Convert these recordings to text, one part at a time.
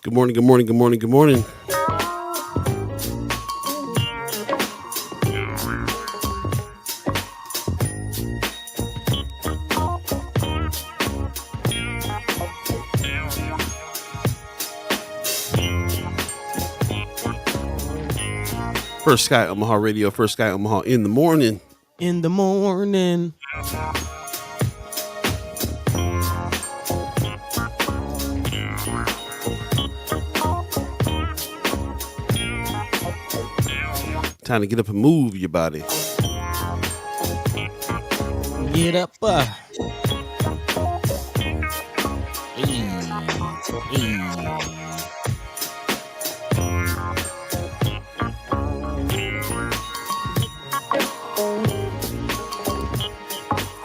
Good morning, good morning, good morning, good morning. First Sky Omaha Radio, First Sky Omaha in the morning. In the morning. Time to get up and move your body. Get up. Hey.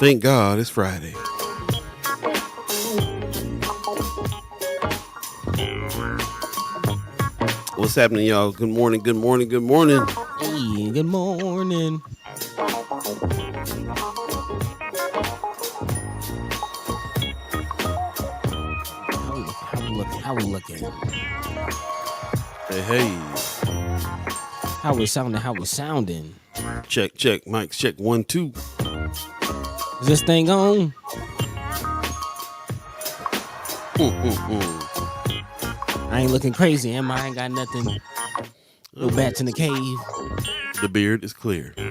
Thank God it's Friday. What's happening, y'all? Good morning, good morning, good morning. Hey, good morning. How we looking? Hey. How we sounding? Check. Mic check 1 2. Is this thing on? I ain't looking crazy, am I? I ain't got nothing. No bats in the cave. The beard is clear. All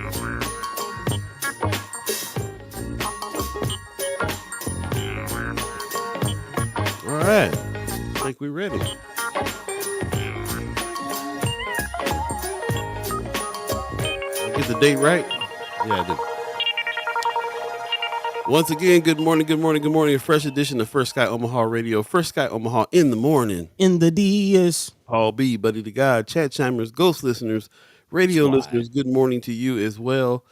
right. I think we're ready. Get the date right? Yeah, I did. Once again, good morning. A fresh edition of First Sky Omaha Radio. First Sky Omaha in the morning. In the DS. Paul B, Buddi3 Da Gawd, chat chimers, ghost listeners, radio listeners, good morning to you as well.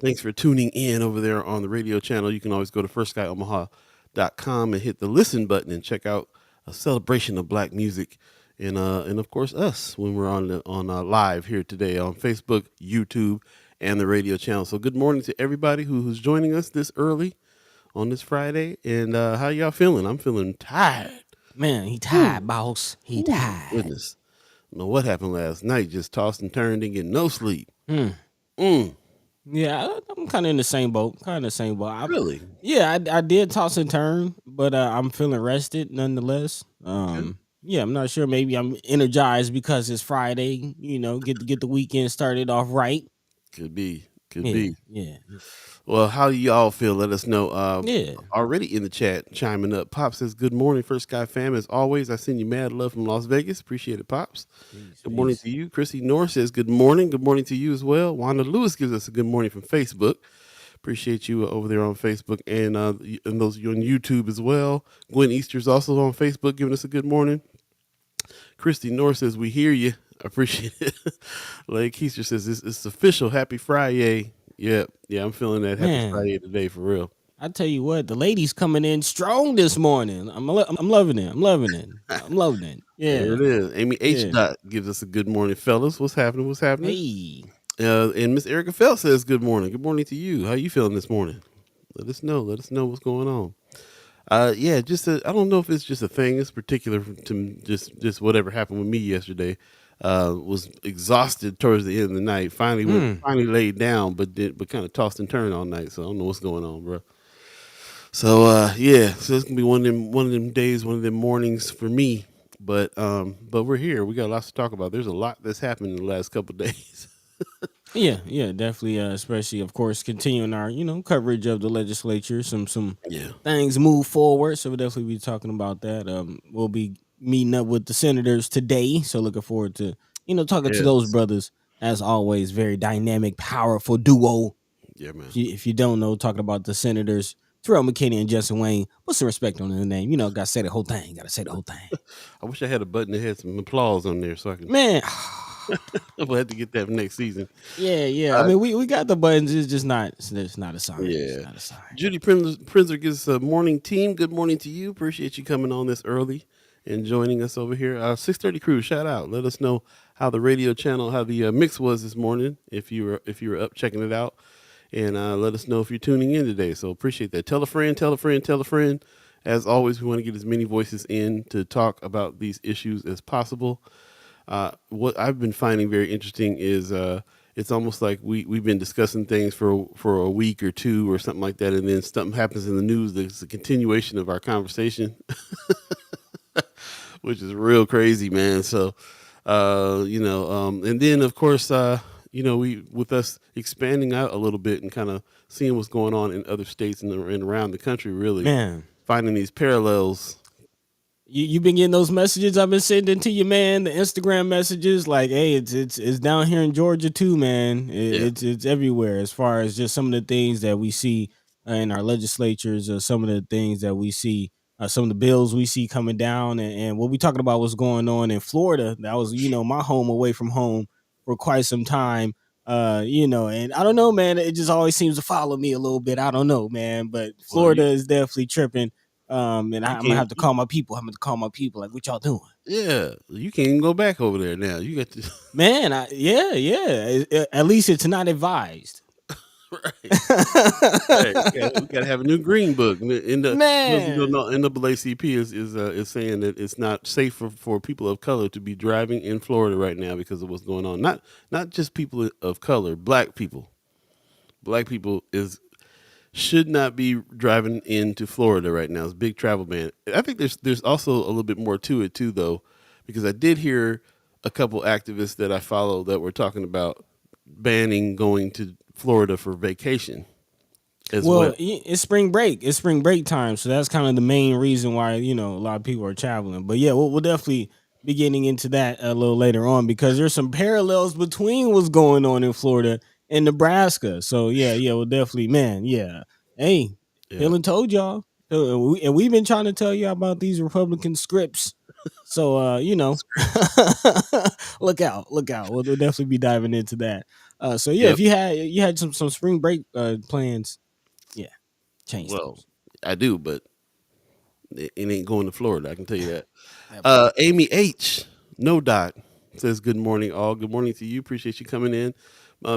Thanks for tuning in over there on the radio channel. You can always go to firstsky.omaha.com and hit the listen button and check out a celebration of black music and of course us when we're on live here today on Facebook, YouTube, and the radio channel. So good morning to everybody who's joining us this early on this Friday. And how y'all feeling? I'm feeling tired. Man, he tired, boss. He tired. Goodness. I don't know what happened last night. Just tossed and turned and getting no sleep. Yeah, I'm kind of in the same boat. Really? Yeah, I did toss and turn, but I'm feeling rested nonetheless. Yeah, I'm not sure. Maybe I'm energized because it's Friday. You know, get the weekend started off right. Could be. Yeah. Well, how do y'all feel? Let us know. Yeah. Already in the chat, chiming up. Pop says, good morning, First Sky fam. As always, I send you mad love from Las Vegas. Appreciate it, Pops. Good morning to you. Chrissy North says, good morning. Good morning to you as well. Wanda Lewis gives us a good morning from Facebook. Appreciate you over there on Facebook and those of you on YouTube as well. Gwen Easter's also on Facebook giving us a good morning. Christy North says, we hear you. I appreciate it. Like Keister says, it's official. Happy Friday. Yeah, I'm feeling that. Happy Friday today for real. I tell you what, the ladies coming in strong this morning. I'm loving it. I'm loving it. Yeah, there it is. Amy H. Dot gives us a good morning, fellas. What's happening? Hey. And Miss Erica Felt says good morning. Good morning to you. How you feeling this morning? Let us know. Let us know what's going on. I don't know if it's just a thing. It's particular to just whatever happened with me yesterday. Was exhausted towards the end of the night. Finally laid down, but kind of tossed and turned all night. So I don't know what's going on, bro. So so it's gonna be one of them days, one of them mornings for me. But we're here. We got lots to talk about. There's a lot that's happened in the last couple of days. Yeah, definitely. Especially, of course, continuing our coverage of the legislature. Some things move forward, so we'll definitely be talking about that. We'll be meeting up with the senators today, so looking forward to talking to those brothers. As always, very dynamic, powerful duo. Yeah, man. If you don't know, talking about the senators, Terrell, McKinney, and Justin Wayne. Put some respect on the name. Gotta say the whole thing. I wish I had a button that had some applause on there so I can. Man. We'll have to get that next season. Yeah. I mean, we got the buttons. It's just not. It's not a sign. Yeah. It's not a sign. Judy Prinzer gives us a morning team. Good morning to you. Appreciate you coming on this early and joining us over here. 6:30 crew. Shout out. Let us know how the radio channel, how the mix was this morning. If you were up checking it out, and let us know if you're tuning in today. So appreciate that. Tell a friend, tell a friend, tell a friend. As always, we want to get as many voices in to talk about these issues as possible. What I've been finding very interesting is it's almost like we've been discussing things for a week or two or something like that, and then something happens in the news that's a continuation of our conversation, which is real crazy, man. So, and then of course, we with us expanding out a little bit and kind of seeing what's going on in other states and around the country, really Man, finding these parallels. you been getting those messages I've been sending to you, man. The Instagram messages, like, hey, it's down here in Georgia too, man. Yeah. It's everywhere. As far as just some of the things that we see in our legislatures, or some of the things that we see, some of the bills we see coming down, and what we talking about, what's going on in Florida. That was, my home away from home for quite some time. And I don't know, man. It just always seems to follow me a little bit. I don't know, man, but Well, Florida is definitely tripping. And you I'm gonna can't. have to call my people. I'm gonna call my people. Like, what y'all doing, Yeah, you can't even go back over there now. You got to man? Yeah. At least it's not advised, right. Right. We gotta have a new green book. In the those who don't man. know, NAACP is saying that it's not safe for people of color to be driving in Florida right now because of what's going on. Not just people of color, black people. Black people is should not be driving into Florida right now. It's a big travel ban. I think there's also a little bit more to it too, though, because I did hear a couple activists that I follow that were talking about banning going to Florida for vacation as well. Well, it's spring break. It's spring break time, so that's kind of the main reason why a lot of people are traveling. But yeah, we'll definitely be getting into that a little later on, because there's some parallels between what's going on in Florida and Nebraska. So yeah, we'll definitely, man. Yeah, hey, Yeah, Helen told y'all, and we've been trying to tell you about these Republican scripts. So scripts. look out, look out. We'll definitely be diving into that. So yeah, Yep. if you had some spring break plans, yeah, change Well, those. I do, but it ain't going to Florida. I can tell you that. That part. Amy H. No dot says good morning, all. Good morning to you. Appreciate you coming in.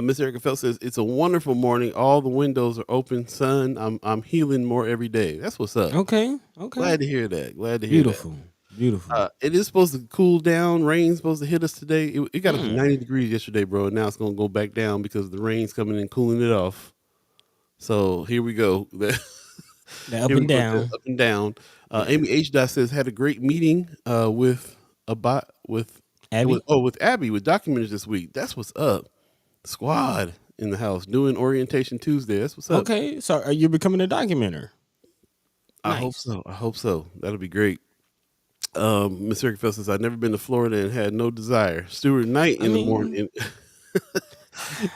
Miss Erica Phelps says it's a wonderful morning. All the windows are open. Sun. I'm healing more every day. That's what's up. Okay. Okay. Glad to hear that. Glad to hear that. Beautiful. Beautiful. It is supposed to cool down. Rain's supposed to hit us today. It got up to Mm. 90 degrees yesterday, bro. And now it's gonna go back down because the rain's coming in, cooling it off. So here we go. The up Here we and go. To down. up and down. Yeah. Amy H. Dot says had a great meeting with a bot Abby. with Abby with documenters this week. That's what's up. Squad in the house doing orientation Tuesday. That's what's up. Okay. So are you becoming a documenter? I hope Nice. so. I hope so. That'll be great. Miss Eric Phelps says I've never been to Florida and had no desire. Stuart Knight I in the mean, morning.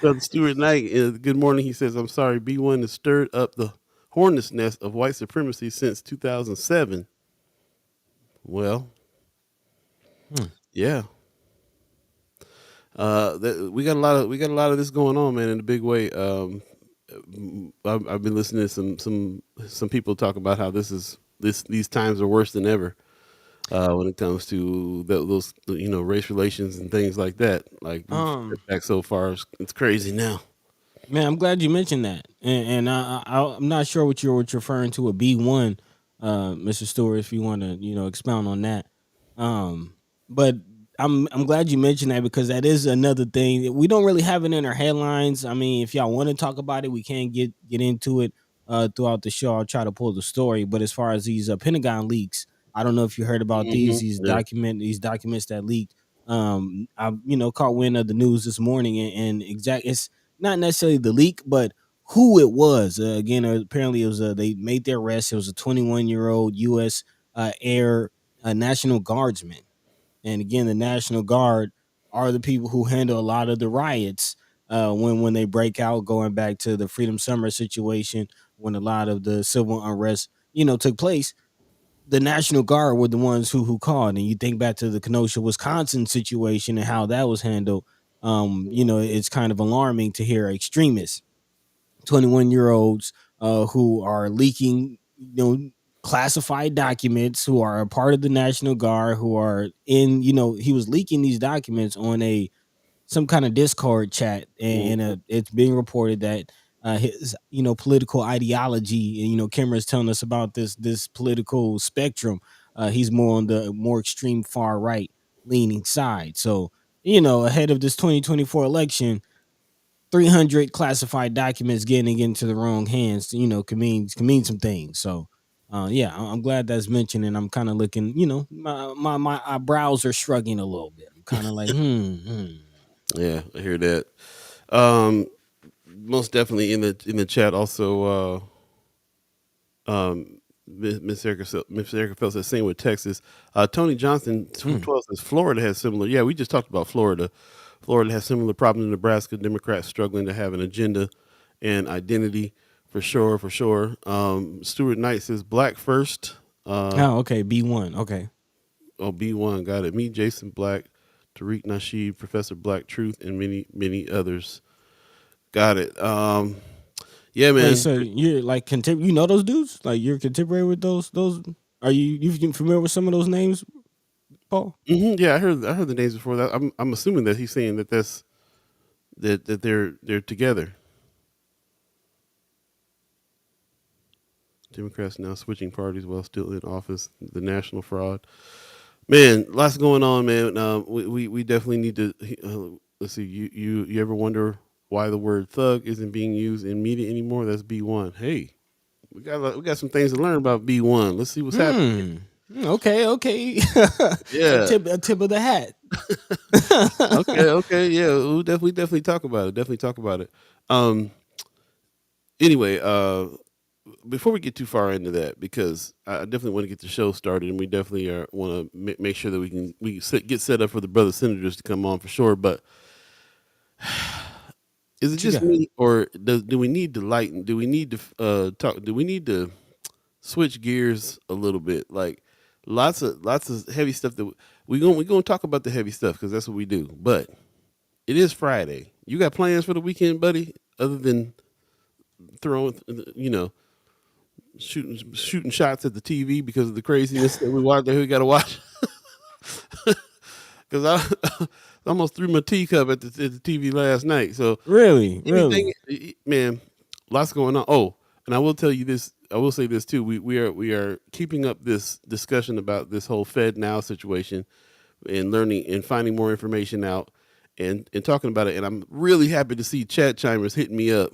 Brother Stuart Knight, good morning. He says, I'm sorry, B1 has stirred up the hornet's nest of white supremacy since 2007. Well, hmm. yeah. We got a lot of this going on, man, in a big way. I've been listening to some people talk about how these times are worse than ever when it comes to those race relations and things like that. Like we've um, stepped back so far, it's crazy now. man, I'm glad you mentioned that, and I'm not sure what you're referring to a B1, Mr. Stewart. If you want to, expound on that, but I'm glad you mentioned that, because that is another thing we don't really have it in our headlines. I mean, if y'all want to talk about it, we can get into it throughout the show. I'll try to pull the story. But as far as these Pentagon leaks, I don't know if you heard about Yeah. these documents that leaked. I caught wind of the news this morning, and it's not necessarily the leak, but who it was. Again, apparently it was they made their arrest. It was a 21-year-old U.S. Air National Guardsman, and again, the National Guard are the people who handle a lot of the riots when they break out. Going back to the Freedom Summer situation, when a lot of the civil unrest took place, the National Guard were the ones who called. And you think back to the Kenosha, Wisconsin situation and how that was handled. It's kind of alarming to hear extremists, 21-year-olds who are leaking, classified documents, who are a part of the National Guard, who are in, he was leaking these documents on a some kind of Discord chat, and Mhm. it's being reported that his political ideology, and Kimmer is telling us about this political spectrum. He's more on the more extreme far right leaning side. So ahead of this 2024 election, 300 classified documents getting into the wrong hands, can mean some things. So yeah, I'm glad that's mentioned, and I'm kind of looking, my eyebrows are shrugging a little bit. I'm kind of like, Yeah, I hear that. Um, Most definitely in the chat also. Miss Erica Phelps says same with Texas. Tony Johnson from mm. 12 says Florida has similar. Yeah, we just talked about Florida. Florida has similar problems in Nebraska. Democrats struggling to have an agenda and identity for sure, for sure. Stuart Knight says black first. Oh, okay, B1, okay. Oh, B1 got it. Me, Jason Black, Tariq Nasheed, Professor Black Truth, and many others. Got it. Yeah, Wait, man. so you're like you know those dudes? Like you're contemporary with those? Are you familiar with some of those names, Paul? Yeah, I heard the names before that. I'm assuming that he's saying that they're together. Democrats now switching parties while still in office. The national fraud. Man, lots going on, man. We definitely need to. Let's see. You ever wonder why the word thug isn't being used in media anymore? That's B1. Hey, we got some things to learn about B1. Let's see what's happening. Okay. Yeah. A tip of the hat. Okay. Yeah. We'll definitely talk about it. Definitely talk about it. Um. Anyway, before we get too far into that, because I definitely want to get the show started, and we definitely want to make sure that get set up for the brother senators to come on for sure. But is it What you just got? me, or do we need to lighten? Do we need to talk? Do we need to switch gears a little bit? Like lots of heavy stuff that we gonna talk about the heavy stuff because that's what we do. But it is Friday. You got plans for the weekend, buddy? Other than throwing, shooting shots at the TV because of the craziness that we got to watch. Because I almost threw my teacup at the TV last night. So Really. anything, man, lots going on. Oh, and I will tell you this. I will say this too. We are keeping up this discussion about this whole Fed now situation and learning and finding more information out and talking about it. And I'm really happy to see chat chimers hitting me up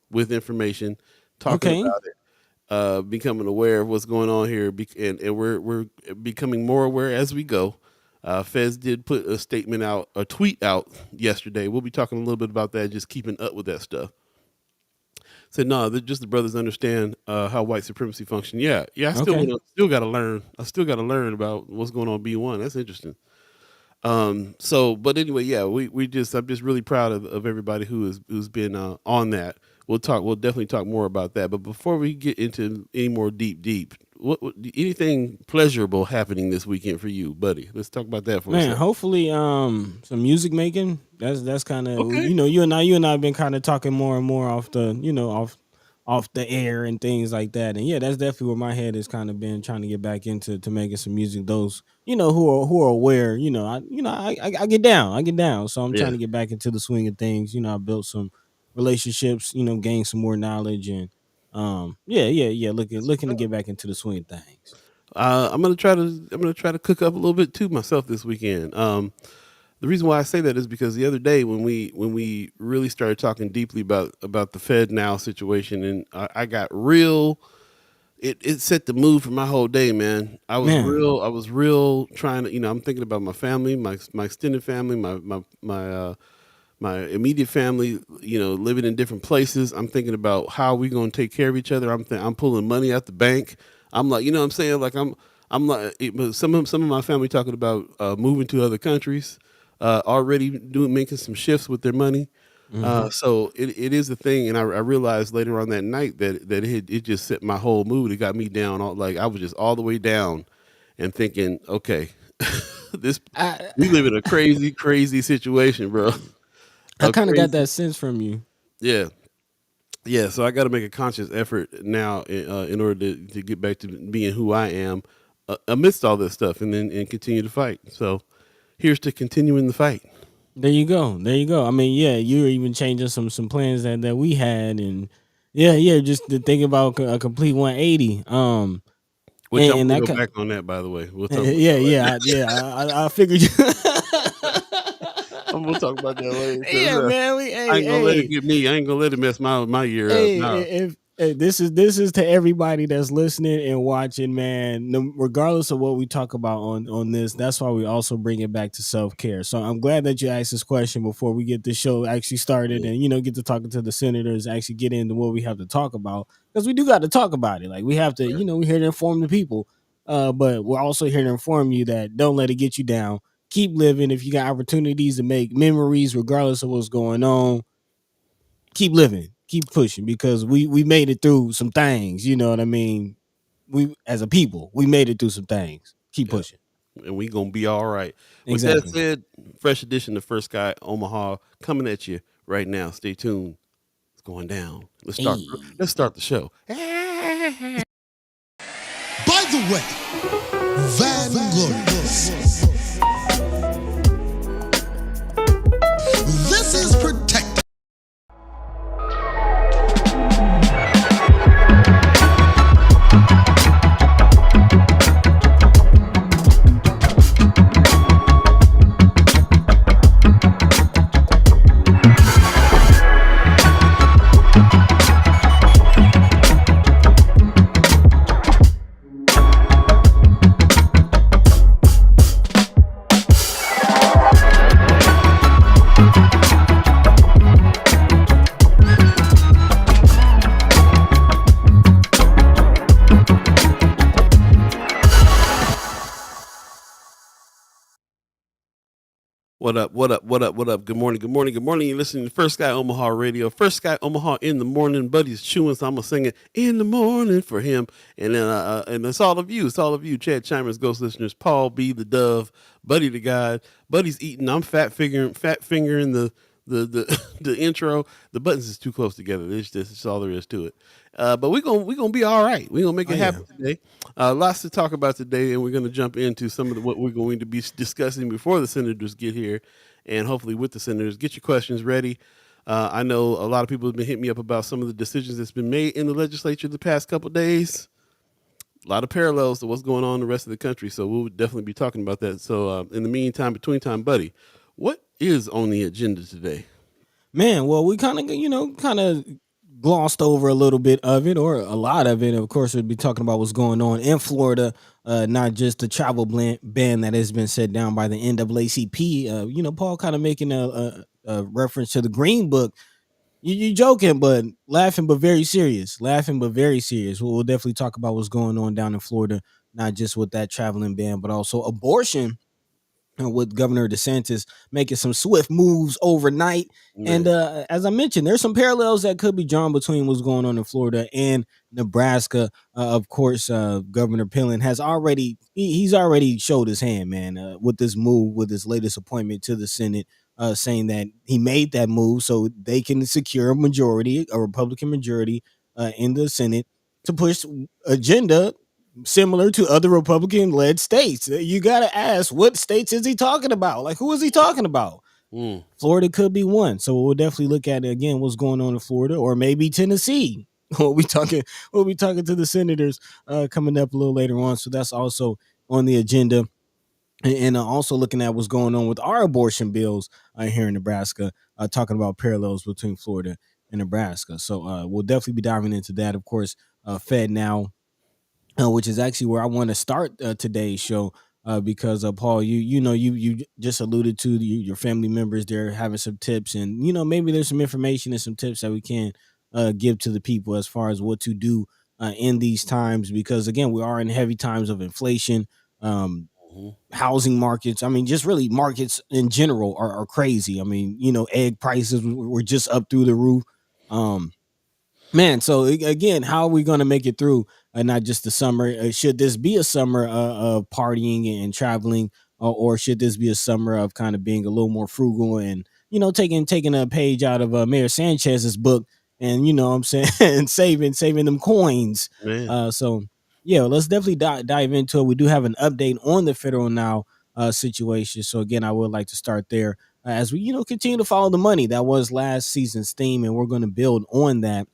with information, talking Okay. about it, becoming aware of what's going on here, and we're becoming more aware as we go. Fez did put a tweet out yesterday. We'll be talking a little bit about that, just keeping up with that stuff. Said no, just the brothers understand how white supremacy function. Yeah. Okay. Still got to learn. I still got to learn about what's going on B1. That's interesting. But anyway, yeah, I'm just really proud of everybody who's been on that. We'll definitely talk more about that. But before we get into any more deep, what anything pleasurable happening this weekend for you, buddy? Let's talk about that for a Man, second. hopefully some music making. That's kind of, Okay. you and I have been kind of talking more and more off the, off the air and things like that. And yeah, that's definitely where my head has kind of been trying to get back into to making some music. Those, who are aware, I get down. I get down. So I'm trying Yeah. to get back into the swing of things. I built some relationships, gained some more knowledge, and yeah, looking to get back into the swing of things. I'm gonna try to cook up a little bit too myself this weekend. The reason why I say that is because the other day when we really started talking deeply about the Fed now situation, and I got real. It set the mood for my whole day, man. Man. I was real trying to, I'm thinking about my family, my extended family, my immediate family, living in different places. I'm thinking about how we going to take care of each other. I'm pulling money out the bank. I'm like, what I'm saying, like I'm like some of my family talking about moving to other countries, already making some shifts with their money. Mm-hmm. So it is a thing, and I realized later on that night that it just set my whole mood. It got me down, like I was just all the way down, and thinking, okay, this I we live in a crazy situation, bro. I A kind of got crazy, that sense from you. yeah. Yeah, so I got to make a conscious effort now in order to get back to being who I am amidst all this stuff, and then and continue to fight. So here's to continuing the fight. There you go. There you go. I mean, yeah, you're even changing some plans that we had, and yeah, just to think about a complete 180. Which I'm And gonna that go kind, back on that. By the way, we'll talk about yeah, that later. I figured. I'm gonna talk about that later because Yeah, man. We I hey ain't gonna let it hey get me. I ain't gonna let it mess my year up. hey, No, if this is to everybody that's listening and watching, man. Regardless of what we talk about on this, that's why we also bring it back to self care. So I'm glad that you asked this question before we get the show actually started, yeah, and get to talking to the senators, actually get into what we have to talk about, because we do got to talk about it. Like we have to, right. we're here to inform the people, but we're also here to inform you that don't let it get you down. Keep living. If you got opportunities to make memories, regardless of what's going on, keep living, keep pushing, because we made it through some things. You know what I mean? We as a people, we made it through some things. Keep Yeah, pushing. and we gonna be all right. With that Exactly. said, fresh edition of First Sky Omaha coming at you right now. Stay tuned. It's going down. Let's start. Hey. Let's start the show. By the way, Vanguard. This is protected. What up? What up? What up? What up? Good morning. Good morning. Good morning. You're listening to First Sky Omaha Radio. First Sky Omaha in the morning. Buddy's chewing, so I'm gonna sing it in the morning for him. And then and it's all of you. It's all of you. Chad Chimers, Ghost listeners. Paul B. the Dove. Buddy the God. Buddy's eating. I'm fat fingering the the intro. The buttons is too close together. It's all there is to it. But we gonna be all right. We're gonna make Oh it yeah. happen today. Lots to talk about today, and we're gonna jump into some of what we're going to be discussing before the senators get here, and hopefully with the senators. Get your questions ready. I know a lot of people have been hitting me up about some of the decisions that's been made in the legislature the past couple of days. A lot of parallels to what's going on in the rest of the country, so we'll definitely be talking about that. So in the meantime, between time, buddy, what is on the agenda today? Man, well, we kind of glossed over a little bit of it, or a lot of it. Of course, we'd be talking about what's going on in Florida, not just the travel ban that has been set down by the NAACP. Paul kind of making a reference to the Green Book. You joking, but laughing, but very serious. Laughing, but very serious. We'll definitely talk about what's going on down in Florida, not just with that traveling ban, but also abortion, with Governor DeSantis making some swift moves overnight. And Man, as I mentioned, there's some parallels that could be drawn between what's going on in Florida and Nebraska. Of course, Governor Pillen has he's already showed his hand, man, with this move, with his latest appointment to the Senate, saying that he made that move so they can secure a Republican majority in the Senate to push agenda similar to other Republican led states. You got to ask, what states is he talking about? Like, who is he talking about? mm, Florida could be one. So we'll definitely look at it again, what's going on in Florida, or maybe Tennessee. We'll be talking to the senators coming up a little later on. So that's also on the agenda. And also looking at what's going on with our abortion bills here in Nebraska, talking about parallels between Florida and Nebraska. So we'll definitely be diving into that. Of course, Fed now, which is actually where I want to start today's show. Because Paul, you just alluded to your family members there having some tips, and maybe there's some information and some tips that we can give to the people as far as what to do in these times. Because again, we are in heavy times of inflation, mhm. housing markets. I mean, just really markets in general are crazy. I mean, egg prices were just up through the roof. Um, Man, so again, how are we going to make it through? Not just the summer. Should this be a summer of partying and traveling, or should this be a summer of kind of being a little more frugal and taking a page out of Mayor Sanchez's book and you know what I'm saying, and saving them coins. Man. So yeah, let's definitely dive into it. We do have an update on the federal now situation. So again, I would like to start there as we continue to follow the money. That was last season's theme, and we're going to build on that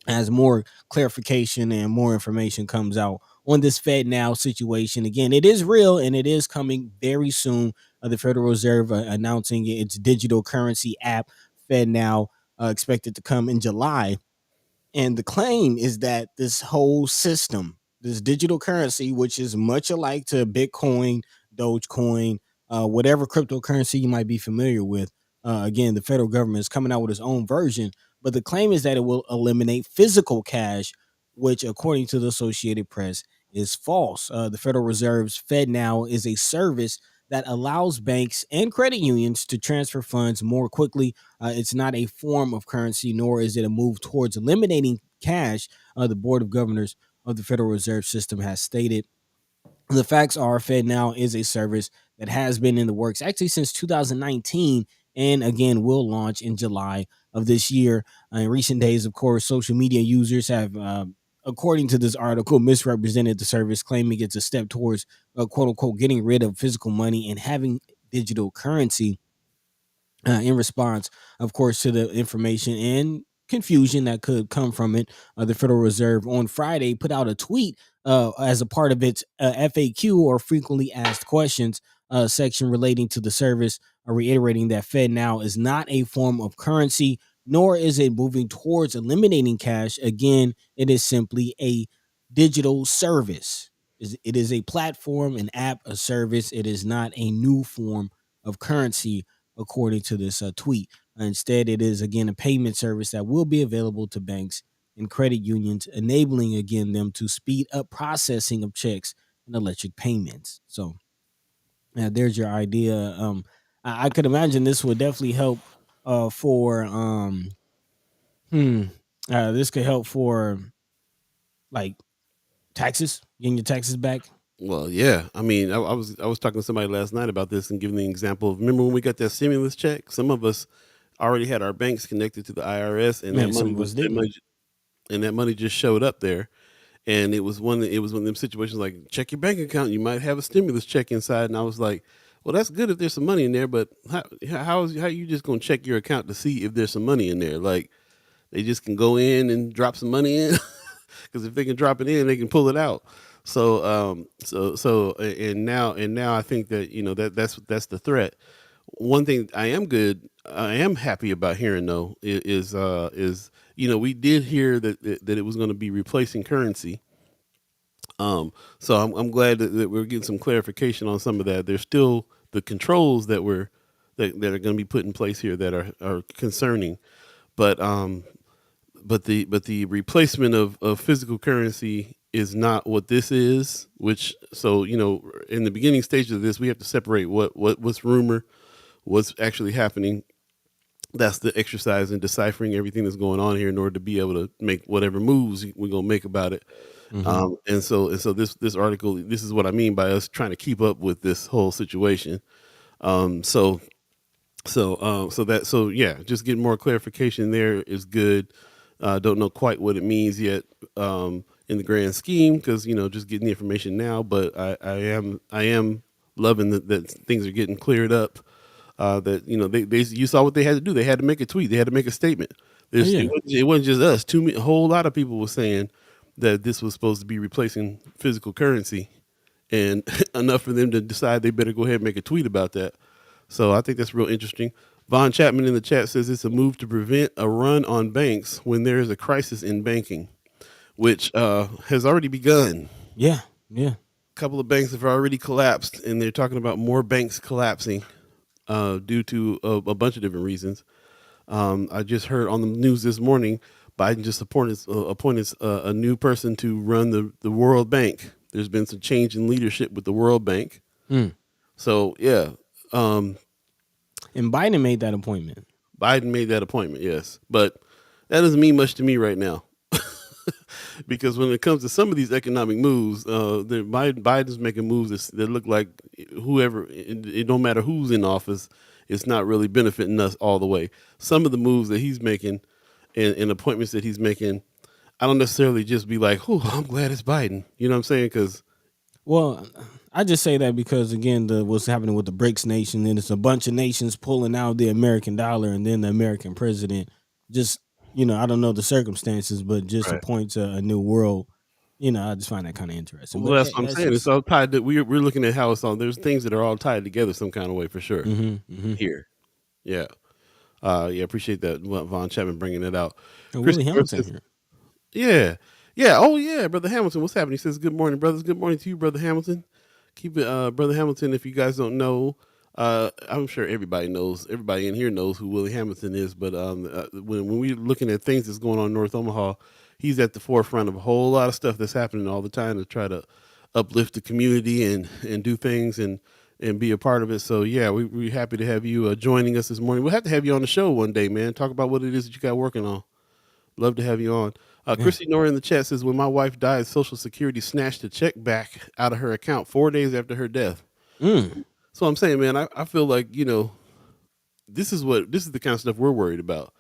as more clarification and more information comes out on this Fed Now situation. Again, it is real and it is coming very soon. The Federal Reserve announcing its digital currency app, Fed Now, expected to come in July. And the claim is that this whole system, this digital currency, which is much alike to Bitcoin, Dogecoin, whatever cryptocurrency you might be familiar with, again, the federal government is coming out with its own version. But the claim is that it will eliminate physical cash, which, according to the Associated Press, is false. The Federal Reserve's FedNow is a service that allows banks and credit unions to transfer funds more quickly. It's not a form of currency, nor is it a move towards eliminating cash. The Board of Governors of the Federal Reserve System has stated. The facts are FedNow is a service that has been in the works actually since 2019 and again will launch in July of this year. In recent days, of course, social media users have, according to this article, misrepresented the service, claiming it's a step towards quote unquote getting rid of physical money and having digital currency. In response, of course, to the information and confusion that could come from it, the Federal Reserve on Friday put out a tweet as a part of its FAQ, or frequently asked questions, section relating to the service, reiterating that Fed Now is not a form of currency, nor is it moving towards eliminating cash. Again, it is simply a digital service. It is a platform, an app, a service. It is not a new form of currency, according to this tweet. Instead, it is again a payment service that will be available to banks and credit unions, enabling again them to speed up processing of checks and electric payments. So, there's your idea. I could imagine this would definitely help for this could help for like taxes, getting your taxes back. Well, yeah. I mean, I was talking to somebody last night about this and giving the example of, remember when we got that stimulus check? Some of us already had our banks connected to the IRS, and Man, that some money of us that didn't. money, and that money just showed up there. And it was one of them situations like, check your bank account, you might have a stimulus check inside. And I was like, well, that's good if there's some money in there, but how you just gonna check your account to see if there's some money in there? Like, they just can go in and drop some money in, because if they can drop it in, they can pull it out. And now I think that that's the threat. One thing I am happy about hearing though is we did hear that it was going to be replacing currency. So I'm glad that we're getting some clarification on some of that. There's still the controls that are going to be put in place here that are concerning, but the replacement of physical currency is not what this is. Which, so in the beginning stages of this, we have to separate what's rumor, what's actually happening. That's the exercise in deciphering everything that's going on here in order to be able to make whatever moves we're gonna make about it. And so this article, this is what I mean by us trying to keep up with this whole situation. So yeah, just getting more clarification there is good. Don't know quite what it means yet in the grand scheme, because just getting the information now. But I am loving that things are getting cleared up. That you saw what they had to do. They had to make a tweet. They had to make a statement. It wasn't just us. A whole lot of people were saying that this was supposed to be replacing physical currency, and enough for them to decide they better go ahead and make a tweet about that. So I think that's real interesting. Von Chapman in the chat says it's a move to prevent a run on banks when there is a crisis in banking, which has already begun. Yeah. A couple of banks have already collapsed, and they're talking about more banks collapsing due to a bunch of different reasons. I just heard on the news this morning, Biden just appointed a new person to run the World Bank. There's been some change in leadership with the World Bank. So, yeah. And Biden made that appointment. Yes. But that doesn't mean much to me right now. Because when it comes to some of these economic moves, Biden's making moves that look like whoever, it don't matter who's in office, it's not really benefiting us all the way. Some of the moves that he's making and appointments that he's making, I don't necessarily just be like, "Oh, I'm glad it's Biden." You know what I'm saying? Because Well, I just say that because again, what's happening with the BRICS nation, and it's a bunch of nations pulling out the American dollar, and then the American president just, I don't know the circumstances, but just right. appoints a new world. I just find that kind of interesting. Well, But that's what I'm that's saying. It's just. all tied. That we're looking at how it's all. There's things that are all tied together some kind of way for sure. Mm-hmm. Here, yeah, yeah. Appreciate that, Von Chapman bringing it out. Willie Christy North Hamilton says, here. yeah, yeah. Oh yeah, brother Hamilton. What's happening? He says, "Good morning, brothers. Good morning to you, brother Hamilton." Keep it, brother Hamilton. If you guys don't know, I'm sure everybody knows. Everybody in here knows who Willie Hamilton is. But when we're looking at things that's going on in North Omaha, he's at the forefront of a whole lot of stuff that's happening all the time to try to uplift the community and do things and be a part of it. So yeah, we're happy to have you joining us this morning. We'll have to have you on the show one day, man. Talk about what it is that you got working on. Love to have you on. Yeah. Chrissy Nora in the chat says, when my wife died, Social Security snatched a check back out of her account 4 days after her death. So I'm saying, man, I feel like, this is the kind of stuff we're worried about.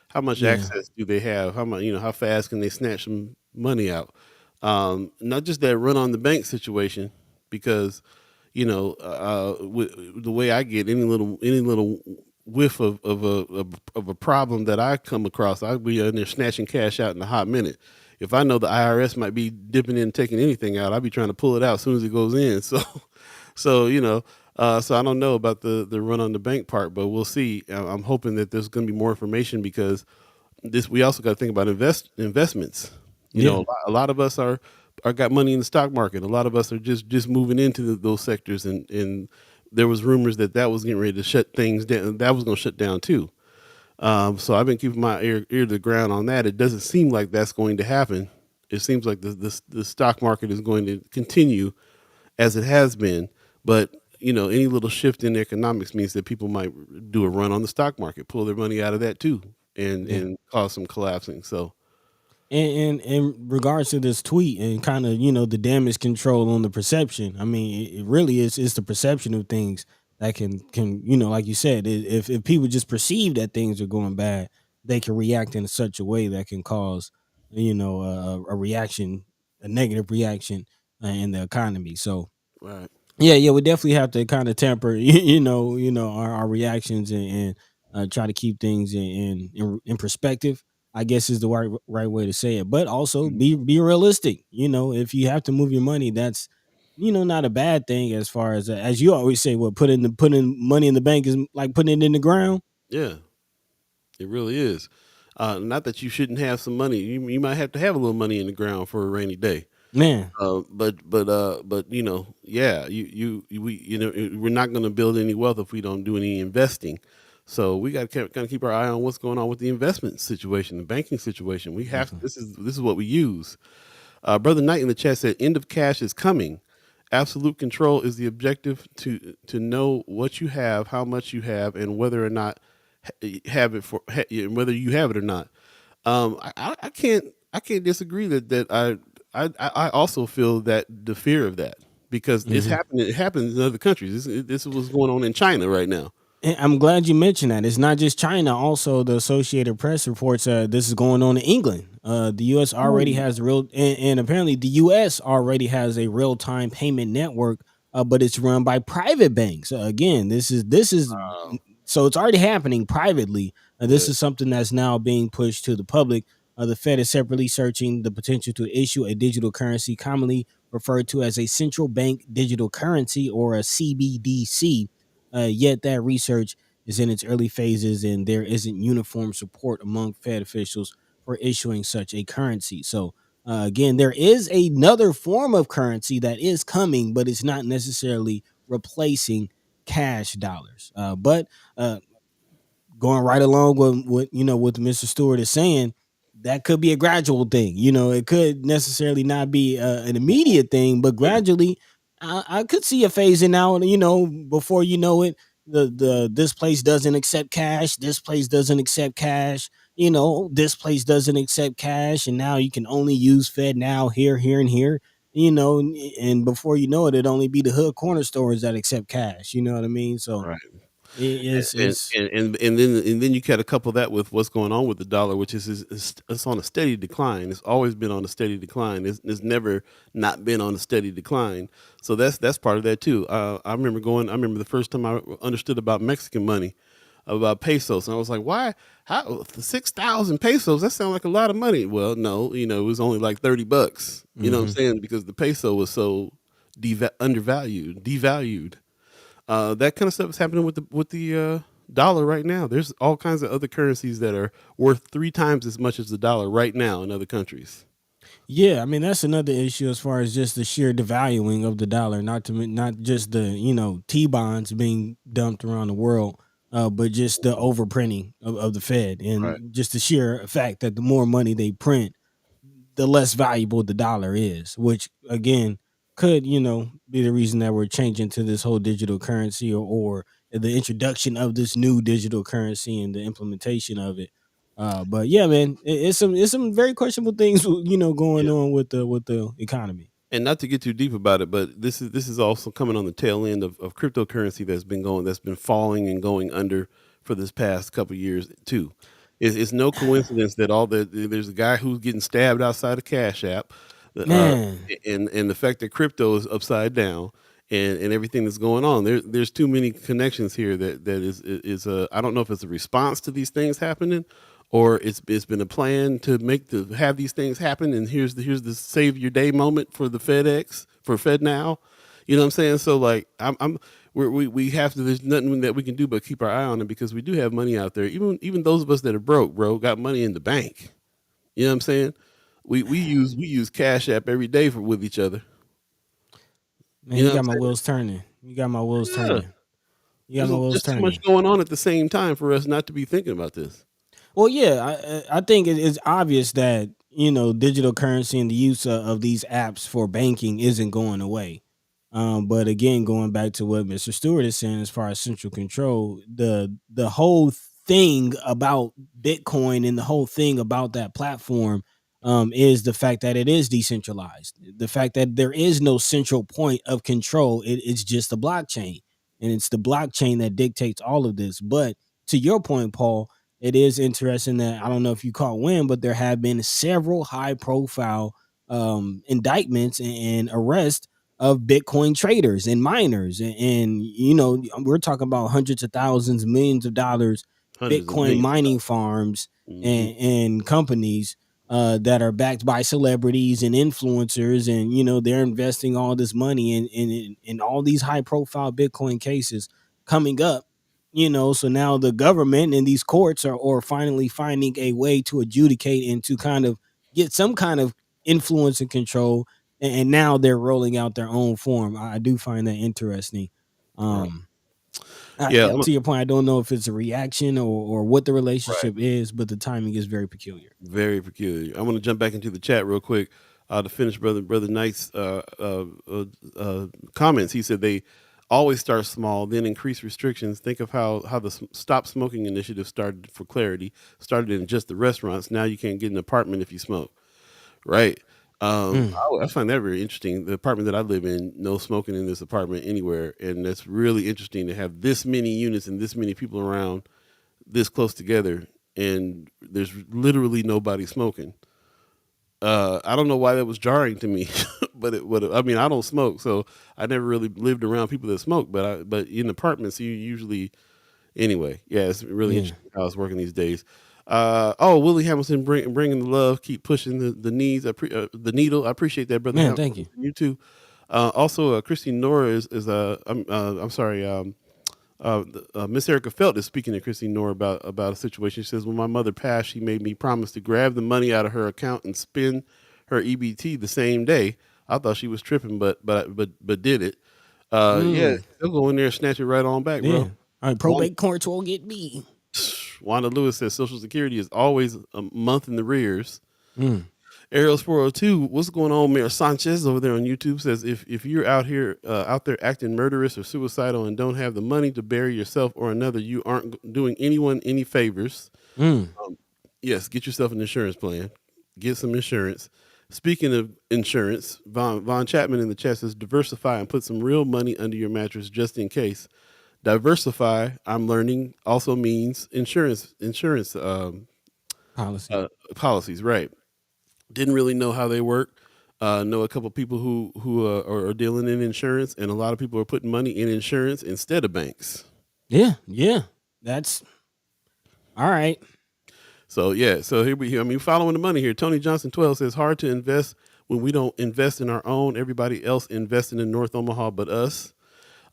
How much access do they have? How much, how fast can they snatch some money out? Not just that run on the bank situation, because, the way I get any little whiff of a problem that I come across, I'll be in there snatching cash out in a hot minute. If I know the IRS might be dipping in, taking anything out, I'll be trying to pull it out as soon as it goes in. So I don't know about the run on the bank part, but we'll see. I'm hoping that there's going to be more information, because we also got to think about investments. A lot of us are got money in the stock market. A lot of us are just moving into those sectors, and there was rumors that was getting ready to shut things down. That was going to shut down too. So I've been keeping my ear to the ground on that. It doesn't seem like that's going to happen. It seems like the stock market is going to continue as it has been, but any little shift in economics means that people might do a run on the stock market, pull their money out of that too, and cause some collapsing. So. And in regards to this tweet and kind of the damage control on the perception, I mean it really is it's the perception of things that can like you said, if people just perceive that things are going bad, they can react in such a way that can cause a reaction, a negative reaction in the economy. So Right. yeah, we definitely have to kind of temper our reactions and try to keep things in perspective, I guess is the right way to say it. But also be realistic. If you have to move your money, that's not a bad thing, as far as you always say, what putting money in the bank is like putting it in the ground. Yeah, it really is. Not that you shouldn't have some money. You might have to have a little money in the ground for a rainy day. Man. But yeah, we're not going to build any wealth if we don't do any investing. So we got to kind of keep our eye on what's going on with the investment situation, the banking situation. We have this is what we use. Brother Knight in the chat said, "End of cash is coming. Absolute control is the objective to know what you have, how much you have, and whether or not whether you have it or not." I can't disagree that I also feel that the fear of that, because it's happening. It happens in other countries. This is what's going on in China right now. And I'm glad you mentioned that. It's not just China. Also, the Associated Press reports this is going on in England. The U.S. already has and apparently the U.S. already has a real-time payment network, but it's run by private banks. Again, this is so it's already happening privately. This is something that's now being pushed to the public. The Fed is separately searching the potential to issue a digital currency, commonly referred to as a central bank digital currency, or a CBDC. Yet that research is in its early phases, and there isn't uniform support among Fed officials for issuing such a currency. So again, there is another form of currency that is coming, but it's not necessarily replacing cash dollars. But going right along with what Mr. Stewart is saying, that could be a gradual thing. It could necessarily not be an immediate thing, but gradually, I could see a phasing out. Before you know it, this place doesn't accept cash. This place doesn't accept cash. This place doesn't accept cash, and now you can only use Fed now here, and here. And before you know it, it'd only be the hood corner stores that accept cash. You know what I mean? So. Right. It's And then you got to couple that with what's going on with the dollar, which is it's on a steady decline. It's always been on a steady decline. It's never not been on a steady decline. So that's part of that too. I remember going. I remember the first time I understood about Mexican money, about pesos, and I was like, why? How 6,000 pesos? That sounds like a lot of money. Well, no, it was only like $30. You know what I'm saying? Because the peso was so devalued. That kind of stuff is happening with the dollar right now. There's all kinds of other currencies that are worth 3 times as much as the dollar right now in other countries. Yeah, I mean that's another issue as far as just the sheer devaluing of the dollar, not just the T bonds being dumped around the world, but just the overprinting of the Fed Right. and just the sheer fact that the more money they print, the less valuable the dollar is, which again could be the reason that we're changing to this whole digital currency or the introduction of this new digital currency and the implementation of it. But yeah, man, it's some very questionable things going Yeah. on with the economy. And not to get too deep about it, but this is also coming on the tail end of cryptocurrency that's been falling and going under for this past couple years too. It's no coincidence that there's a guy who's getting stabbed outside of Cash App, uh, Man, and the fact that crypto is upside down and everything that's going on. There's too many connections here that is I don't know if it's a response to these things happening, or it's been a plan to have these things happen. And here's the save your day moment for the Fed now. You know what I'm saying? So like we have to. There's nothing that we can do but keep our eye on it, because we do have money out there. Even those of us that are broke, bro, got money in the bank. You know what I'm saying? We use Cash App every day with each other. man, You you know what got my I'm wheels turning. You got my wheels saying? Yeah. turning. You got my wheels Just too much turning. going on at the same time for us not to be thinking about this. Well, yeah, I think it's obvious that digital currency and the use of these apps for banking isn't going away. But again, going back to what Mr. Stewart is saying as far as central control, the whole thing about Bitcoin and the whole thing about that platform is the fact that it is decentralized. The fact that there is no central point of control. It's just a blockchain, and it's the blockchain that dictates all of this. But to your point, Paul, it is interesting that I don't know if you caught wind, but there have been several high profile indictments and arrests of Bitcoin traders and miners. And we're talking about hundreds of thousands, millions of dollars, Hundreds of Bitcoin millions. mining farms Hmm. and companies that are backed by celebrities and influencers. And, they're investing all this money in all these high profile Bitcoin cases coming up. So now the government and these courts are finally finding a way to adjudicate and to kind of get some kind of influence and control, and now they're rolling out their own form. I do find that interesting. Right. Um, Yeah. to your point, I don't know if it's a reaction or what the Right. relationship is, but the timing is very peculiar. Very peculiar. I want to jump back into the chat real quick to finish brother Knight's comments. He said they always start small, then increase restrictions. Think of how the Stop Smoking initiative started for clarity. Started in just the restaurants. Now you can't get an apartment if you smoke. Right. Mm. I find that very interesting. The apartment that I live in, no smoking in this apartment anywhere, and that's really interesting to have this many units and this many people around this close together, and there's literally nobody smoking. I don't know why that was jarring to me, I mean, I don't smoke, so I never really lived around people that smoke. But in apartments, you usually anyway. Yeah, it's really Yeah, interesting how it's working these days. Willie Hamilton bringing the love, keep pushing the needs, the needle. I appreciate that, brother. man, thank you. You too. Also, Christine Nora is I'm sorry. Miss Erica Felt is speaking to Christine Nora about a situation. She says, when my mother passed, she made me promise to grab the money out of her account and spend her EBT the same day. I thought she was tripping, but did it. Yeah, Mm. they'll go in there and snatch it right on back, Yeah. bro. All right, Wanda, probate courts will get me. Wanda Lewis says Social Security is always a month in the rears. Mm. Ariel 402, what's going on? Mayor Sanchez over there on YouTube says, if you're out there acting murderous or suicidal and don't have the money to bury yourself or another, you aren't doing anyone any favors. Mm. Yes, get yourself an insurance plan. Get some insurance. Speaking of insurance, Von Chapman in the chat says, diversify and put some real money under your mattress just in case. Diversify, I'm learning, also means insurance Policy. policies. Right. Didn't really know how they work. Know a couple people who are dealing in insurance, and a lot of people are putting money in insurance instead of banks. Yeah, yeah. That's all right. So yeah, so here we. I mean, following the money here. Tony Johnson 12 says hard to invest when we don't invest in our own. Everybody else investing in North Omaha, but us.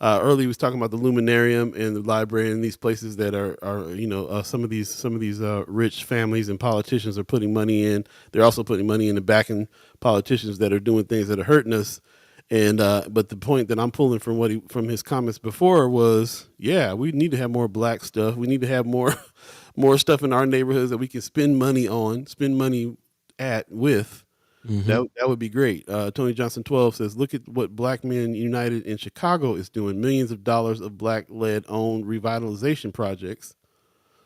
Earlier, he was talking about the Luminarium and the library and these places that are some of these rich families and politicians are putting money in. They're also putting money in the backing politicians that are doing things that are hurting us. And but the point that I'm pulling from his comments before was, yeah, we need to have more black stuff. We need to have more more stuff in our neighborhoods that we can spend money with. That would be great. Tony Johnson 12 says, look at what Black Men United in Chicago is doing. Millions of dollars of black-led owned revitalization projects.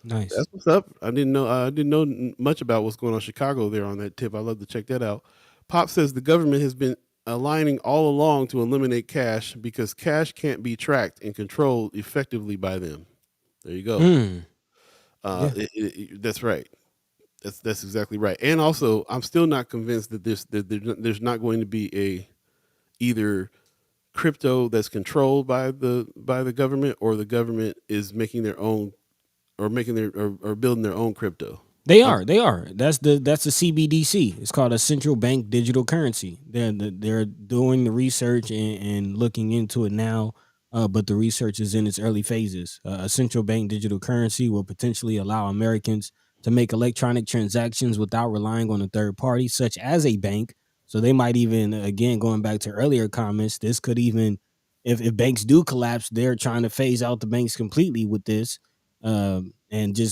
Nice. That's what's up. I didn't know much about what's going on in Chicago there on that tip. I'd love to check that out. Pop says the government has been aligning all along to eliminate cash because cash can't be tracked and controlled effectively by them. There you go. Yeah. That's right. That's exactly right. And also, I'm still not convinced that there's not going to be either crypto that's controlled by the government, or the government is making their own, or building their own crypto. They are. That's the CBDC. It's called a central bank digital currency. They're doing the research and looking into it now. But the research is in its early phases. A central bank digital currency will potentially allow Americans to make electronic transactions without relying on a third party, such as a bank. So they might even, again, going back to earlier comments, this could even, if banks do collapse, they're trying to phase out the banks completely with this. And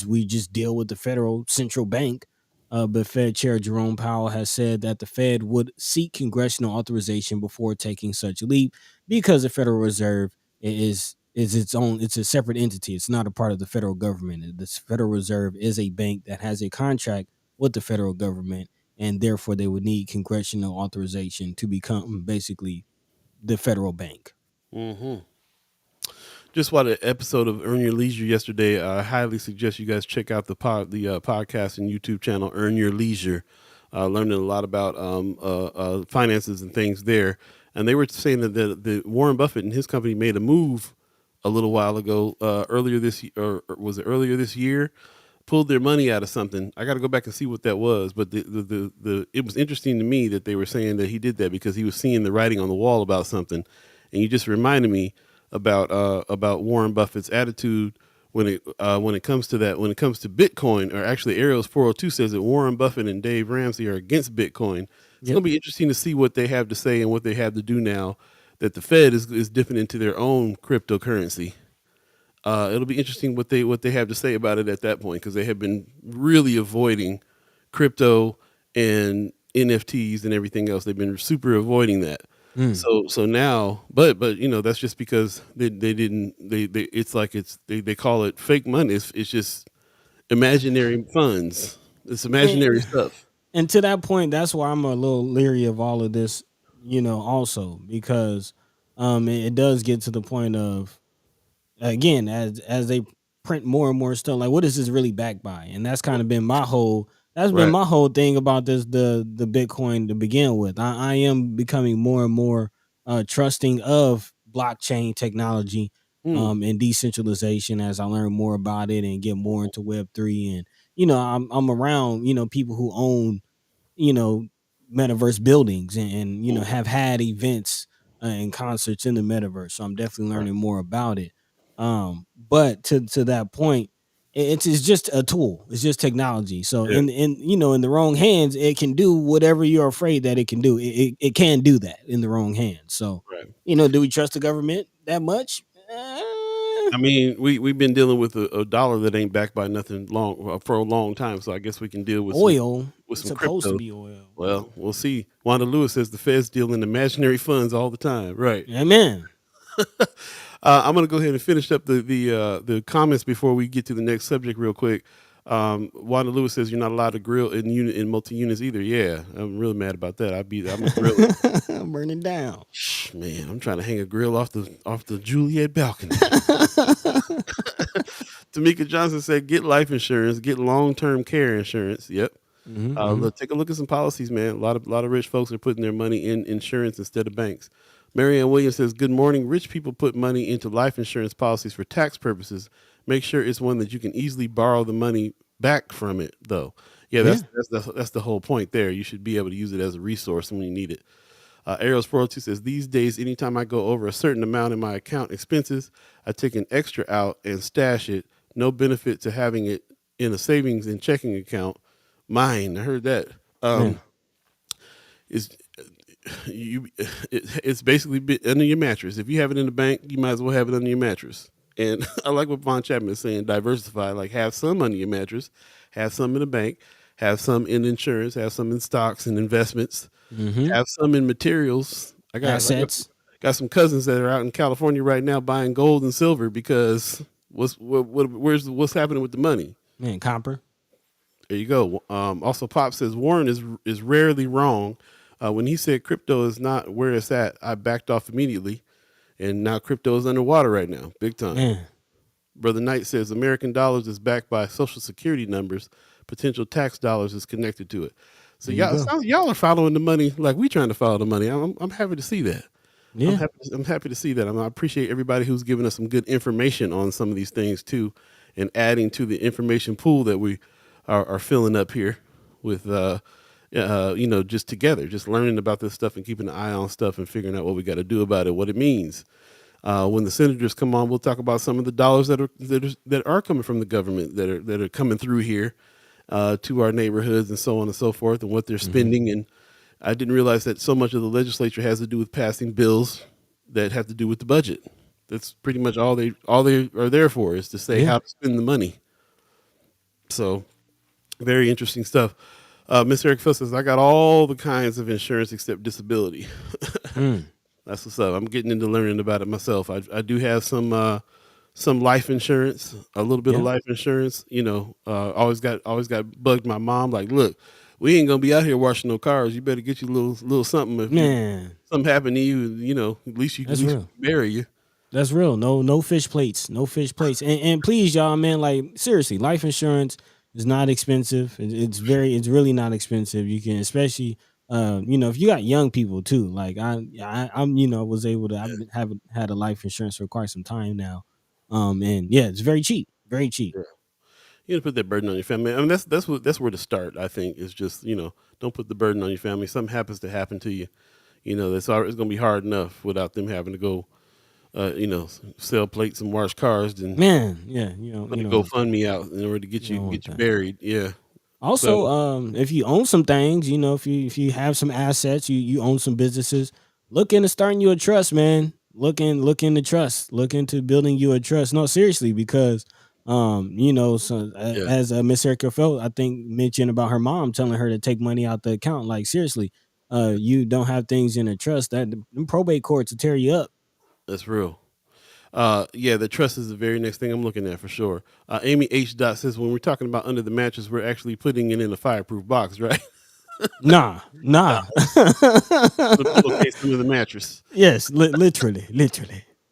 we just deal with the federal central bank. But Fed Chair Jerome Powell has said that the Fed would seek congressional authorization before taking such a leap because the Federal Reserve is it's a separate entity. It's not a part of the federal government. The Federal Reserve is a bank that has a contract with the federal government, and therefore they would need congressional authorization to become basically the federal bank. Mm-hmm. Just watched an episode of Earn Your Leisure yesterday. I highly suggest you guys check out the podcast and YouTube channel Earn Your Leisure. Learning a lot about finances and things there. And they were saying that the Warren Buffett and his company made a move a little while ago, earlier this year, pulled their money out of something. I got to go back and see what that was, but it was interesting to me that they were saying that he did that because he was seeing the writing on the wall about something. And you just reminded me about Warren Buffett's attitude when it comes to Bitcoin. Or actually, Ariel's 402 says that Warren Buffett and Dave Ramsey are against Bitcoin. It's going to be interesting to see what they have to say and what they have to do now that the Fed is dipping into their own cryptocurrency. It'll be interesting what they have to say about it at that point, because they have been really avoiding crypto and NFTs and everything else. They've been super avoiding that. So now, but that's just because they it's like they call it fake money. It's just imaginary funds. It's imaginary stuff. And to that point, that's why I'm a little leery of all of this, also because it does get to the point of, again, as they print more and more stuff, like what is this really backed by? And that's kind of been my whole thing about this, the Bitcoin to begin with. I am becoming more and more trusting of blockchain technology and decentralization as I learn more about it and get more into Web3. And I'm around people who own metaverse buildings and have had events and concerts in the metaverse. So I'm definitely learning more about it. But to that point, it's just a tool. It's just technology. So in the wrong hands, it can do whatever you're afraid that it can do. It can do that in the wrong hands. So do we trust the government that much? I mean, we've been dealing with a dollar that ain't backed by nothing for a long time. So I guess we can deal with oil. With some supposed crypto. To be oil. Well, we'll see. Wanda Lewis says the Feds deal in imaginary funds all the time. Right. Amen. I'm going to go ahead and finish up the comments before we get to the next subject real quick. Wanda Lewis says you're not allowed to grill in multi units either. Yeah, I'm really mad about that. I'm a grill. Burn it down. Man, I'm trying to hang a grill off the Juliet balcony. Tamika Johnson said, "Get life insurance, get long term care insurance." Yep. Look, take a look at some policies, man. A lot of rich folks are putting their money in insurance instead of banks. Marianne Williams says, "Good morning. Rich people put money into life insurance policies for tax purposes. Make sure it's one that you can easily borrow the money back from it, though." Yeah, that's the whole point there. You should be able to use it as a resource when you need it. Ariel's 402 says, "These days, anytime I go over a certain amount in my account expenses, I take an extra out and stash it. No benefit to having it in a savings and checking account. Mine." I heard that. Is it's basically under your mattress. If you have it in the bank, you might as well have it under your mattress. And I like what Von Chapman is saying, diversify, like have some under your mattress, have some in the bank, have some in insurance, have some in stocks and investments, have some in materials. I got assets. Got some cousins that are out in California right now buying gold and silver because what's happening with the money? Man, copper. There you go. Also, Pop says Warren is rarely wrong. When he said crypto is not where it's at, I backed off immediately, and now crypto is underwater right now, big time. Man. Brother Knight says American dollars is backed by Social Security numbers. Potential tax dollars is connected to it. So y'all are following the money like we trying to follow the money. I'm happy to see that. Yeah. I'm happy to see that. I appreciate everybody who's giving us some good information on some of these things too, and adding to the information pool that we are filling up here with, just together, just learning about this stuff and keeping an eye on stuff and figuring out what we got to do about it, what it means. When the senators come on, we'll talk about some of the dollars that are coming from the government that are coming through here to our neighborhoods and so on and so forth, and what they're spending. And I didn't realize that so much of the legislature has to do with passing bills that have to do with the budget. That's pretty much all they are there for, is to say how to spend the money. So very interesting stuff. Mr. Eric Phil says, "I got all the kinds of insurance except disability." That's what's up. I'm getting into learning about it myself. I do have some life insurance, a little bit of life insurance. Always got bugged my mom like, "Look, we ain't gonna be out here washing no cars. You better get you a little something. If something happened to you, at least you can bury you." That's real. No fish plates. No fish plates. And please, y'all, man, like seriously, life insurance is not expensive. It's really not expensive. You can, especially if you got young people too. Like I'm was able to. I've had a life insurance for quite some time now. And yeah, it's very cheap. Very cheap. Yeah. You don't put that burden on your family. I mean, that's where to start. I think is just don't put the burden on your family. Something happens to happen to you. It's going to be hard enough without them having to go. Sell plates and wash cars. Then go fund me out in order to get you buried. Yeah. Also, if you own some things, if you have some assets, you own some businesses, look into starting you a trust, man. Look into trust. Look into building you a trust. No, seriously, because as Miss Erica Felt, I think, mentioned about her mom telling her to take money out the account. Like seriously, you don't have things in a trust, that the probate courts will tear you up. That's real. The trust is the very next thing I'm looking at for sure. Amy H. Dot says, when we're talking about under the mattress, we're actually putting it in a fireproof box, right? Nah. The pillowcase under the mattress. Yes, literally.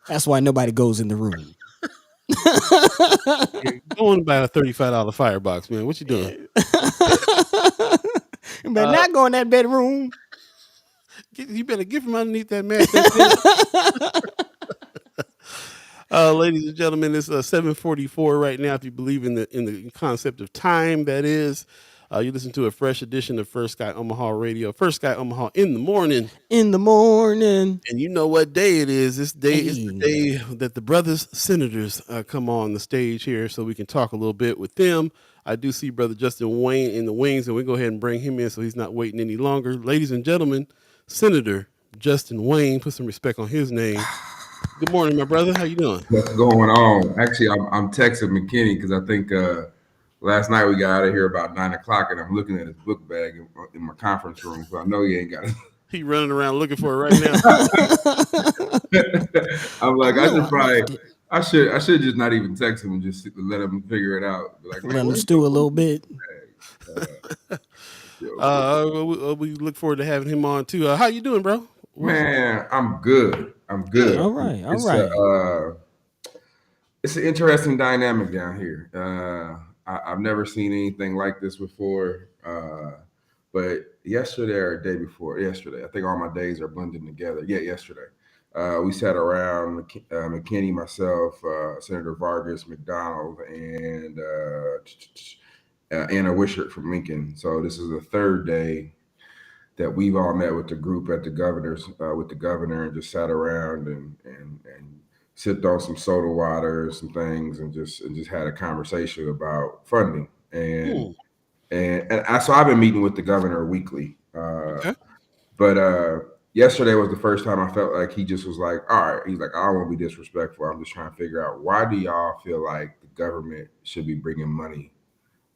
That's why nobody goes in the room. Go and buy a $35 firebox, man. What you doing? You better not go in that bedroom. You better get from underneath that mat. Ladies and gentlemen, it's 7:44 right now. If you believe in the concept of time, that is, you listen to a fresh edition of First Sky Omaha Radio. First Sky Omaha in the morning. In the morning. And you know what day it is. This day is the day that the brothers senators come on the stage here, so we can talk a little bit with them. I do see Brother Justin Wayne in the wings, and we go ahead and bring him in so he's not waiting any longer. Ladies and gentlemen, Senator Justin Wayne, put some respect on his name. Good morning, my brother. How you doing? What's going on? Actually, I'm texting McKinney because I think last night we got out of here about 9:00, and I'm looking at his book bag in my conference room, so I know he ain't got it. He running around looking for it right now. I'm like, I should just not even text him and just let him figure it out. Be like, Let man, them stew a little bit. We look forward to having him on too. How you doing, bro? man, I'm good. I'm Good. good. All right, all It's right. it's an interesting dynamic down here. I've never seen anything like this before. But yesterday or the day before, yesterday, I think all my days are blending together. Yeah, yesterday. We sat around McKinney, myself, Senator Vargas, McDonald, and Anna Wishart from Lincoln. So this is the third day that we've all met with the group at the governor's with the governor and just sat around and sipped on some soda water and some things and just had a conversation about funding so I've been meeting with the governor weekly. Okay. But yesterday was the first time I felt like he just was like, all right, he's like, I don't want to be disrespectful. I'm just trying to figure out, why do y'all feel like the government should be bringing money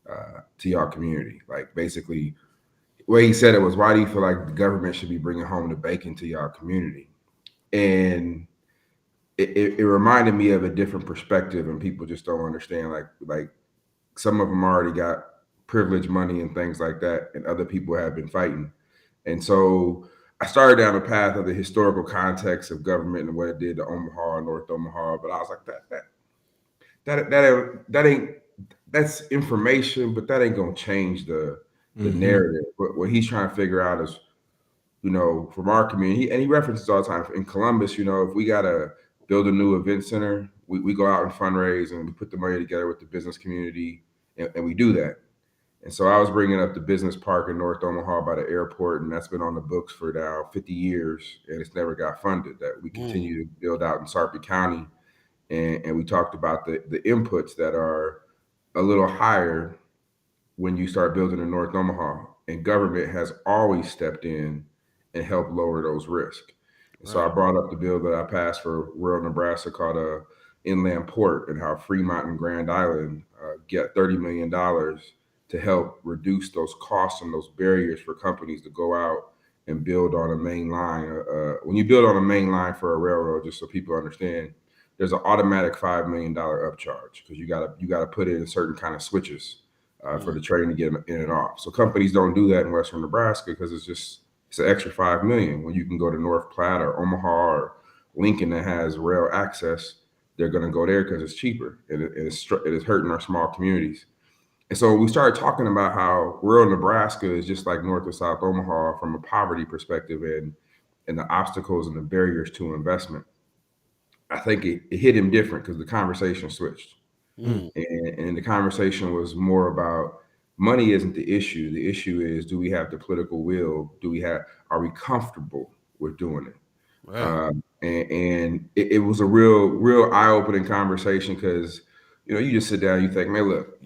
to y'all community? Like, basically, the way he said it was, why do you feel like the government should be bringing home the bacon to y'all community? And it reminded me of a different perspective, and people just don't understand. Like some of them already got privilege money and things like that, and other people have been fighting. And so I started down the path of the historical context of government and what it did to Omaha and North Omaha. But I was like, that ain't, that's information, but that ain't gonna change the narrative. But what he's trying to figure out is, from our community, and he references all the time in Columbus, if we gotta build a new event center, we go out and fundraise and we put the money together with the business community, and we do that. And so I was bringing up the business park in North Omaha by the airport, and that's been on the books for now 50 years, and it's never got funded. That we continue to build out in Sarpy County, and we talked about the inputs that are a little higher when you start building in North Omaha, and government has always stepped in and helped lower those risks. And so I brought up the bill that I passed for rural Nebraska called a inland port, and how Fremont and Grand Island get $30 million to help reduce those costs and those barriers for companies to go out and build on a main line. When you build on a main line for a railroad, just so people understand, there's an automatic $5 million upcharge because you gotta put in certain kind of switches for the train to get in and off. So companies don't do that in Western Nebraska because it's an extra $5 million. When you can go to North Platte or Omaha or Lincoln that has rail access, they're going to go there because it's cheaper, and it is hurting our small communities. And so we started talking about how rural Nebraska is just like North or South Omaha from a poverty perspective, and the obstacles and the barriers to investment. I think it hit him different because the conversation switched. And the conversation was more about money isn't the issue. The issue is, do we have the political will? Are we comfortable with doing it? Right. And it was a real eye-opening conversation because, you just sit down, you think, man, look,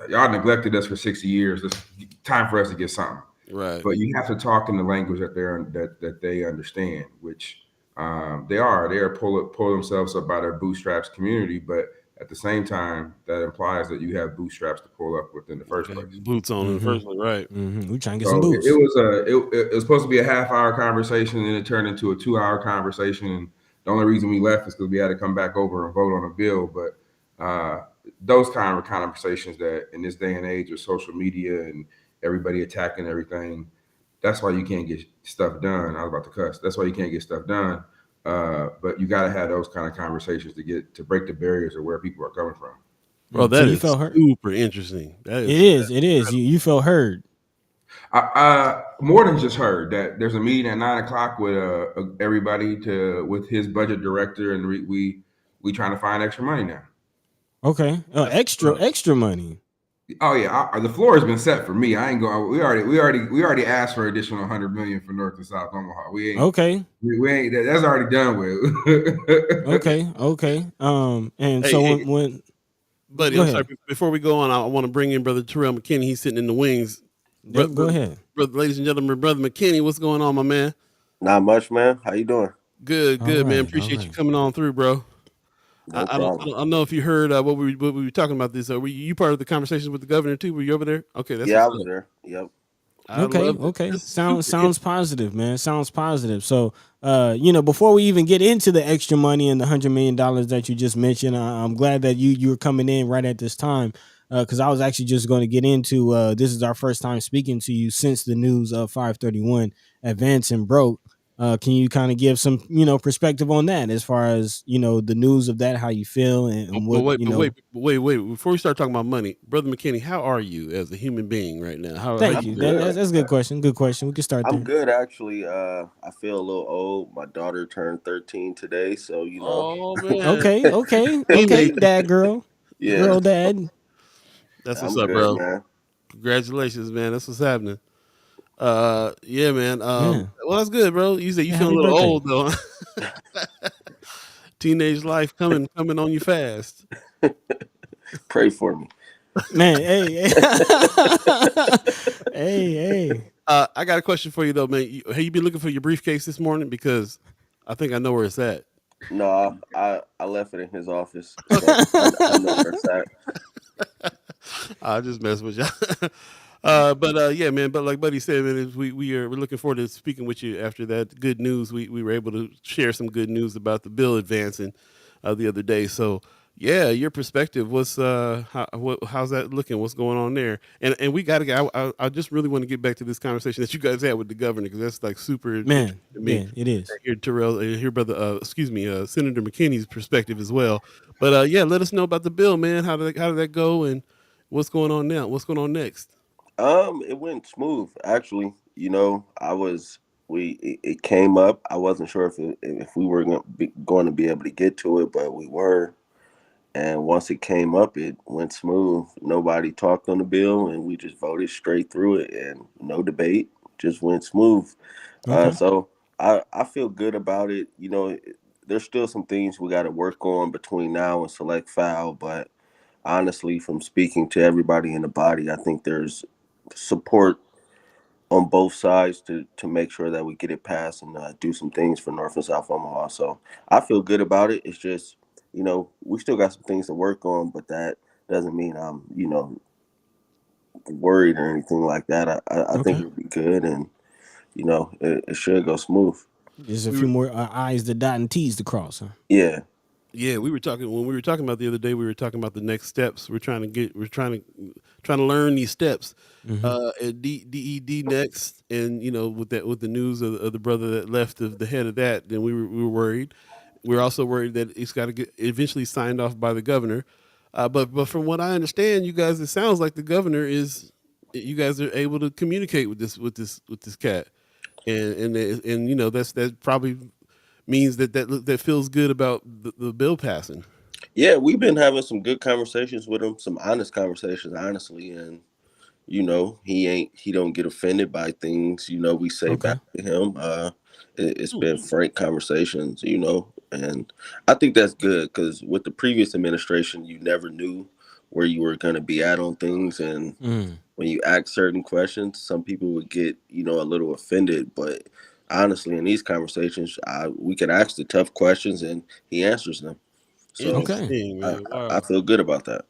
y'all neglected us for 60 years. It's time for us to get something. Right. But you have to talk in the language that they understand, which they are pull themselves up by their bootstraps community, but at the same time, that implies that you have bootstraps to pull up with in the first place. Boots on in the first place, right? We trying to get So some boots. it was supposed to be a half-hour conversation, and it turned into a 2-hour conversation. And the only reason we left is because we had to come back over and vote on a bill. But those kind of conversations that in this day and age with social media and everybody attacking everything, that's why you can't get stuff done. I was about to cuss. That's why you can't get stuff done. But you got to have those kind of conversations to break the barriers of where people are coming from. Bro, that So you is felt hurt? super interesting. That It is. You felt heard. More than just heard that there's a meeting at 9:00 with everybody with his budget director, and we trying to find extra money now. Okay, extra money. Oh yeah, the floor has been set for me. I ain't going. We already asked for additional $100 million for North and South Omaha. We ain't. Okay. We ain't. That's already done with. Okay. And so when buddy, I'm sorry. Before we go on, I want to bring in Brother Terrell McKinney. He's sitting in the wings. Go ahead, ladies and gentlemen. Brother McKinney, what's going on, my man? Not much, man. How you doing? Good, man. Appreciate you coming on through, bro. No I don't know if you heard what we were talking about this. Were you part of the conversation with the governor too? Were you over there? Okay, I was there. Yep. I Okay, love it. okay. This is Sounds positive, man. Sounds positive. So, before we even get into the extra money and the $100 million that you just mentioned, I'm glad that you were coming in right at this time, because I was actually just going to get into this is our first time speaking to you since the news of 531 advancing broke. Can you kind of give some perspective on that as far as the news of that, how you feel, and But what wait, but wait, but wait. Before we start talking about money, brother McKinney, how are you as a human being right now? How Thank you I'm you. doing? good. That's a good question. Good question. We can start I'm there. good actually. I feel a little old. My daughter turned 13 today, so Oh man, Okay, okay, okay, teenage. dad, yeah, girl, dad. That's what's I'm up, good, bro. man. Congratulations, man. That's what's happening. Yeah, man. Yeah. Well, that's good, bro. You said you Yeah, feel a happy little birthday. old though. Teenage life coming on you fast. Pray for me. Man, hey, hey. Hey, hey. I got a question for you though, man. Have you been looking for your briefcase this morning? Because I think I know where it's at. No, I left it in his office, so I know where it's at. I just mess with you. But yeah, man. But like Buddy said, man, we're looking forward to speaking with you after that good news. We were able to share some good news about the bill advancing the other day. So yeah, your perspective. How's that looking? What's going on there? And we got to get. I just really want to get back to this conversation that you guys had with the governor because that's like super interesting Man, to me. yeah, it is. Hear Terrell, hear brother, Senator McKinney's perspective as well. But yeah, let us know about the bill, man. How did that go, and what's going on now? What's going on next? It went smooth actually. I was it came up. I wasn't sure if we were going to be able to get to it, but we were. And once it came up, it went smooth. Nobody talked on the bill, and we just voted straight through it, and no debate. Just went smooth. Okay. So I feel good about it. There's still some things we got to work on between now and select foul, but honestly, from speaking to everybody in the body, I think there's support on both sides to make sure that we get it passed and do some things for North and South Omaha. So I feel good about it. It's just, we still got some things to work on, but that doesn't mean I'm, worried or anything like that. I think Okay. it'll be good, and it should go smooth. There's a We few were, more I's to dot and T's to cross, huh? Yeah. yeah, we were talking when we were talking about the other day. We were talking about the next steps. We're trying to learn these steps. Mm-hmm. At DED next, and with the news of the brother that left the head of that, then we were worried. We're also worried that it's got to get eventually signed off by the governor. But from what I understand, you guys, it sounds like the governor is. You guys are able to communicate with this cat, and that probably means that feels good about the bill passing. Yeah, we've been having some good conversations with him, some honest conversations, honestly, and he don't get offended by things we say back Okay. to him. It's been frank conversations, and I think that's good because with the previous administration, you never knew where you were going to be at on things, and Mm. when you ask certain questions, some people would get a little offended, but honestly, in these conversations, we can ask the tough questions and he answers them. So Okay. Interesting, I, man. I Wow. feel good about that.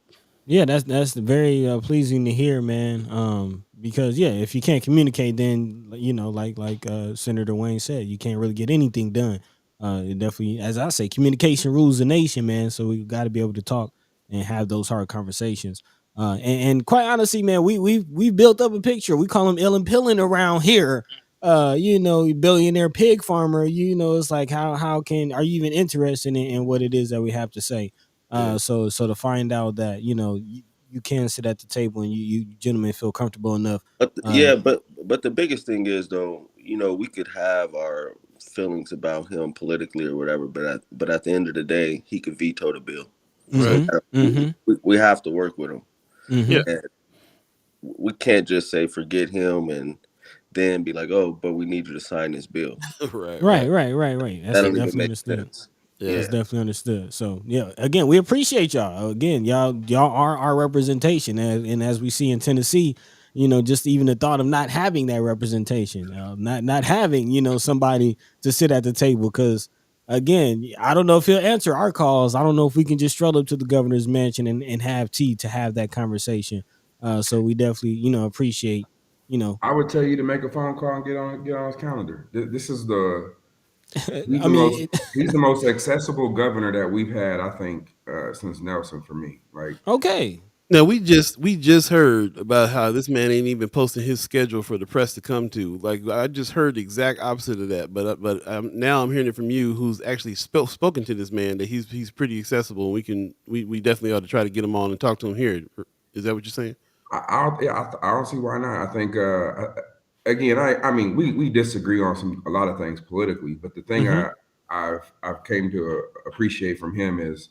Yeah, that's very pleasing to hear, man. Because yeah, if you can't communicate, then like Senator Wayne said, you can't really get anything done. It definitely, as I say, communication rules the nation, man. So we got to be able to talk and have those hard conversations. And quite honestly, man, we built up a picture. We call him Ill and Pillin around here. Billionaire pig farmer. It's like how can are you even interested in what it is that we have to say? Yeah. So to find out that you can sit at the table and you gentlemen feel comfortable enough. Uh, Yeah, but the biggest thing is though, we could have our feelings about him politically or whatever, but at the end of the day, he could veto the bill. So Right. mm-hmm, we, mm-hmm, we we have to work with him, Yeah. mm-hmm. and we can't just say forget him and then be like, oh, but we need you to sign this bill. Right. Right, Right. right, right, right. That's That don't even definitely make understood. sense. Yeah. That's Yeah. definitely understood. So yeah, again, we appreciate y'all. Again, y'all are our representation, and as we see in Tennessee, just even the thought of not having that representation, not having somebody to sit at the table, because again, I don't know if he'll answer our calls. I don't know if we can just stroll up to the governor's mansion and have tea to have that conversation. So we definitely appreciate. I would tell you to make a phone call and get on his calendar. This is he's I the most mean, he's the most accessible governor that we've had, I think, since Nelson for me. Like, okay. Now we just heard about how this man ain't even posting his schedule for the press to come to. Like I just heard the exact opposite of that. But now I'm hearing it from you, who's actually spoken to this man, that he's pretty accessible. We definitely ought to try to get him on and talk to him here. Is that what you're saying? I don't see why not. I think again, I mean we disagree on a lot of things politically, but the thing Mm-hmm. I've came to appreciate from him is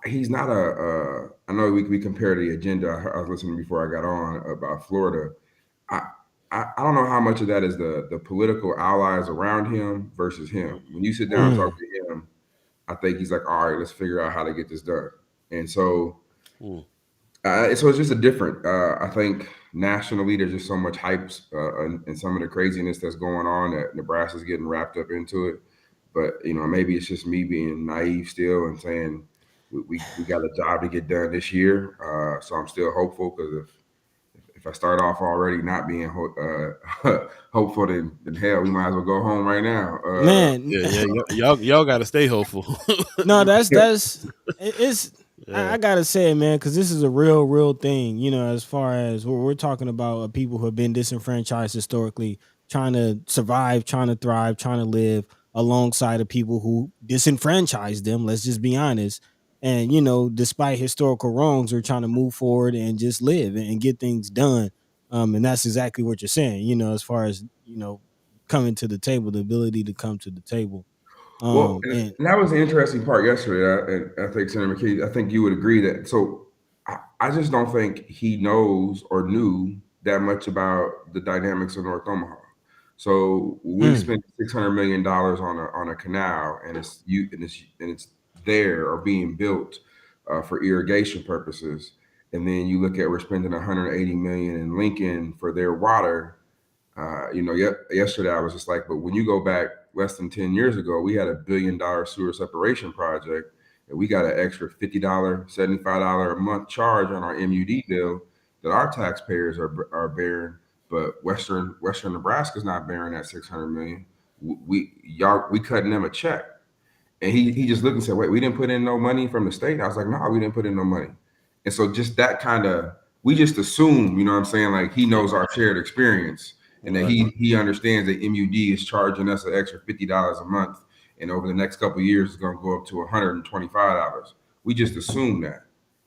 he's not I know we compare the agenda. I was listening before I got on about Florida. I, I don't know how much of that is the political allies around him versus him. When you sit down and talk to him, I think he's like, all right, let's figure out how to get this done. And so it's just a different. I think nationally, there's just so much hype and some of the craziness that's going on that Nebraska's getting wrapped up into it. But maybe it's just me being naive still and saying we got a job to get done this year. So I'm still hopeful, because if I start off already not being hopeful, then hell, we might as well go home right now. Man, Yeah. Y'all got to stay hopeful. no, it's. Yeah. I gotta say, man, because this is a real thing. As far as we're talking about, people who have been disenfranchised historically, trying to survive, trying to thrive, trying to live alongside of people who disenfranchised them. Let's just be honest. And despite historical wrongs, we're trying to move forward and just live and get things done. And that's exactly what you're saying. As far as coming to the table, the ability to come to the table. Well, And and that was the interesting part yesterday. And I think Senator McKinney, I think you would agree that. So I just don't think he knows or knew that much about the dynamics of North Omaha. So we spent $600 million on a canal, and it's there or being built for irrigation purposes. And then you look at, we're spending 180 million in Lincoln for their water. Yesterday I was just like, but when you go back less than 10 years ago, we had $1 billion sewer separation project, and we got an extra $50, $75 a month charge on our MUD bill that our taxpayers are bearing, but Western Nebraska is not bearing that 600 million. We cutting them a check. And he just looked and said, wait, we didn't put in no money from the state? I was like, no, we didn't put in no money. And so just that kind of, we just assume, you know what I'm saying? Like, he knows our shared experience, and that he understands that MUD is charging us an extra $50 a month. And over the next couple of years, it's going to go up to $125. We just assume that.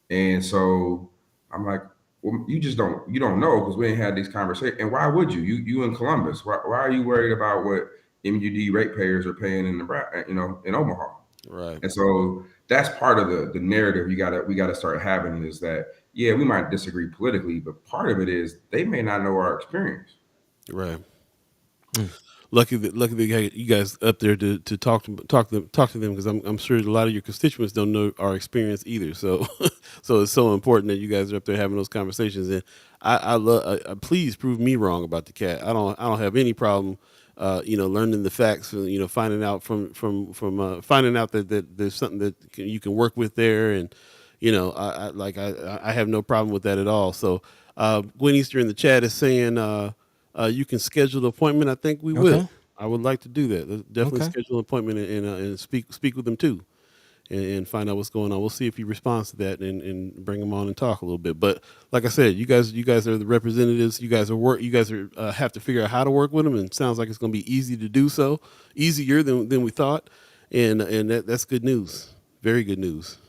And so I'm like, well, you don't know, because we ain't had these conversations. And why would you? You in Columbus. Why are you worried about what MUD ratepayers are paying in Nebraska, in Omaha? Right. And so that's part of the narrative we gotta start having, is that, yeah, we might disagree politically, but part of it is they may not know our experience. Right. Lucky that you guys up there to talk to them, because I'm sure a lot of your constituents don't know our experience either. So so it's so important that you guys are up there having those conversations. And I love. Please prove me wrong about the cat. I don't have any problem. Learning the facts. Finding out from finding out that there's something that you can work with there, and I have no problem with that at all. So Gwen Easter in the chat is saying. You can schedule an appointment. I think we will. I would like to do that. Let's definitely schedule an appointment and speak with them too, and find out what's going on. We'll see if he responds to that and bring him on and talk a little bit. But like I said, you guys are the representatives. You guys have to figure out how to work with them, and it sounds like it's going to be easy to do so, easier than we thought, and that's good news. Very good news.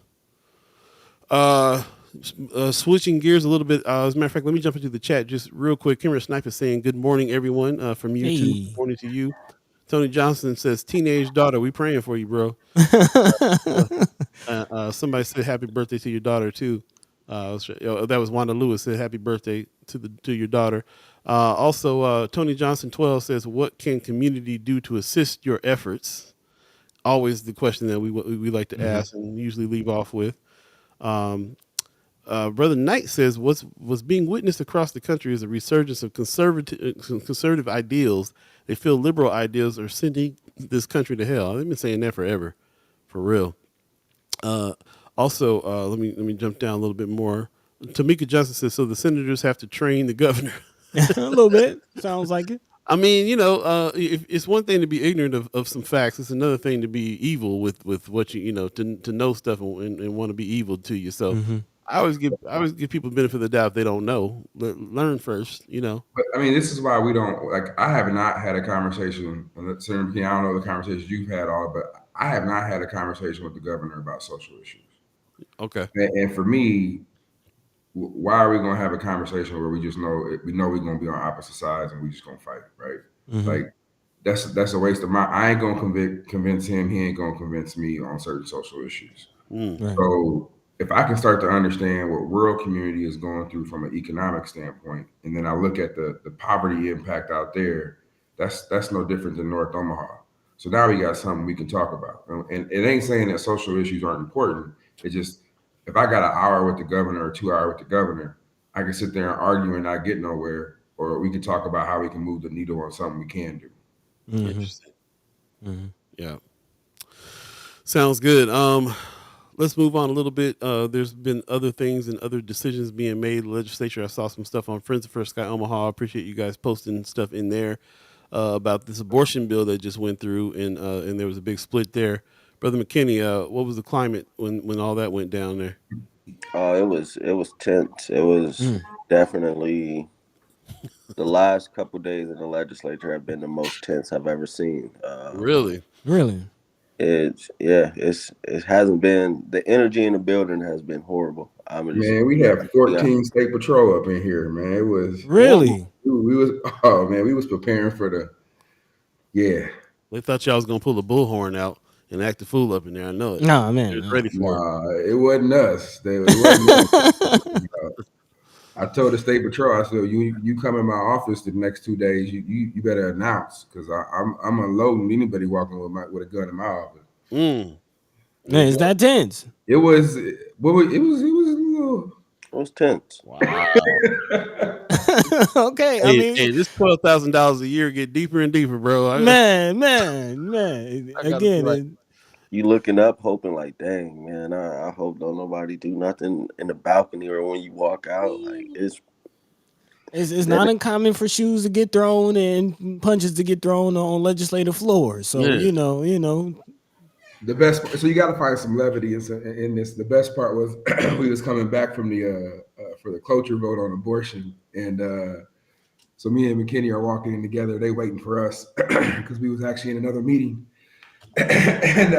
Switching gears a little bit. As a matter of fact, let me jump into the chat just real quick. Kimmer Sniper saying good morning, everyone. From you too. Good morning to you. Tony Johnson says teenage daughter. We praying for you, bro. Somebody said happy birthday to your daughter too. That was Wanda Lewis said happy birthday to your daughter. Also, Tony Johnson 12 says, what can community do to assist your efforts? Always the question that we like to ask and usually leave off with. Brother Knight says what's being witnessed across the country is a resurgence of conservative ideals. They feel liberal ideals are sending this country to hell. They've been saying that forever, for real. Also, let me jump down a little bit more. Tamika Johnson says, so the senators have to train the governor. A little bit. Sounds like it. I mean, if it's one thing to be ignorant of some facts. It's another thing to be evil with what to know stuff and want to be evil to you. So Mm-hmm. I always give people the benefit of the doubt if they don't know. Learn first. But I mean, this is why we don't like. I have not had a conversation. Senator McKinney, I don't know the conversations you've had all, but I have not had a conversation with the governor about social issues. Okay. And for me, why are we gonna have a conversation where we know we're gonna be on opposite sides and we just gonna fight, right? Mm-hmm. Like that's a waste of my. I ain't gonna convince him. He ain't gonna convince me on certain social issues. Right. So if I can start to understand what rural community is going through from an economic standpoint, and then I look at the poverty impact out there, that's no different than North Omaha. So now we got something we can talk about. And it ain't saying that social issues aren't important. It's just if I got an hour with the governor or 2 hours with the governor, I can sit there and argue and not get nowhere, or we can talk about how we can move the needle on something we can do. Mm-hmm. Interesting. Mm-hmm. Yeah. Sounds good. Let's move on a little bit. There's been other things and other decisions being made. The legislature, I saw some stuff on Friends for Sky Omaha. I appreciate you guys posting stuff in there about this abortion bill that just went through, and there was a big split there. Brother McKinney, what was the climate when all that went down there? It was tense. It was definitely the last couple days in the legislature have been the most tense I've ever seen. Really? It hasn't been, the energy in the building has been horrible. Man, we have 14 state patrol up in here, man. It was Really? we was preparing for They thought y'all was gonna pull the bullhorn out and act the fool up in there. I know it. Nah, They man. was ready for it. It wasn't us. It wasn't us. I told the state patrol, I said, you come in my office the next 2 days, you better announce, because I'm unloading anybody walking with a gun in my office. Man, is that tense? It was a little. It was tense. Wow. Okay, I mean, hey, this $12,000 a year get deeper and deeper, bro. man. I gotta Again, be like- You looking up, hoping like, dang, man, I hope don't nobody do nothing in the balcony or when you walk out. Like it's not uncommon for shoes to get thrown and punches to get thrown on legislative floors. So Yeah. you know. The best, so you got to find some levity in this. The best part was we was coming back from the for the cloture vote on abortion, and so me and McKinney are walking in together. They waiting for us because we was actually in another meeting, and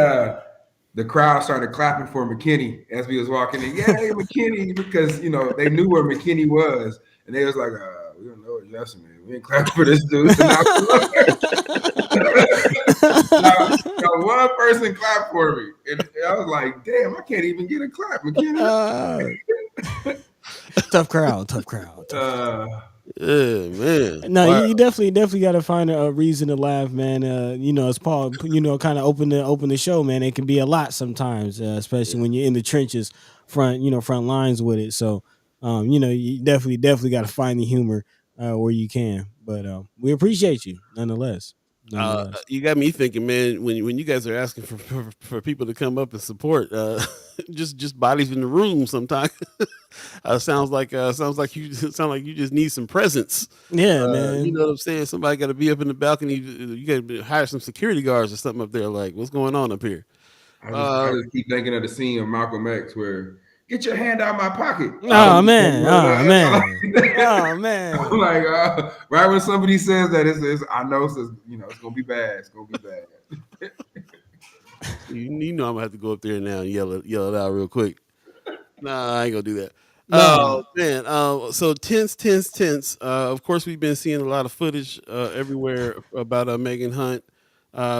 the crowd started clapping for McKinney as we was walking in. Yay, McKinney! Because they knew where McKinney was, and they was like, "We don't know what Justin is. We ain't clapping for this dude." So now one person clapped for me, and I was like, "Damn, I can't even get a clap, McKinney." Tough crowd. Yeah, man. No, you definitely got to find a reason to laugh, man. As Paul, kind of open the show, man. It can be a lot sometimes, especially when you're in the trenches, front lines with it. So, you definitely got to find the humor where you can. But we appreciate you nonetheless. You got me thinking, man. When you guys are asking for people to come up and support, just bodies in the room sometimes. Sounds like you just need some presence. Yeah, man. You know what I'm saying? Somebody got to be up in the balcony. You got to hire some security guards or something up there. Like, what's going on up here? I just keep thinking of the scene of Malcolm X where get your hand out of my pocket. Oh man. I'm like, right when somebody says that, I know it's gonna be bad. It's gonna be bad. You know I'm gonna have to go up there now and yell it out real quick. Nah, I ain't gonna do that. No. Oh man. So tense. Of course, we've been seeing a lot of footage everywhere about Megan Hunt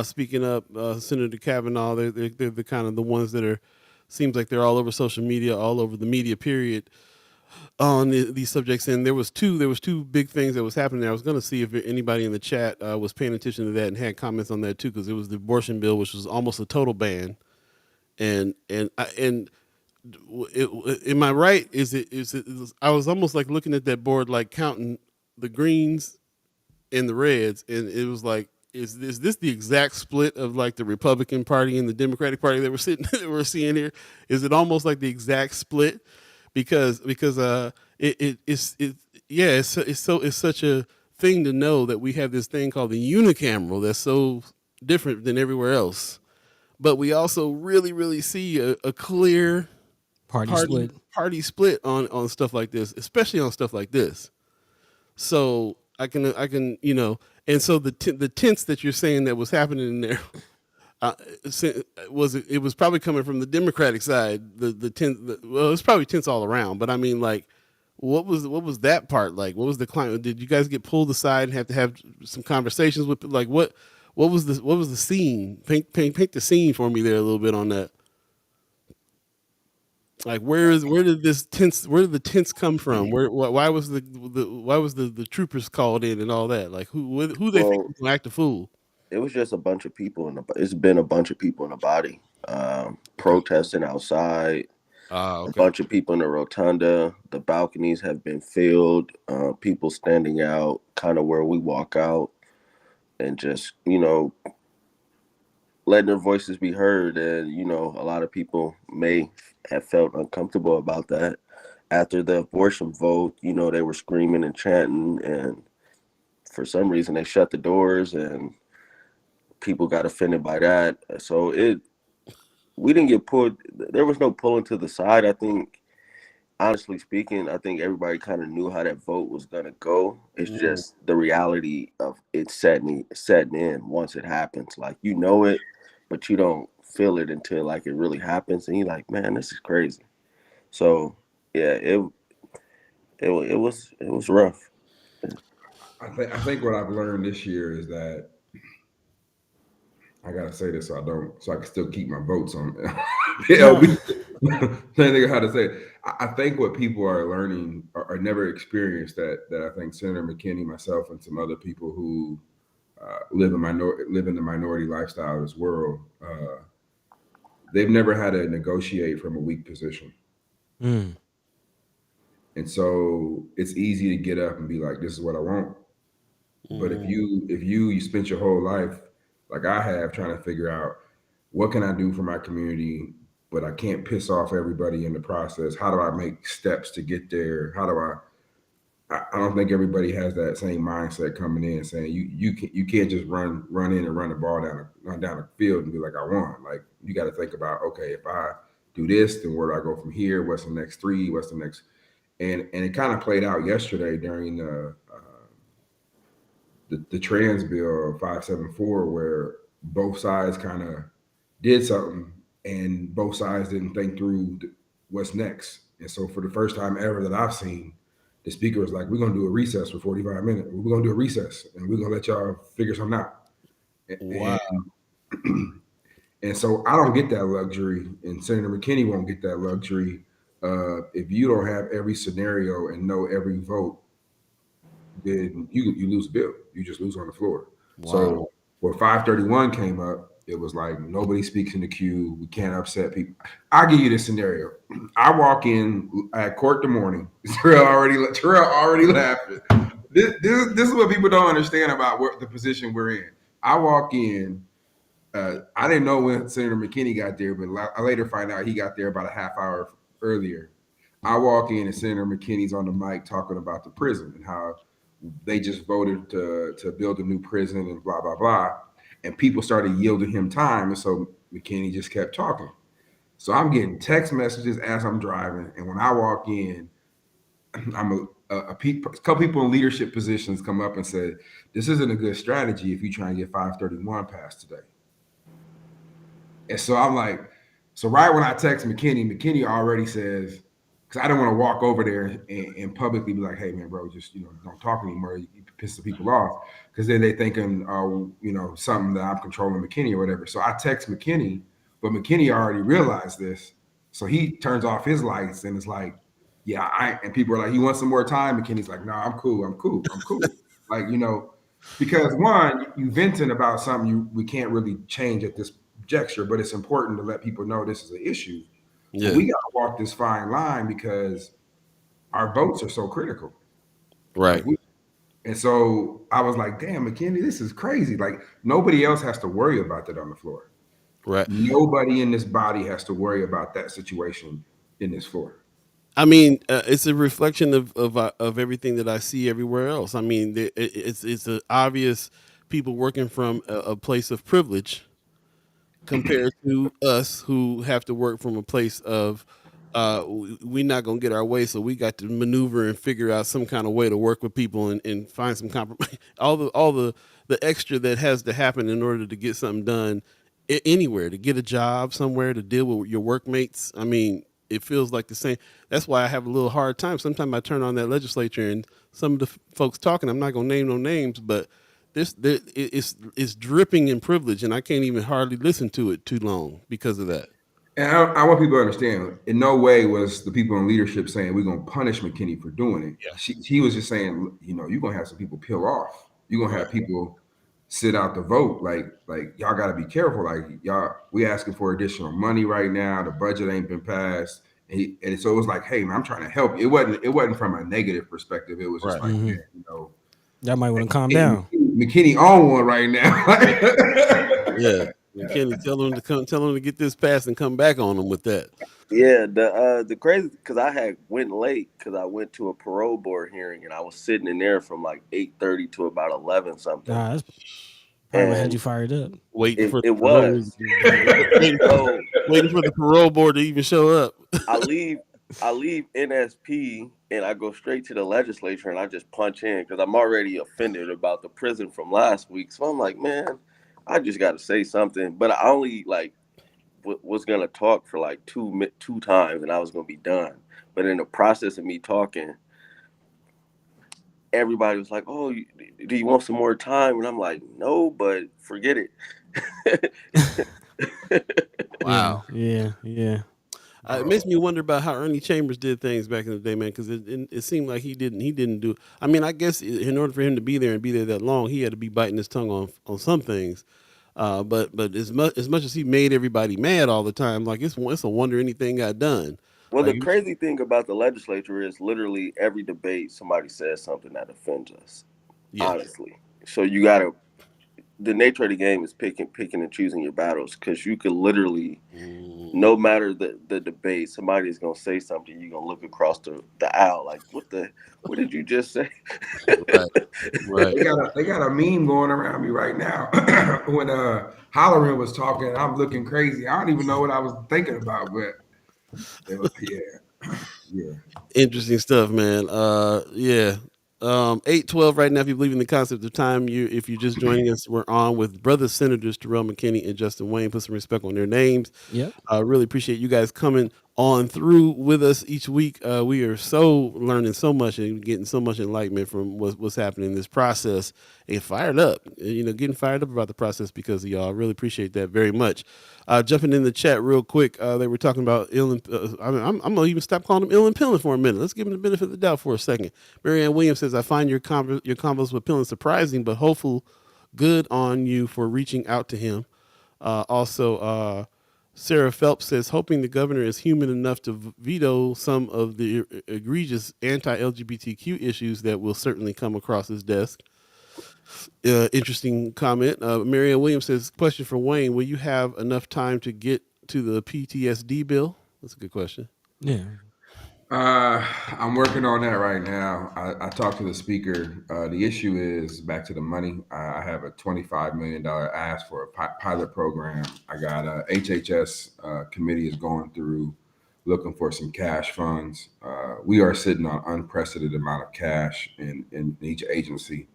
speaking up. Senator Kavanaugh. They're the kind of the ones that seems like they're all over social media, all over the media period on these subjects. And there was two big things that was happening there. I was going to see if anybody in the chat was paying attention to that and had comments on that too, because it was the abortion bill, which was almost a total ban. And am I right? Is it? I was almost like looking at that board, like counting the greens and the reds, and it was like, is this the exact split of like the Republican Party and the Democratic Party that we're seeing here? Is it almost like the exact split? Because yeah, it's such a thing to know that we have this thing called the unicameral that's so different than everywhere else. But we also really see a clear Party split. party split on stuff like this, especially on stuff like this. So I can and so the tense that you're saying that was happening in there uh, it was probably coming from the Democratic side. The tense, well, it's probably tense all around. But I mean, like, what was that part like? What was the climate? Did you guys get pulled aside and have to have some conversations with like what was the scene? Paint the scene for me there a little bit on that. Like where did the tents come from? Why was the troopers called in and all that? Like who they think Well, was gonna act a fool? it was just a bunch of people it's been a bunch of people in the body, Okay. protesting outside. Ah, A okay. bunch of people in the rotunda. The balconies have been filled. People standing out, kind of where we walk out, and just letting their voices be heard. And a lot of people may have felt uncomfortable about that after the abortion vote. They were screaming and chanting, and for some reason they shut the doors, and people got offended by that. So we didn't get pulled. There was no pulling to the side. I think, honestly speaking, I think everybody kind of knew how that vote was gonna go. It's Mm, just the reality of it setting in once it happens. Like it, but you don't feel it until like it really happens, and you're like, man, this is crazy. So yeah, it was rough. I think what I've learned this year is that I gotta say this so I can still keep my votes on No. LB. Trying to think of how to say it. I think what people are learning or never experienced that I think Senator McKinney, myself, and some other people who live in the minority lifestyle of this world, they've never had to negotiate from a weak position. Mm. And so it's easy to get up and be like, this is what I want. But if mm, you spent your whole life like I have trying to figure out what can I do for my community, but I can't piss off everybody in the process. How do I make steps to get there? How do I don't think everybody has that same mindset coming in saying you can't just run in and run the ball down the field and be like I won. Like you got to think about, okay, if I do this, then where do I go from here? What's the next three? What's the next? And it kind of played out yesterday during the trans bill 574, where both sides kind of did something and both sides didn't think through what's next. And so for the first time ever that I've seen, the speaker was like, we're going to do a recess for 45 minutes. We're going to do a recess and we're going to let y'all figure something out. wow. And so I don't get that luxury, and Senator McKinney won't get that luxury. If you don't have every scenario and know every vote, then you lose the bill. You just lose on the floor. Wow. So when 531 came up, it was like nobody speaks in the queue. We can't upset people. I'll give you this scenario. I walk in at court the morning. Terrell already laughing. This is what people don't understand about the position we're in. I walk in. I didn't know when Senator McKinney got there, but I later find out he got there about a half hour earlier. I walk in and Senator McKinney's on the mic talking about the prison and how they just voted to build a new prison and blah blah blah, and people started yielding him time, and so McKinney just kept talking. So I'm getting text messages as I'm driving, and when I walk in, a couple people in leadership positions come up and said, "This isn't a good strategy if you try and get 531 passed today." And so I'm like, so right when I text McKinney already says, because I don't want to walk over there and publicly be like, hey man, bro, just don't talk anymore. You piss the people off. Because then they thinking, oh, something that I'm controlling McKinney or whatever. So I text McKinney, but McKinney already realized this. So he turns off his lights and it's like, yeah, and people are like, you want some more time? McKinney's like, no, I'm cool. Like, because one, you venting about something we can't really change at this gesture, but it's important to let people know this is an issue. But Yeah. we got to walk this fine line because our votes are so critical. Right. Like and so I was like, damn, McKinney, this is crazy. Like nobody else has to worry about that on the floor. Right. Nobody in this body has to worry about that situation in this floor. I mean, it's a reflection of everything that I see everywhere else. I mean, it's a obvious people working from a place of privilege compared to us who have to work from a place of we're not gonna get our way, so we got to maneuver and figure out some kind of way to work with people and find some compromise. All the extra that has to happen in order to get something done anywhere, to get a job somewhere, to deal with your workmates. I mean, it feels like the same. That's why I have a little hard time. Sometimes I turn on that legislature and some of the folks talking. I'm not gonna name no names, but it's dripping in privilege, and I can't even hardly listen to it too long because of that. And I want people to understand, in no way was the people in leadership saying we're going to punish McKinney for doing it. Yeah. He was just saying, you're going to have some people peel off. You're going to have Right. people sit out the vote. Like y'all got to be careful. Like we asking for additional money right now. The budget ain't been passed. And so it was like, hey man, I'm trying to help. It wasn't from a negative perspective. It was just Right. like, Mhm. man, That might want to calm down. McKinney on one right now. Yeah. McKinney, tell him to get this passed and come back on him with that. Yeah, the crazy because I had went late because I went to a parole board hearing and I was sitting in there from like 8:30 to about 11 something. Nah, that's probably what had And you fired up. Waiting for it the parole, was. waiting, waiting for the parole board to even show up. I leave NSP and I go straight to the legislature and I just punch in because I'm already offended about the prison from last week. So I'm like, man, I just got to say something. But I only was gonna talk for like two times and I was gonna be done. But in the process of me talking, everybody was like, "Oh, do you want some more time?" And I'm like, "No, but forget it." Wow. Yeah. It makes me wonder about how Ernie Chambers did things back in the day, man. Because it seemed like he didn't do. I mean, I guess in order for him to be there and be there that long, he had to be biting his tongue on some things. But as much as he made everybody mad all the time, like it's a wonder anything got done. Well, Like the crazy thing about the legislature is literally every debate somebody says something that offends us. yeah, Honestly, so you gotta. The nature of the game is picking and choosing your battles because you could literally, no matter the debate, somebody's gonna say something. You're gonna look across the aisle like, what did you just say? right. They got a meme going around me right now. When Halloran was talking, I'm looking crazy. I don't even know what I was thinking about, but it was, yeah. Interesting stuff, man. Yeah. 8:12 right now. If you believe in the concept of time, if you're just joining us, we're on with brother senators Terrell McKinney and Justin Wayne. Put some respect on their names. Yep. I really appreciate you guys coming on through with us each week. We are so learning so much and getting so much enlightenment from what's happening in this process and fired up. Getting fired up about the process because of y'all. I really appreciate that very much. Jumping in the chat real quick, they were talking about ill. I'm gonna even stop calling them ill and Pillin for a minute. Let's give them the benefit of the doubt for a second. Marianne Williams says, "I find your convos with Pillin surprising, but hopeful. Good on you for reaching out to him." Also, Sarah Phelps says, "Hoping the governor is human enough to veto some of the egregious anti-LGBTQ issues that will certainly come across his desk." Interesting comment. Marianne Williams says, "Question for Wayne: will you have enough time to get to the PTSD bill?" That's a good question. Yeah. I'm working on that right now. I talked to the speaker. The issue is back to the money. I have a $25 million ask for a pilot program. I got a HHS committee is going through looking for some cash funds. We are sitting on unprecedented amount of cash in each agency.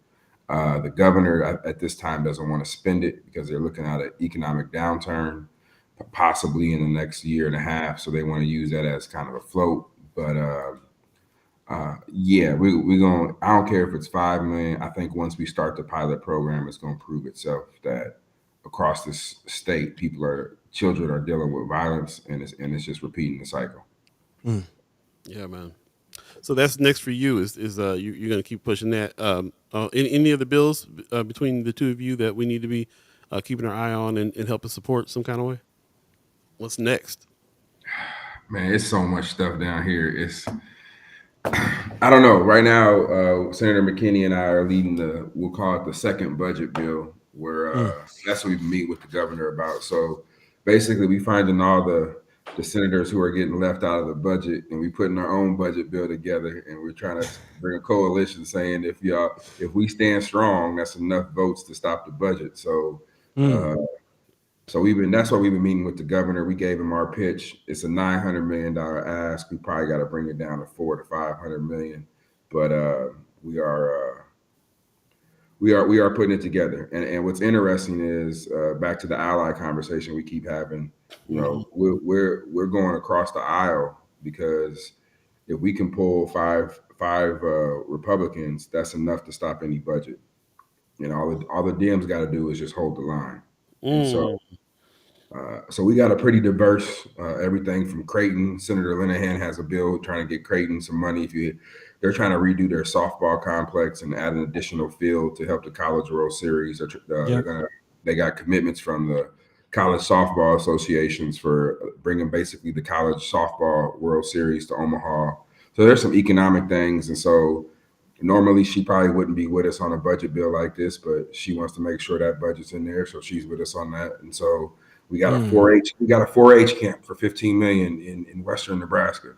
The governor at this time doesn't want to spend it because they're looking at an economic downturn, possibly in the next year and a half. So they want to use that as kind of a float. But yeah, we're going. I don't care if it's 5 million. I think once we start the pilot program, it's going to prove itself that across this state, children are dealing with violence, and it's just repeating the cycle. Yeah, man. So that's next for you. Is you're going to keep pushing that? Any of the bills between the two of you that we need to be keeping our eye on and helping support some kind of way? What's next? Man, it's so much stuff down here. I don't know. Right now, Senator McKinney and I are leading we'll call it the second budget bill, where that's what we meet with the governor about. So basically, we finding all the the senators who are getting left out of the budget, and we putting our own budget bill together, and we're trying to bring a coalition saying if we stand strong, that's enough votes to stop the budget. So that's why we've been meeting with the governor. We gave him our pitch. It's a $900 million ask. We probably got to bring it down to $400 to $500 million, but we are putting it together. And what's interesting is back to the ally conversation we keep having. You know, we're going across the aisle, because if we can pull five Republicans, that's enough to stop any budget. You know, all the Dems got to do is just hold the line. And so we got a pretty diverse everything from Creighton. Senator Linehan has a bill trying to get Creighton some money. They're trying to redo their softball complex and add an additional field to help the College World Series. They got commitments from the college softball associations for bringing basically the college softball World Series to Omaha. So there's some economic things, and so normally she probably wouldn't be with us on a budget bill like this, but she wants to make sure that budget's in there, so she's with us on that. And so we got a 4-H camp for $15 million in Western Nebraska.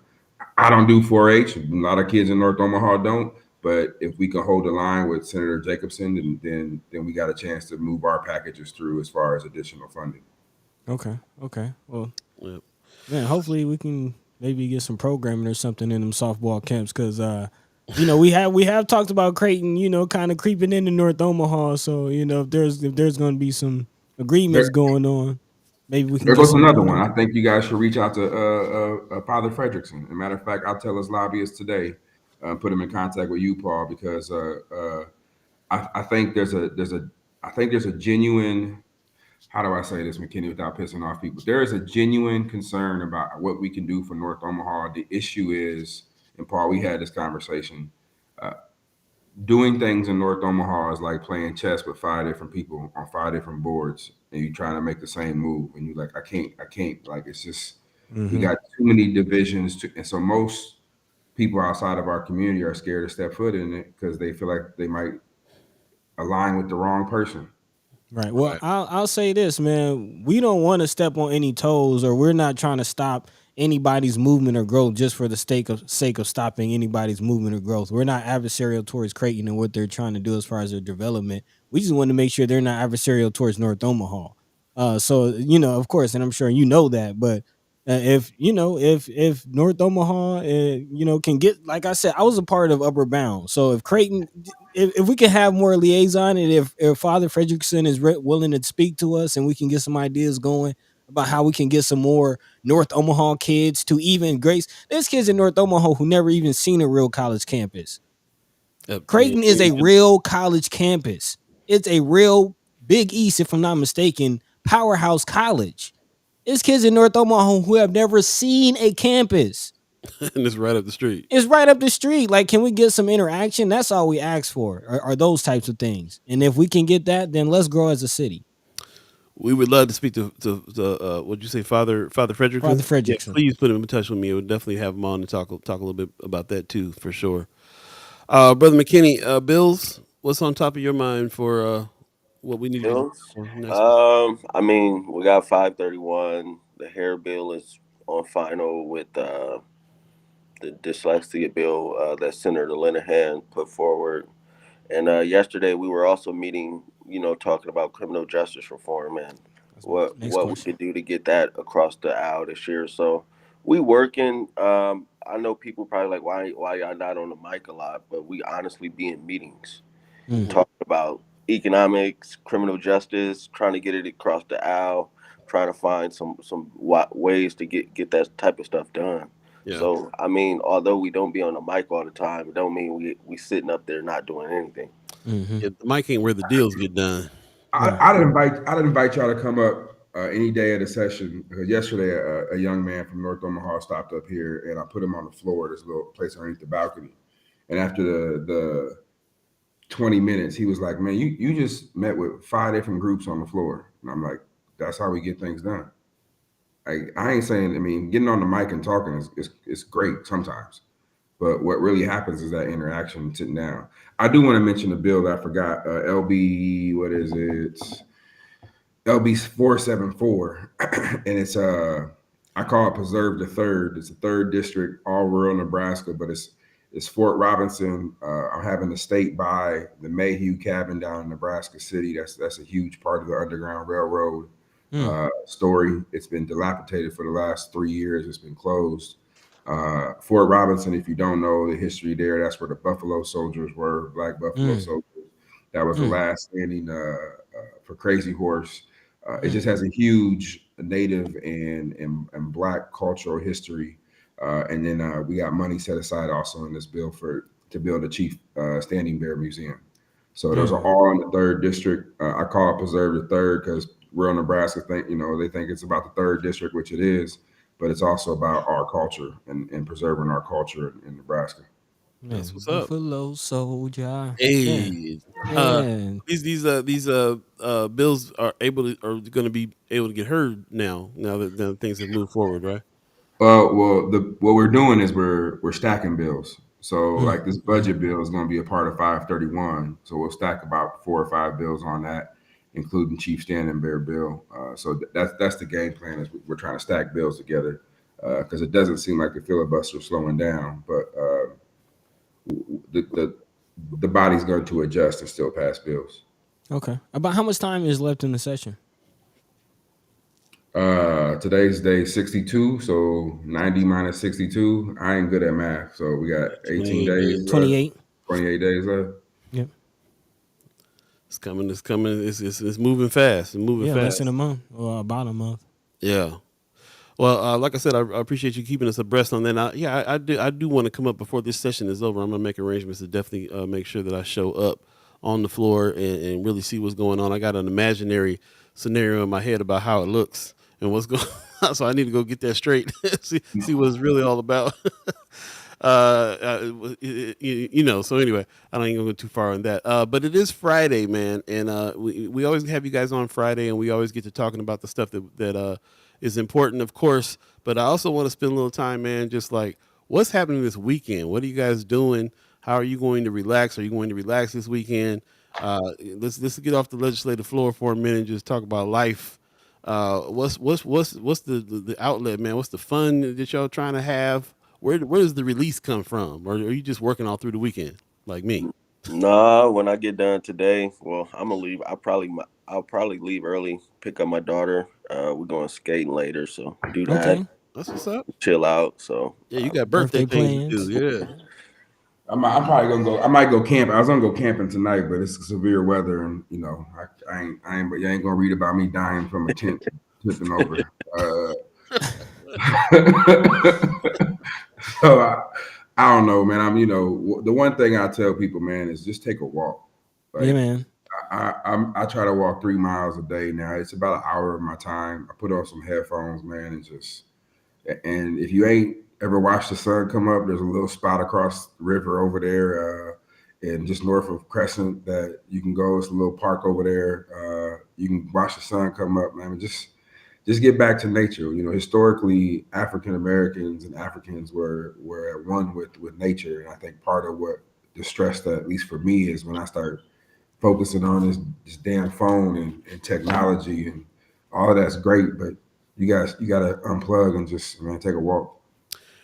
I don't do 4-H. A lot of kids in North Omaha don't. But if we can hold the line with Senator Jacobson, then we got a chance to move our packages through as far as additional funding. Okay. Well, man, hopefully we can maybe get some programming or something in them softball camps, because we have talked about Creighton, kind of creeping into North Omaha. So if there's going to be some agreements going on, maybe we can. There goes another one. I think you guys should reach out to Father Fredrickson. As a matter of fact, I'll tell his lobbyists today, put him in contact with you, Paul, because I think there's a genuine. How do I say this, McKinney, without pissing off people? There is a genuine concern about what we can do for North Omaha. The issue is, and Paul, we had this conversation. Doing things in North Omaha is like playing chess with 5 different people on 5 different boards, and you're trying to make the same move, and you're like, I can't. Like, it's just we got too many divisions, and so most people outside of our community are scared to step foot in it because they feel like they might align with the wrong person. Right. Well, I'll say this, man. We don't want to step on any toes, or we're not trying to stop anybody's movement or growth just for the sake of stopping anybody's movement or growth. We're not adversarial towards Creighton and what they're trying to do as far as their development. We just want to make sure they're not adversarial towards North Omaha. So of course, and I'm sure that, but if North Omaha, can get, like I said, I was a part of Upper Bound. So if Creighton, if we can have more liaison, and if Father Fredrickson is willing to speak to us, and we can get some ideas going about how we can get some more North Omaha kids to even grace. There's kids in North Omaha who never even seen a real college campus. Creighton is a real college campus. It's a real Big East, if I'm not mistaken, powerhouse college. There's kids in North Omaha who have never seen a campus. And it's right up the street. It's right up the street. Like, can we get some interaction? That's all we ask for, are those types of things. And if we can get that, then let's grow as a city. We would love to speak to what'd you say, Father Fredrickson? Father Fredrickson. Yeah, please put him in touch with me. We'll definitely have him on and talk a little bit about that too, for sure. Brother McKinney, bills, what's on top of your mind for what we need to do? I mean, we got 531. The hair bill is on final with the dyslexia bill that Senator Linehan put forward. And yesterday we were also meeting, talking about criminal justice reform and what we could do to get that across the aisle this year. So we working. I know people probably like, why y'all not on the mic a lot, but we honestly be in meetings talking about economics, criminal justice, trying to get it across the aisle, trying to find some ways to get that type of stuff done. Yeah. So, I mean, although we don't be on the mic all the time, it don't mean we sitting up there not doing anything. Mm-hmm. Yeah, the mic ain't where the deals get done. I'd invite y'all to come up any day of the session, because yesterday a young man from North Omaha stopped up here, and I put him on the floor, this little place underneath the balcony. And after the 20 minutes, he was like, man, you just met with 5 different groups on the floor. And I'm like, that's how we get things done. I ain't saying, I mean, getting on the mic and talking is great sometimes, but what really happens is that interaction sitting down. I do want to mention the bill that I forgot, LB, what is it? LB 474, and it's I call it Preserve the Third. It's a third district, all rural Nebraska, but it's Fort Robinson. I'm having the state buy the Mayhew cabin down in Nebraska City. That's a huge part of the Underground Railroad story. It's been dilapidated for the last 3 years. It's been closed. Fort Robinson, if you don't know the history there, that's where the Buffalo Soldiers were, Black Buffalo Soldiers. That was the last standing for Crazy Horse. It just has a huge Native and Black cultural history, and then we got money set aside also in this bill to build a Chief Standing Bear Museum. So those are all in the third district. I call it Preserve the Third because rural Nebraska they think it's about the third district, which it is, but it's also about our culture and preserving our culture in Nebraska. That's what's up. Buffalo Soldier. Hey, Yeah. these bills are going to be able to get heard now that things have moved forward, right? What we're doing is we're stacking bills. So like this budget bill is going to be a part of 531. So we'll stack about 4 or 5 bills on that, including Chief Standing Bear bill. So that's the game plan. Is we're trying to stack bills together because it doesn't seem like the filibuster is slowing down, but the body's going to adjust and still pass bills. Okay. About how much time is left in the session? Today's day 62, so 90 minus 62. I ain't good at math, so we got 18 days. 28. 28 days left. Yep. It's coming. It's moving fast. It's moving fast. Less than a month or about a month. Yeah. Well, like I said, I appreciate you keeping us abreast on that. I do want to come up before this session is over. I'm gonna make arrangements to definitely make sure that I show up on the floor and really see what's going on. I got an imaginary scenario in my head about how it looks and what's going on, so I need to go get that straight. see what it's really all about. So anyway, I don't even go too far on that. But it is Friday, man, and we always have you guys on Friday, and we always get to talking about the stuff that is important, of course. But I also want to spend a little time, man, just like what's happening this weekend. What are you guys doing? How are you going to relax? Are you going to relax this weekend? Let's get off the legislative floor for a minute and just talk about life. What's the outlet, man? What's the fun that y'all trying to have? Where does the release come from? Or are you just working all through the weekend like me? Nah, when I get done today, well, I'm gonna leave. I'll probably leave early, pick up my daughter. We're going skating later, so do that. Okay. That's what's up. Chill out. So Yeah, you got birthday things to do. Yeah. I'm probably gonna go. I might go camp. I was gonna go camping tonight, but it's severe weather, and but you ain't gonna read about me dying from a tent tipping over. So I don't know, man. The one thing I tell people, man, is just take a walk. Yeah, man. I try to walk 3 miles a day now. It's about an hour of my time. I put on some headphones, man, and if you ain't ever watched the sun come up, there's a little spot across the river over there, and just north of Crescent that you can go. It's a little park over there. You can watch the sun come up, man. Just get back to nature. Historically, African Americans and Africans were at one with nature, and I think part of what distressed that, at least for me, is when I started focusing on this damn phone and technology, and all of that's great, but you got to unplug and just, man, take a walk.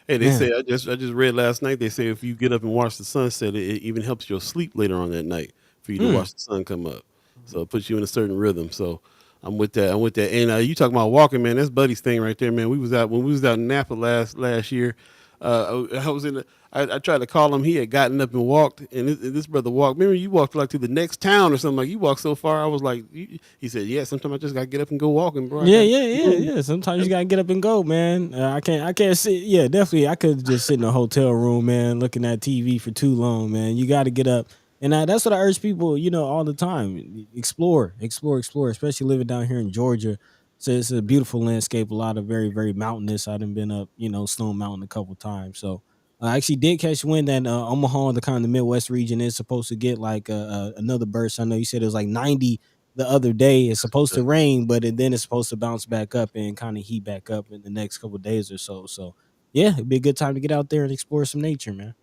Hey, they say I just read last night. They say if you get up and watch the sunset, it even helps your sleep later on that night for you to watch the sun come up. So it puts you in a certain rhythm. So I'm with that. And you talking about walking, man? That's Buddy's thing right there, man. When we was out in Napa last year. I tried to call him. He had gotten up and walked, and this brother walked. Remember, you walked like to the next town or something. Like you walked so far. I was like, he said, yeah. Sometimes I just gotta get up and go walking, bro. Yeah. Sometimes you gotta get up and go, man. I can't sit. Yeah, definitely. I could just sit in a hotel room, man, looking at TV for too long, man. You got to get up, and that's what I urge people, all the time. Explore. Especially living down here in Georgia. So it's a beautiful landscape. A lot of very, very mountainous. I've been up, Stone Mountain a couple times. So I actually did catch wind that Omaha, the kind of the Midwest region, is supposed to get like another burst. I know you said it was like 90 the other day. It's supposed to rain, but then it's supposed to bounce back up and kind of heat back up in the next couple of days or so. So yeah, it'd be a good time to get out there and explore some nature, man.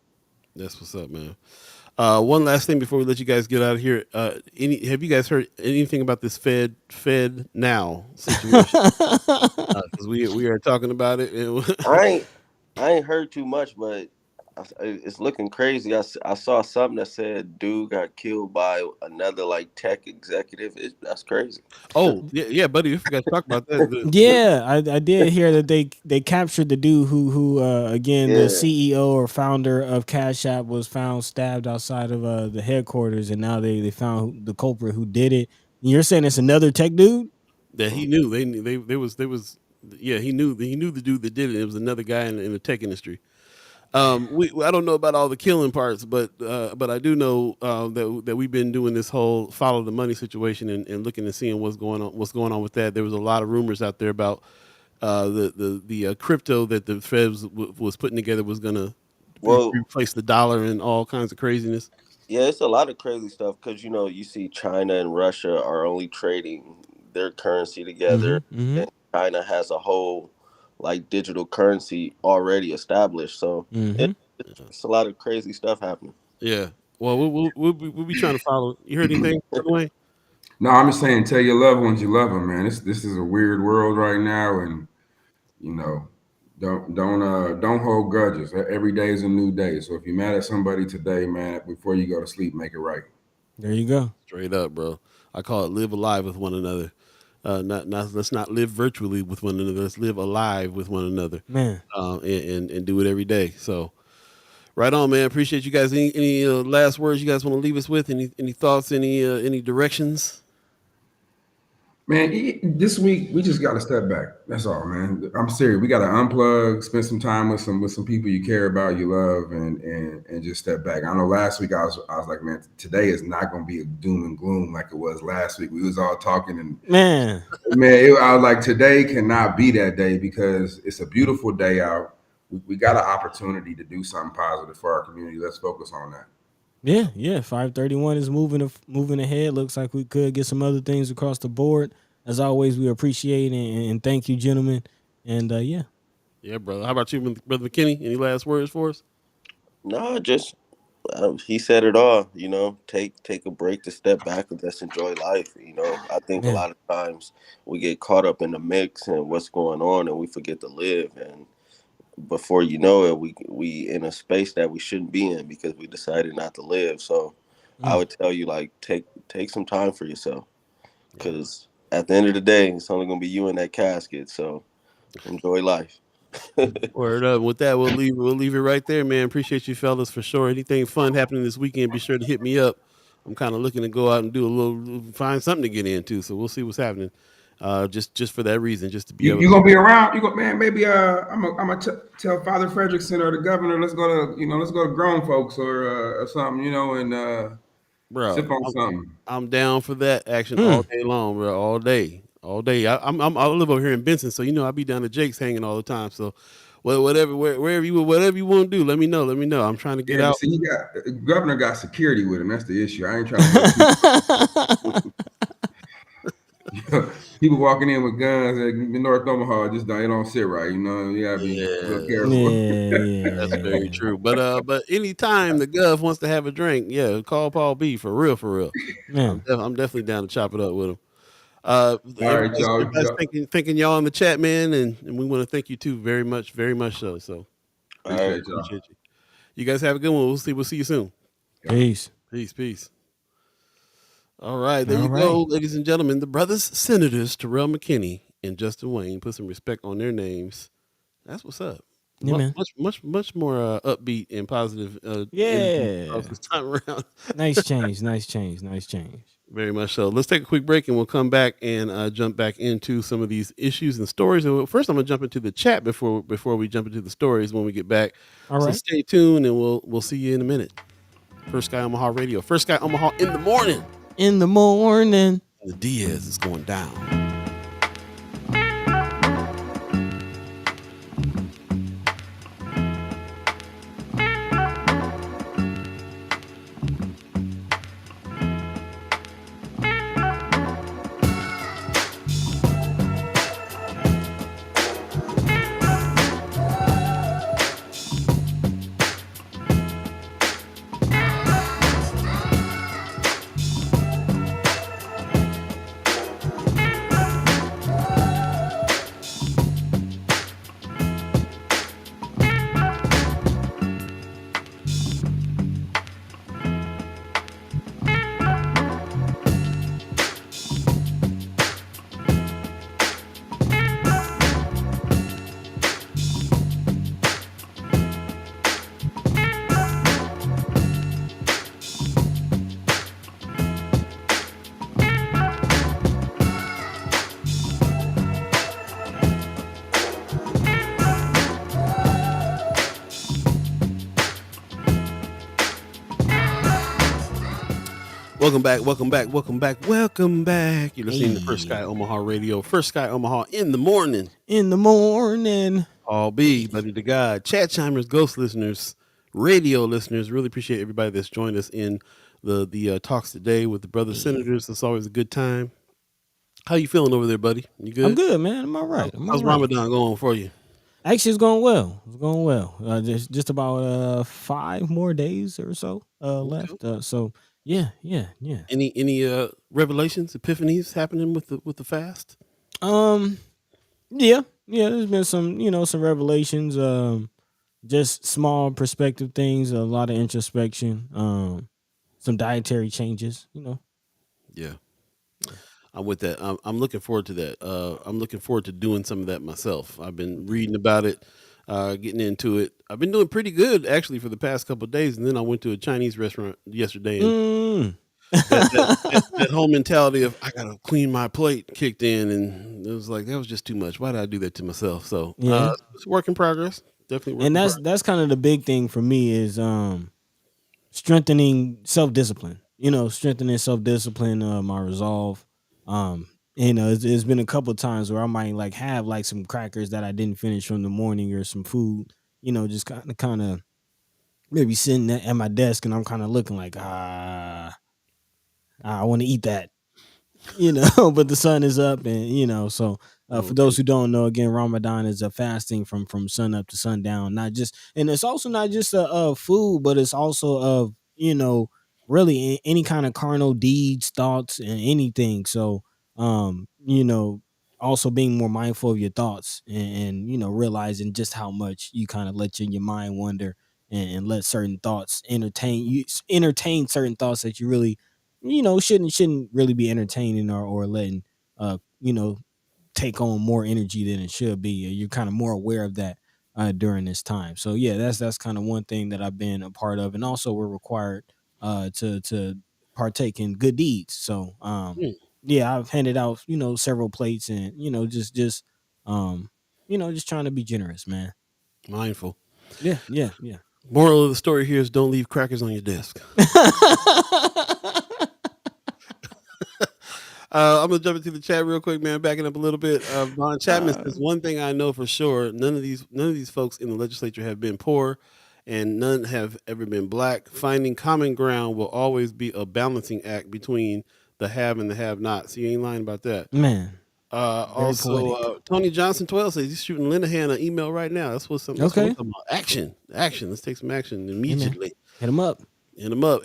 That's what's up, man. One last thing before we let you guys get out of here. Have you guys heard anything about this Fed now situation? Because we are talking about it. I ain't I ain't heard too much, but it's looking crazy. I saw something that said dude got killed by another like tech executive. That's crazy. Oh yeah, buddy, we forgot to talk about that. Yeah, I did hear that they captured the dude who again the Yeah. CEO or founder of Cash App was found stabbed outside of the headquarters, and now they found the culprit who did it. And you're saying it's another tech dude? That he knew they was yeah, he knew the dude that did it. It was another guy in the tech industry. I don't know about all the killing parts, but I do know that we've been doing this whole follow the money situation and looking and seeing what's going on with that. There was a lot of rumors out there about the crypto that the Fed was putting together was going to Well, replace the dollar and all kinds of craziness. yeah, it's a lot of crazy stuff because you see China and Russia are only trading their currency together, Mm-hmm. and China has a whole like digital currency already established. So Mm-hmm. it's a lot of crazy stuff happening. Yeah. Well, we'll be trying to follow. You heard anything, by the way? No, I'm just saying, tell your loved ones you love them, man. This is a weird world right now, and you know, don't hold grudges. Every day is a new day. So if you're mad at somebody today, man, before you go to sleep, make it right. There you go. Straight up, bro. I call it live alive with one another. Not let's not live virtually with one another. Let's live alive with one another. Man. And do it every day. So, right on, man. Appreciate you guys. Any last words you guys want to leave us with? Any thoughts? Any directions? Man, this week we just got to step back. That's all, man. I'm serious. We got to unplug, spend some time with some people you care about, you love, and just step back. I know last week I was like, man, today is not going to be a doom and gloom like it was last week. We was all talking and Man. I was like, today cannot be that day because it's a beautiful day out. We got an opportunity to do something positive for our community. Let's focus on that. Yeah. 531 is moving ahead. Looks like we could get some other things across the board. As always, we appreciate and thank you, gentlemen. And yeah. Yeah, brother. How about you, Brother McKinney? Any last words for us? No, just he said it all. Take a break to step back and just enjoy life. I think a Yeah. lot of times we get caught up in the mix and what's going on, and we forget to live. And before you know it, we in a space that we shouldn't be in because we decided not to live. So I would tell you, like, take some time for yourself, because at the end of the day, it's only gonna be you in that casket. So enjoy life. Word up. With that, we'll leave it right there, man. Appreciate you fellas for sure. Anything fun happening this weekend, be sure to hit me up. I'm kind of looking to go out and find something to get into. So we'll see what's happening. Just for that reason, just to be able. You gonna be around? You go, man. Maybe I'm gonna tell Father Frederickson or the governor. Let's go to grown folks or something, and Bro, sip on something. I'm down for that action all day long, bro. All day. I live over here in Benson, so I be down to Jake's hanging all the time. So, whatever you want to do, let me know. I'm trying to get out. See, governor got security with him. That's the issue. I ain't trying to. People walking in with guns in North Omaha just don't sit right. You gotta be careful. Yeah. That's very true. But anytime the Gov wants to have a drink, call Paul B for real. Man. I'm definitely down to chop it up with him. All right, y'all. Everybody's thanking y'all in the chat, man, and we want to thank you too very much so. So Appreciate y'all. appreciate you. You guys have a good one. We'll see you soon. Peace. Peace. All right, there you go, ladies and gentlemen. The brothers senators Terrell McKinney and Justin Wayne. Put some respect on their names. That's what's up. Yeah, man. Much more upbeat and positive. This time around. Nice change. Very much so. Let's take a quick break and we'll come back and jump back into some of these issues and stories. And first, I'm gonna jump into the chat before we jump into the stories when we get back. All right. So stay tuned and we'll see you in a minute. First Sky Omaha Radio. First Sky Omaha in the morning. The Diaz is going down. Welcome back, welcome back, welcome back, welcome back. You're listening to First Sky Omaha Radio. First Sky Omaha in the morning. In the morning. All Beeee, Buddi3 Da Gawd, chat chimers, ghost listeners, radio listeners. Really appreciate everybody that's joined us in the talks today with the brother senators. It's always a good time. How you feeling over there, buddy? You good? I'm good, man. I'm all right. How's Ramadan going for you? Actually, it's going well. It's going well. Just about 5 more days or so left. So yeah. Any revelations, epiphanies happening with the fast? Yeah. There's been some revelations. Just small perspective things. A lot of introspection. Some dietary changes. Yeah. I'm with that. I'm looking forward to that. I'm looking forward to doing some of that myself. I've been reading about it, getting into it. I've been doing pretty good actually for the past couple of days, and then I went to a Chinese restaurant yesterday, and that whole mentality of I gotta clean my plate kicked in, and it was like that was just too much. Why did I do that to myself? So it's a work in progress. Definitely, and that's kind of the big thing for me is strengthening self-discipline. Strengthening self-discipline, my resolve. It's been a couple of times where I might like have like some crackers that I didn't finish from the morning or some food, just kind of maybe sitting at my desk and I'm kind of looking like, I want to eat that, but the sun is up and, so for those who don't know, again, Ramadan is a fasting from sun up to sundown, and it's also not just of food, but it's also of, really any kind of carnal deeds, thoughts, and anything. So, also being more mindful of your thoughts and realizing just how much you kind of let your mind wander and let certain thoughts entertain certain thoughts that you really, shouldn't really be entertaining or letting, take on more energy than it should be. You're kind of more aware of that during this time. So yeah, that's kind of one thing that I've been a part of, and also we're required to partake in good deeds. So yeah, I've handed out several plates and just trying to be generous, man. Mindful. Yeah. Moral of the story here is don't leave crackers on your desk. I'm gonna jump into the chat real quick, man. Backing up a little bit. Von Chapman says one thing I know for sure: none of these folks in the legislature have been poor, and none have ever been black. Finding common ground will always be a balancing act between the have and the have-not. So you ain't lying about that, man. Also, Tony Johnson 12 says he's shooting Linehan an email right now. That's what something. Okay. About. Action. Let's take some action immediately. Hit him up.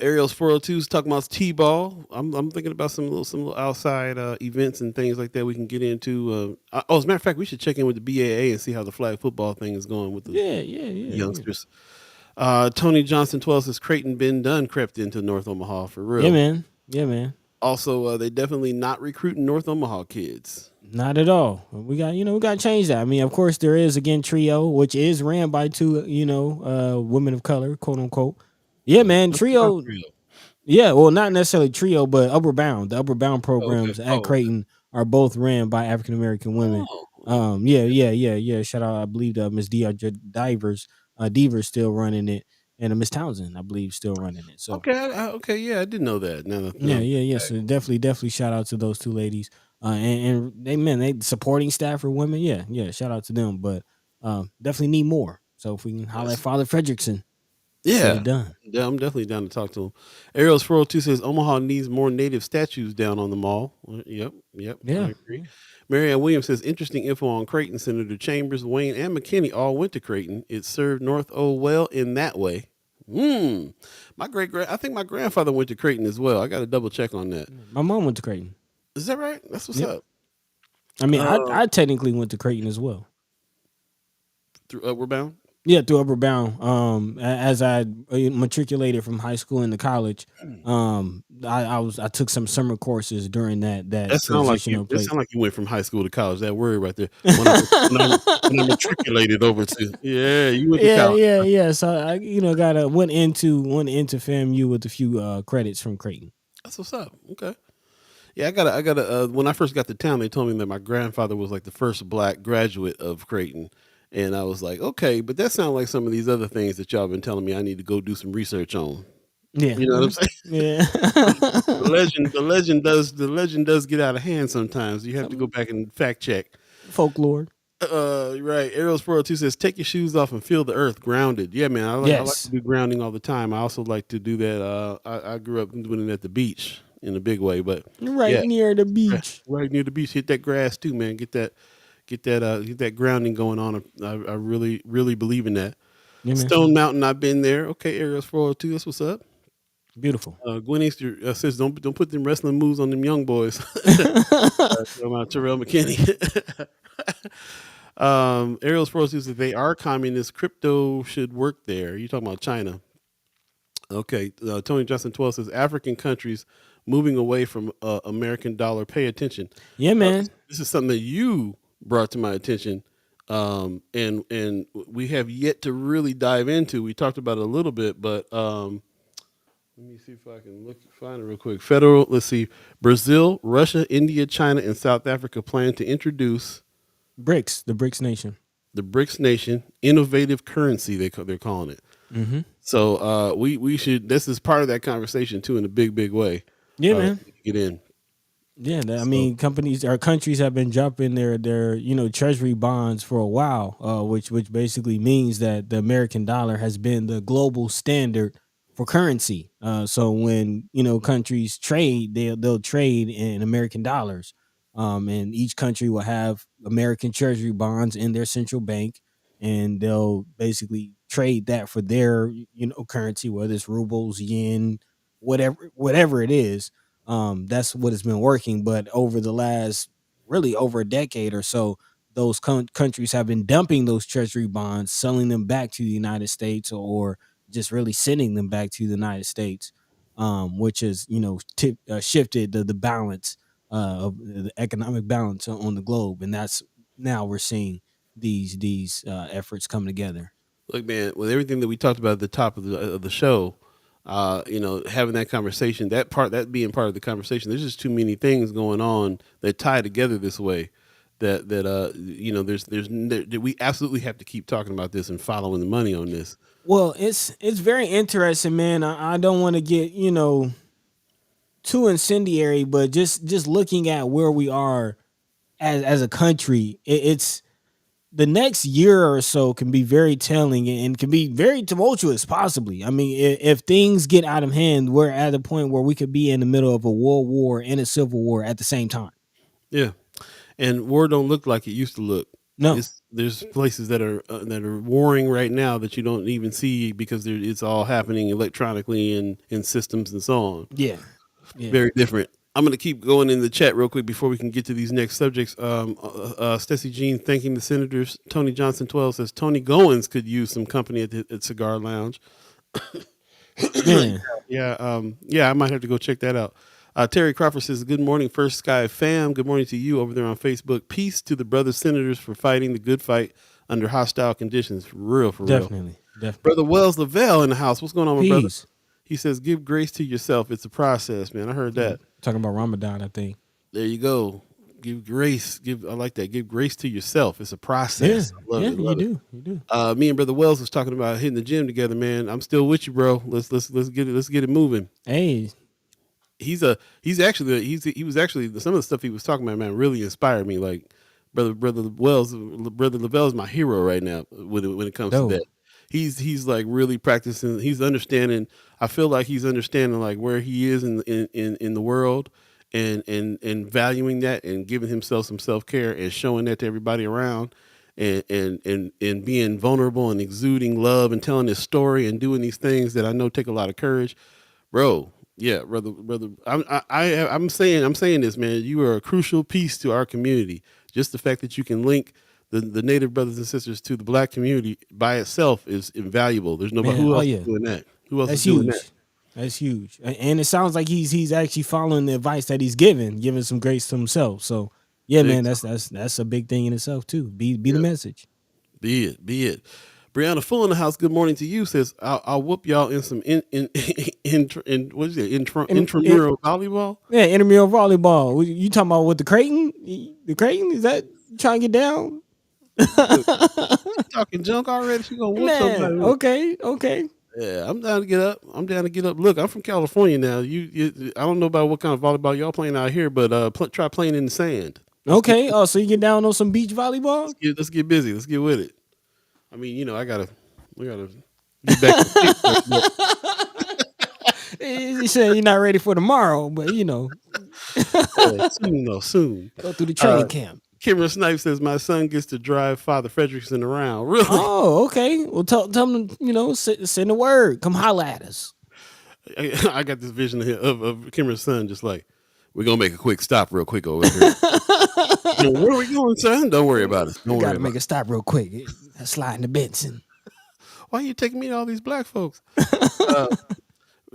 Ariel's 402 is talking about T-ball. I'm thinking about some little outside events and things like that we can get into. As a matter of fact, we should check in with the BAA and see how the flag football thing is going with the youngsters. Tony Johnson 12 says Creighton Ben Dunn crept into North Omaha for real. Yeah, man. Also, they definitely not recruiting North Omaha kids. Not at all. We got to change that. I mean, of course, there is again Trio, which is ran by 2 women of color, quote unquote. Yeah, man, Trio. Yeah, well, not necessarily Trio, but Upward Bound. The Upward Bound programs at Creighton are both ran by African American women. Yeah. Shout out, I believe Miss Devers still running it, and Miss Townsend, I believe, still running it. So okay, yeah, I didn't know that. Yeah. So definitely shout out to those 2 ladies. And they supporting staff for women. Yeah. Shout out to them, but definitely need more. So if we can holler at Father Fredrickson. Yeah, done. Yeah, I'm definitely down to talk to him. Ariel's 402 says Omaha needs more native statues down on the mall. Yep. Yeah, I agree. Marianne Williams says interesting info on Creighton. Senator Chambers, Wayne, and McKinney all went to Creighton. It served North O well in that way. I think my grandfather went to Creighton as well. I got to double check on that. My mom went to Creighton. Is that right? That's what's up. I mean, I technically went to Creighton as well. Through Upward Bound? Yeah, through Upward Bound. As I matriculated from high school into college, I took some summer courses during that. That sounds like you went from high school to college. That word right there. When I matriculated over to you went to college. Yeah. So I went into FAMU with a few credits from Creighton. That's what's up. Okay. Yeah, I gotta. When I first got to town, they told me that my grandfather was like the first black graduate of Creighton. And I was like, okay, but that sounds like some of these other things that y'all been telling me I need to go do some research on. Yeah. You know what I'm saying? Yeah. The legend does get out of hand sometimes. You have to go back and fact check. Folklore. Right. Arrows 402 says, take your shoes off and feel the earth grounded. Yeah, man. I like to Yes. do grounding all the time. I also like to do that. I grew up doing it at the beach in a big way, but Right yeah, near the beach. right near the beach. Hit that grass too, man. Get that grounding going on. I really believe in that. Yeah, man. Stone Mountain, I've been there. Okay, Arrows 402. That's what's up. Beautiful. Gwen Easter says, don't put them wrestling moves on them young boys. About Terrell McKinney. Ariel's Pro says that they are communist. Crypto should work there. You talking about China? Okay. Tony Johnson 12 says African countries moving away from American dollar. Pay attention. Yeah, man. This is something that you brought to my attention, and we have yet to really dive into. We talked about it a little bit, but let me see if I can find it real quick. Let's see. Brazil, Russia, India, China, and South Africa plan to introduce BRICS, the BRICS nation. the BRICS nation innovative currency. They're calling it. Mm-hmm. So we should. This is part of that conversation too, in a big way. Yeah, man. Get in. Yeah, I mean, countries have been dropping their treasury bonds for a while, which basically means that the American dollar has been the global standard for currency. So when countries trade, they'll trade in American dollars, and each country will have American treasury bonds in their central bank, and they'll basically trade that for their currency, whether it's rubles, yen, whatever it is. That's what has been working. But over the last over a decade or so, those countries have been dumping those treasury bonds, selling them back to the United States, or just really sending them back to the United States, which has shifted the balance of the economic balance on the globe, and that's now we're seeing these efforts come together. Look, man, with everything that we talked about at the top of the show, having that conversation, that being part of the conversation, there's just too many things going on that tie together this way that we absolutely have to keep talking about this and following the money on this. Well, it's very interesting, man. I don't want to get too incendiary, but just looking at where we are as a country, it's the next year or so can be very telling and can be very tumultuous, possibly. I mean, if things get out of hand, we're at a point where we could be in the middle of a world war and a civil war at the same time. Yeah, and war don't look like it used to look. No, there's places that are warring right now that you don't even see because it's all happening electronically and in systems and so on. Yeah. Very different. I'm going to keep going in the chat real quick before we can get to these next subjects. Stacey Jean thanking the senators. Tony Johnson 12 says Tony Goins could use some company at Cigar Lounge. Yeah, I might have to go check that out. Terry Crawford says, good morning, First Sky fam. Good morning to you over there on Facebook. Peace to the brother senators for fighting the good fight under hostile conditions. For real. Definitely. Brother Wells Lavelle in the house. What's going on, my brother? Peace. He says, give grace to yourself. It's a process, man. I heard that. Talking about Ramadan, I think. There you go. Give grace. I like that. Give grace to yourself. It's a process. Yeah, you do. Me and Brother Wells was talking about hitting the gym together, man. I'm still with you, bro. Let's get it moving. Hey. He was actually some of the stuff he was talking about, man, really inspired me. Like Brother Lavelle is my hero right now when it comes to that. He's like really practicing. He's understanding. I feel like he's understanding like where he is in the world, and valuing that and giving himself some self-care and showing that to everybody around, and being vulnerable and exuding love and telling his story and doing these things that I know take a lot of courage, bro. Yeah, brother. I'm saying this, man. You are a crucial piece to our community. Just the fact that you can link the Native brothers and sisters to the Black community by itself is invaluable. There's nobody who else is doing that. Who else is doing that? That's huge. And it sounds like he's actually following the advice that he's giving some grace to himself. So yeah, man, that's a big thing in itself too. Be the message. Be it. Brianna Full in the house. Good morning to you. Says I'll whoop y'all in some what is it? Intramural volleyball. Yeah, intramural volleyball. You talking about with the Creighton? The Creighton, is that you trying to get down? Talking junk already. She gonna whoop somebody. Okay. Yeah, I'm down to get up. I'm down to get up. Look, I'm from California now. I don't know about what kind of volleyball y'all playing out here, but try playing in the sand. Okay. Oh, so you get down on some beach volleyball? Let's get busy. Let's get with it. I mean, we gotta get back. You said you're not ready for tomorrow, but Soon though, soon. go through the training camp. Kimber Snipe says my son gets to drive Father Fredrickson around. Really? Oh, okay. Well, tell them, send a word. Come holla at us. I got this vision of Kimber's son, just like, we're gonna make a quick stop, real quick over here. Where are we going, son? Don't worry about it. You gotta make a stop real quick. Sliding to Benson. Why are you taking me to all these black folks?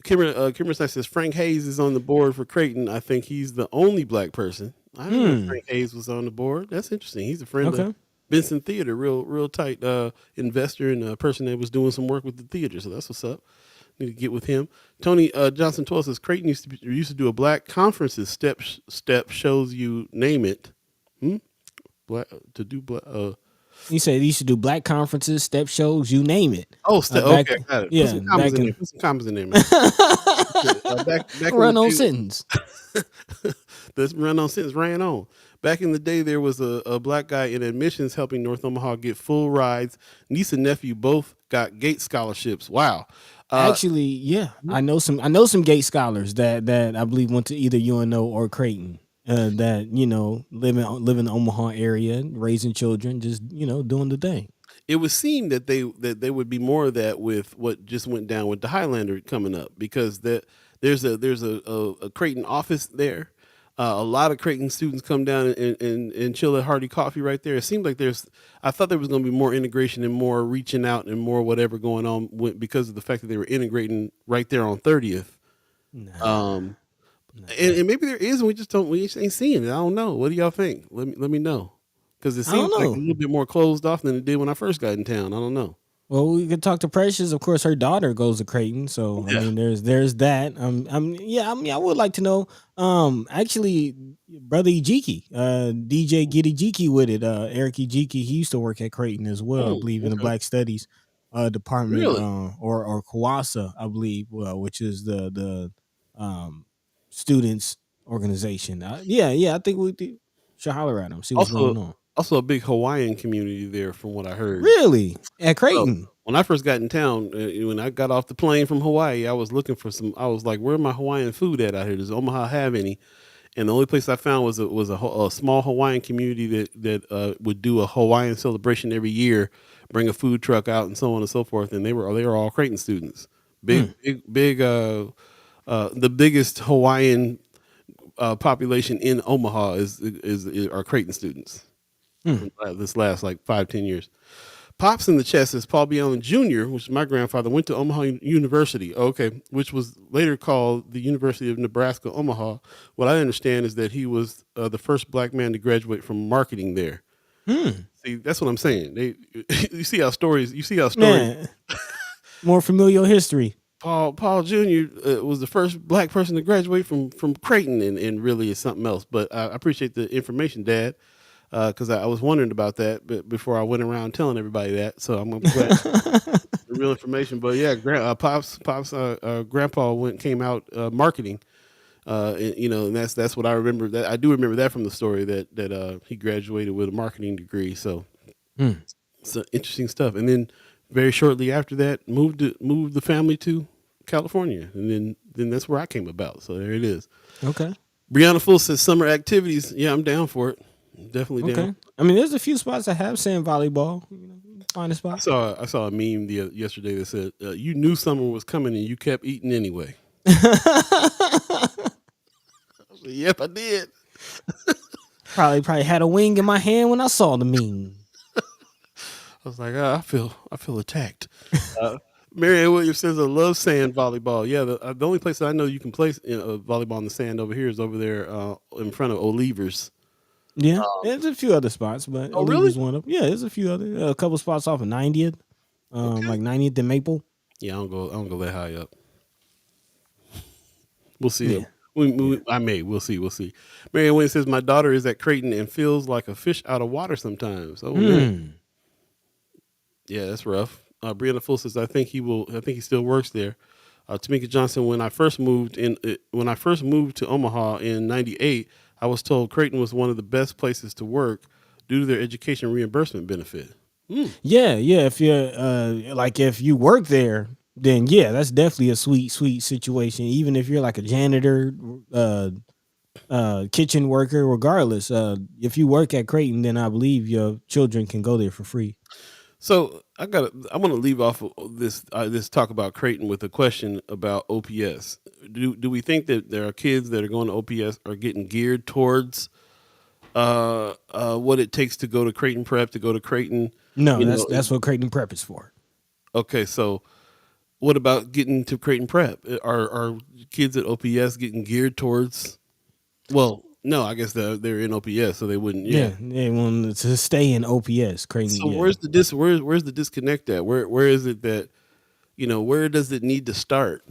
Kimber says Frank Hayes is on the board for Creighton. I think he's the only black person. I didn't know Frank Hayes was on the board. That's interesting. He's a friend of Benson Theater, real tight investor and a person that was doing some work with the theater. So that's what's up. Need to get with him. Tony Johnson 12 says Creighton used to do a black conferences step shows you name it. Black to do black. You said you should do black conferences, step shows, you name it. Oh, okay, got it. Yeah, put some commas in there, man. back run on sentence. This run on sentence ran on. Back in the day, there was a black guy in admissions helping North Omaha get full rides. Niece and nephew both got Gates scholarships. Wow. Actually, yeah, I know some Gates scholars that I believe went to either UNO or Creighton. That live in the Omaha area, raising children, just doing the thing. It would seem that they would be more of that with what just went down with the Highlander coming up, because there's a Creighton office there. A lot of Creighton students come down and chill at Hardy Coffee right there. It seems like I thought there was going to be more integration and more reaching out and more whatever going on because of the fact that they were integrating right there on 30th. And maybe there is, and we just ain't seeing it. I don't know. What do y'all think? Let me know, because it seems like a little bit more closed off than it did when I first got in town. I don't know. Well, we could talk to Precious. Of course, her daughter goes to Creighton, so I mean, there's that. I would like to know. Actually, brother Ejiki, DJ Giddy Jiki with it. Eric Ejiki, he used to work at Creighton as well, I believe, in the Black Studies department, Really? or Kawasa, I believe, which is the students organization. I think we should holler at them, see what's going on. Also, a big Hawaiian community there, from what I heard. Really? At Creighton? So, when I first got in town, when I got off the plane from Hawaii, I was looking for I was like, where my Hawaiian food at out here? Does Omaha have any? And the only place I found was a small Hawaiian community that would do a Hawaiian celebration every year, bring a food truck out and so on and so forth. And they were all Creighton students. Big. The biggest Hawaiian population in Omaha are Creighton students. This last like 5-10 years. Pops in the chest says Paul B. Allen Jr., which is my grandfather, went to Omaha University, which was later called the University of Nebraska, Omaha. What I understand is that he was the first black man to graduate from marketing there. See, that's what I'm saying. You see how stories. More familial history. Paul Jr. Was the first black person to graduate from Creighton, and really is something else. But I appreciate the information, Dad. Because I was wondering about that before I went around telling everybody that. So I'm glad the real information. But yeah, Pop's grandpa came out marketing, and that's what I remember. That I do remember that from the story that he graduated with a marketing degree. So it's interesting stuff. And then very shortly after that, moved the family to California, and then that's where I came about. So there it is. Okay. Brianna Full says summer activities. Yeah, I'm down for it. Definitely down. I mean, there's a few spots that have sand volleyball. Find a spot. I saw a meme yesterday that said, "You knew summer was coming and you kept eating anyway." Yep, I did. Probably had a wing in my hand when I saw the meme. I was like, I feel attacked. Marianne Williams says, I love sand volleyball. Yeah, the only place that I know you can play volleyball in the sand over here is over there in front of O'Leaver's. Yeah, there's a few other spots, but really? One of them. Yeah, there's a few other, a couple spots off of 90th, like 90th and Maple. Yeah, I don't go that high up. We'll see. Yeah. We'll see. Marianne Wayne says my daughter is at Creighton and feels like a fish out of water sometimes. Oh man. Yeah, that's rough. Brianna Full says, I think he will. I think he still works there. Tamika Johnson, when I first moved to Omaha in '98, I was told Creighton was one of the best places to work due to their education reimbursement benefit. Yeah, yeah. If you're like if you work there, then yeah, that's definitely a sweet situation. Even if you're like a janitor, kitchen worker, regardless. If you work at Creighton, then I believe your children can go there for free. So I want to leave off of this talk about Creighton with a question about OPS. Do we think that there are kids that are going to OPS are getting geared towards what it takes to go to Creighton Prep, to go to Creighton? No, that's what Creighton Prep is for. Okay, so what about getting to Creighton Prep? Are kids at OPS getting geared towards? Well, no, I guess they're in OPS, so they wouldn't. Yeah, they want to stay in OPS. Creighton. So Yeah. where's the disconnect at? Where is it that where does it need to start?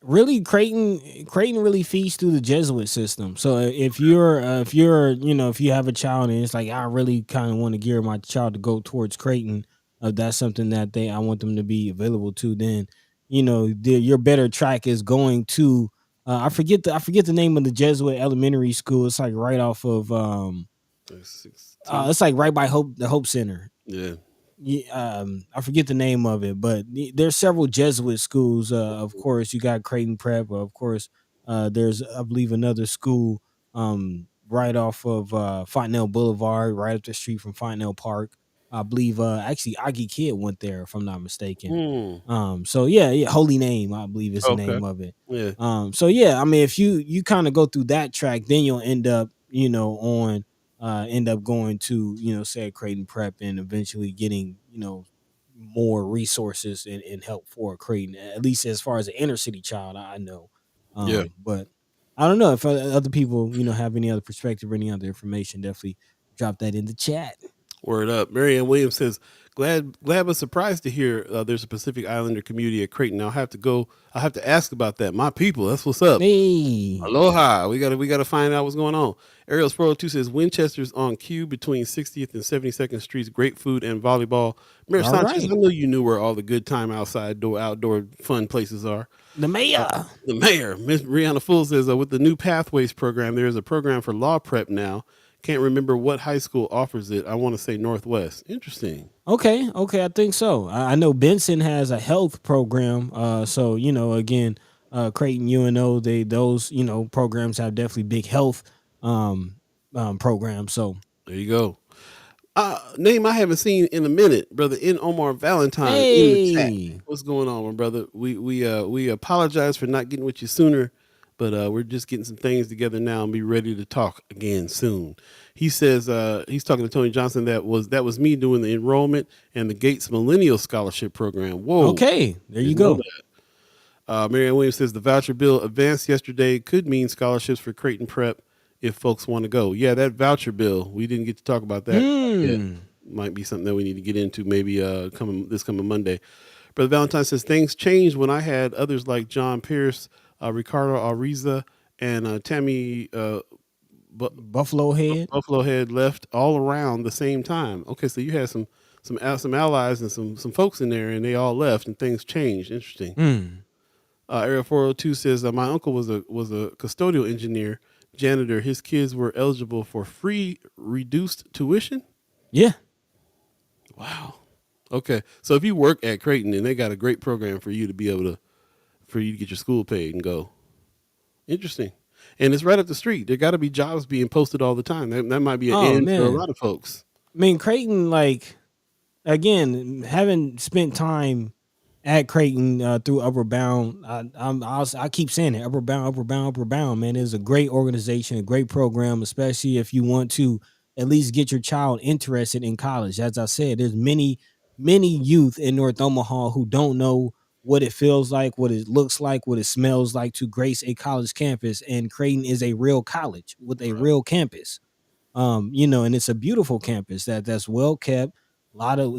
Really, Creighton really feeds through the Jesuit system. So if you're if you have a child and it's like I really kind of want to gear my child to go towards Creighton, that's something that I want them to be available to. Then your better track is going to I forget the name of the Jesuit elementary school. It's like right off of it's like right by the Hope Center. Yeah. I forget the name of it, but there's several Jesuit schools. Of course, you got Creighton Prep. Of course, there's I believe another school right off of Fontenelle Boulevard, right up the street from Fontenelle Park. I believe actually Aggie Kid went there, if I'm not mistaken. So yeah, Holy Name, I believe is the name of it. Yeah. So yeah, I mean, if you kind of go through that track, then you'll end up end up going to say Creighton Prep and eventually getting more resources and help for Creighton, at least as far as an inner city child. I know, Yeah. but I don't know if other people have any other perspective or any other information. Definitely drop that in the chat. Word up. Marianne Williams says, glad but surprised to hear there's a Pacific Islander community at Creighton. I'll have to ask about that. My people, that's what's up. Hey. Aloha. We gotta find out what's going on. Ariel's 402 says Winchester's on queue between 60th and 72nd Streets. Great food and volleyball. Mayor Sanchez, right. I know you knew where all the good time outdoor fun places are. The mayor. Miss Brianna Full says with the new Pathways program, there is a program for law prep now. Can't remember what high school offers it. I want to say Northwest. Interesting. Okay, I think so. I know Benson has a health program. So again, Creighton, UNO, those programs have definitely big health programs. So there you go. Name I haven't seen in a minute, brother. In Omar Valentine hey. in the chat. What's going on, my brother? We apologize for not getting with you sooner. But we're just getting some things together now and be ready to talk again soon. He says he's talking to Tony Johnson. That was me doing the enrollment and the Gates Millennial Scholarship Program. Whoa. Okay, there you go. Marianne Williams says the voucher bill advanced yesterday could mean scholarships for Creighton Prep if folks want to go. Yeah, that voucher bill, we didn't get to talk about that yet. Might be something that we need to get into maybe coming Monday. Brother Valentine says things changed when I had others like John Pierce, Ricardo Ariza, and Tammy Buffalo Head left all around the same time. Okay, so you had some allies and some folks in there, and they all left, and things changed. Interesting. Area 402 says my uncle was a custodial engineer, janitor. His kids were eligible for free reduced tuition. Yeah. Wow. Okay, so if you work at Creighton, and they got a great program for you to be able to. For you to get your school paid and go. Interesting. And it's right up the street. There got to be jobs being posted all the time. That might be an end for a lot of folks. I mean, Creighton, again, having spent time at Creighton through Upward Bound, I keep saying it, Upward Bound, man. It's a great organization, a great program, especially if you want to at least get your child interested in college. As I said, there's many youth in North Omaha who don't know what it feels like, what it looks like, what it smells like to grace a college campus. And Creighton is a real college with a real campus. And it's a beautiful campus that's well kept. A lot of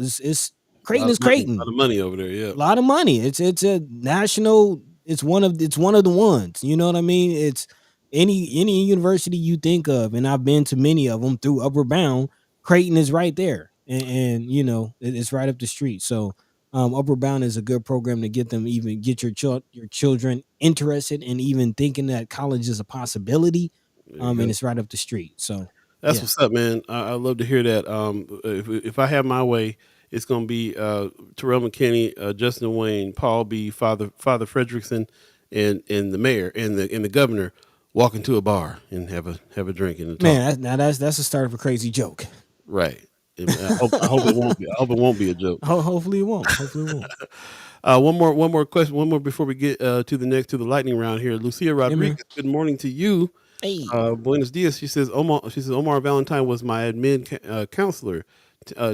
Creighton is Creighton. A lot of money over there, yeah. A lot of money. It's a national, it's one of the ones. You know what I mean? It's any university you think of, and I've been to many of them through Upward Bound, Creighton is right there. and it's right up the street. So Upward Bound is a good program to get your children interested and even thinking that college is a possibility. There you And go. it's right up the street. So That's yeah. what's up, man. I love to hear that. If I have my way, it's gonna be Terrell McKinney, Justin Wayne, Paul B, Father Frederickson, and the mayor and the governor walk into a bar and have a drink and talk. Man, that's the start of a crazy joke. Right. And I hope it won't be. I hope it won't be a joke. Hopefully it won't. Hopefully it won't. One more question. One more before we get to the lightning round here. Lucia Rodriguez. Good morning to you. Hey. Buenos dias. She says Omar Valentine was my admin counselor.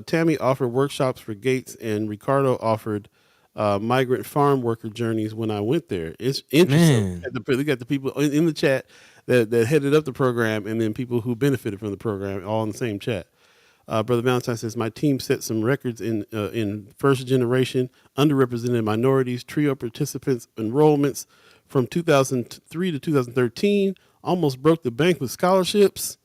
Tammy offered workshops for Gates, and Ricardo offered migrant farm worker journeys when I went there. It's interesting. We got the people in the chat that headed up the program, and then people who benefited from the program, all in the same chat. Brother Valentine says my team set some records in first generation underrepresented minorities trio participants enrollments from 2003 to 2013. Almost broke the bank with scholarships.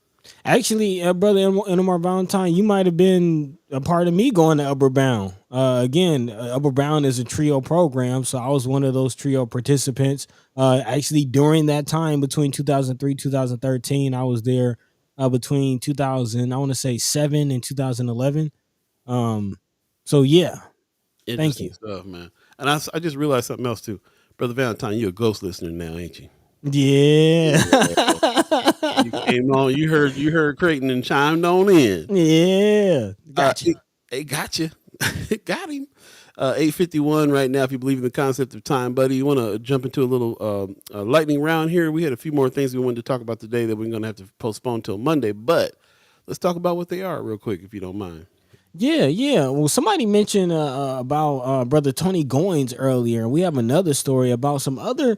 Actually, brother Omar Valentine, you might have been a part of me going to Upward Bound. Again, Upward Bound is a trio program, so I was one of those trio participants. Actually, during that time between 2003 2013, I was there between 2007 and 2011. So yeah, thank Interesting you. stuff, man. And I just realized something else too, Brother Valentine. You're a ghost listener now, ain't you? Yeah. You came on. You heard Creighton and chimed on in. Yeah, gotcha. Got you. Got him. 8:51 right now. If you believe in the concept of time, buddy, you want to jump into a little lightning round here. We had a few more things we wanted to talk about today that we're going to have to postpone till Monday, but let's talk about what they are real quick, if you don't mind. Yeah. Well, somebody mentioned about Brother Tony Goins earlier. We have another story about some other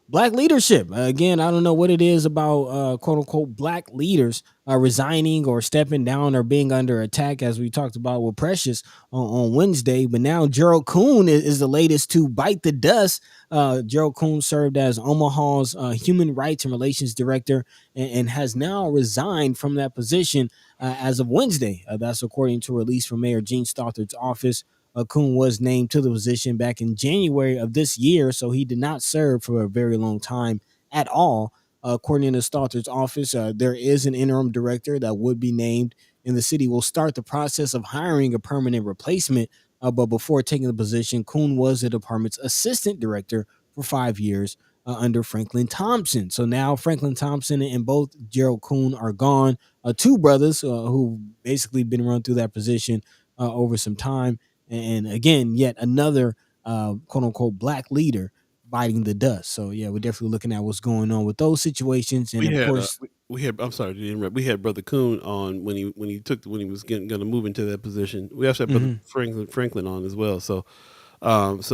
Black leadership. Again, I don't know what it is about quote unquote Black leaders resigning or stepping down or being under attack, as we talked about with Precious on Wednesday. But now Gerald Kuhn is the latest to bite the dust. Gerald Kuhn served as Omaha's Human Rights and Relations Director and has now resigned from that position as of Wednesday. That's according to a release from Mayor Gene Stothard's office. Kuhn was named to the position back in January of this year, so he did not serve for a very long time at all. According to Stothard's office, there is an interim director that would be named, and the city will start the process of hiring a permanent replacement. But before taking the position, Kuhn was the department's assistant director for 5 years under Franklin Thompson. So now Franklin Thompson and both Gerald Kuhn are gone. Two brothers who basically been run through that position over some time. And again, yet another quote unquote Black leader biting the dust. So yeah, we're definitely looking at what's going on with those situations. And of course, we had. I'm sorry to interrupt. We had Brother Kuhn on when he was going to move into that position. We also had Brother Franklin on as well. So,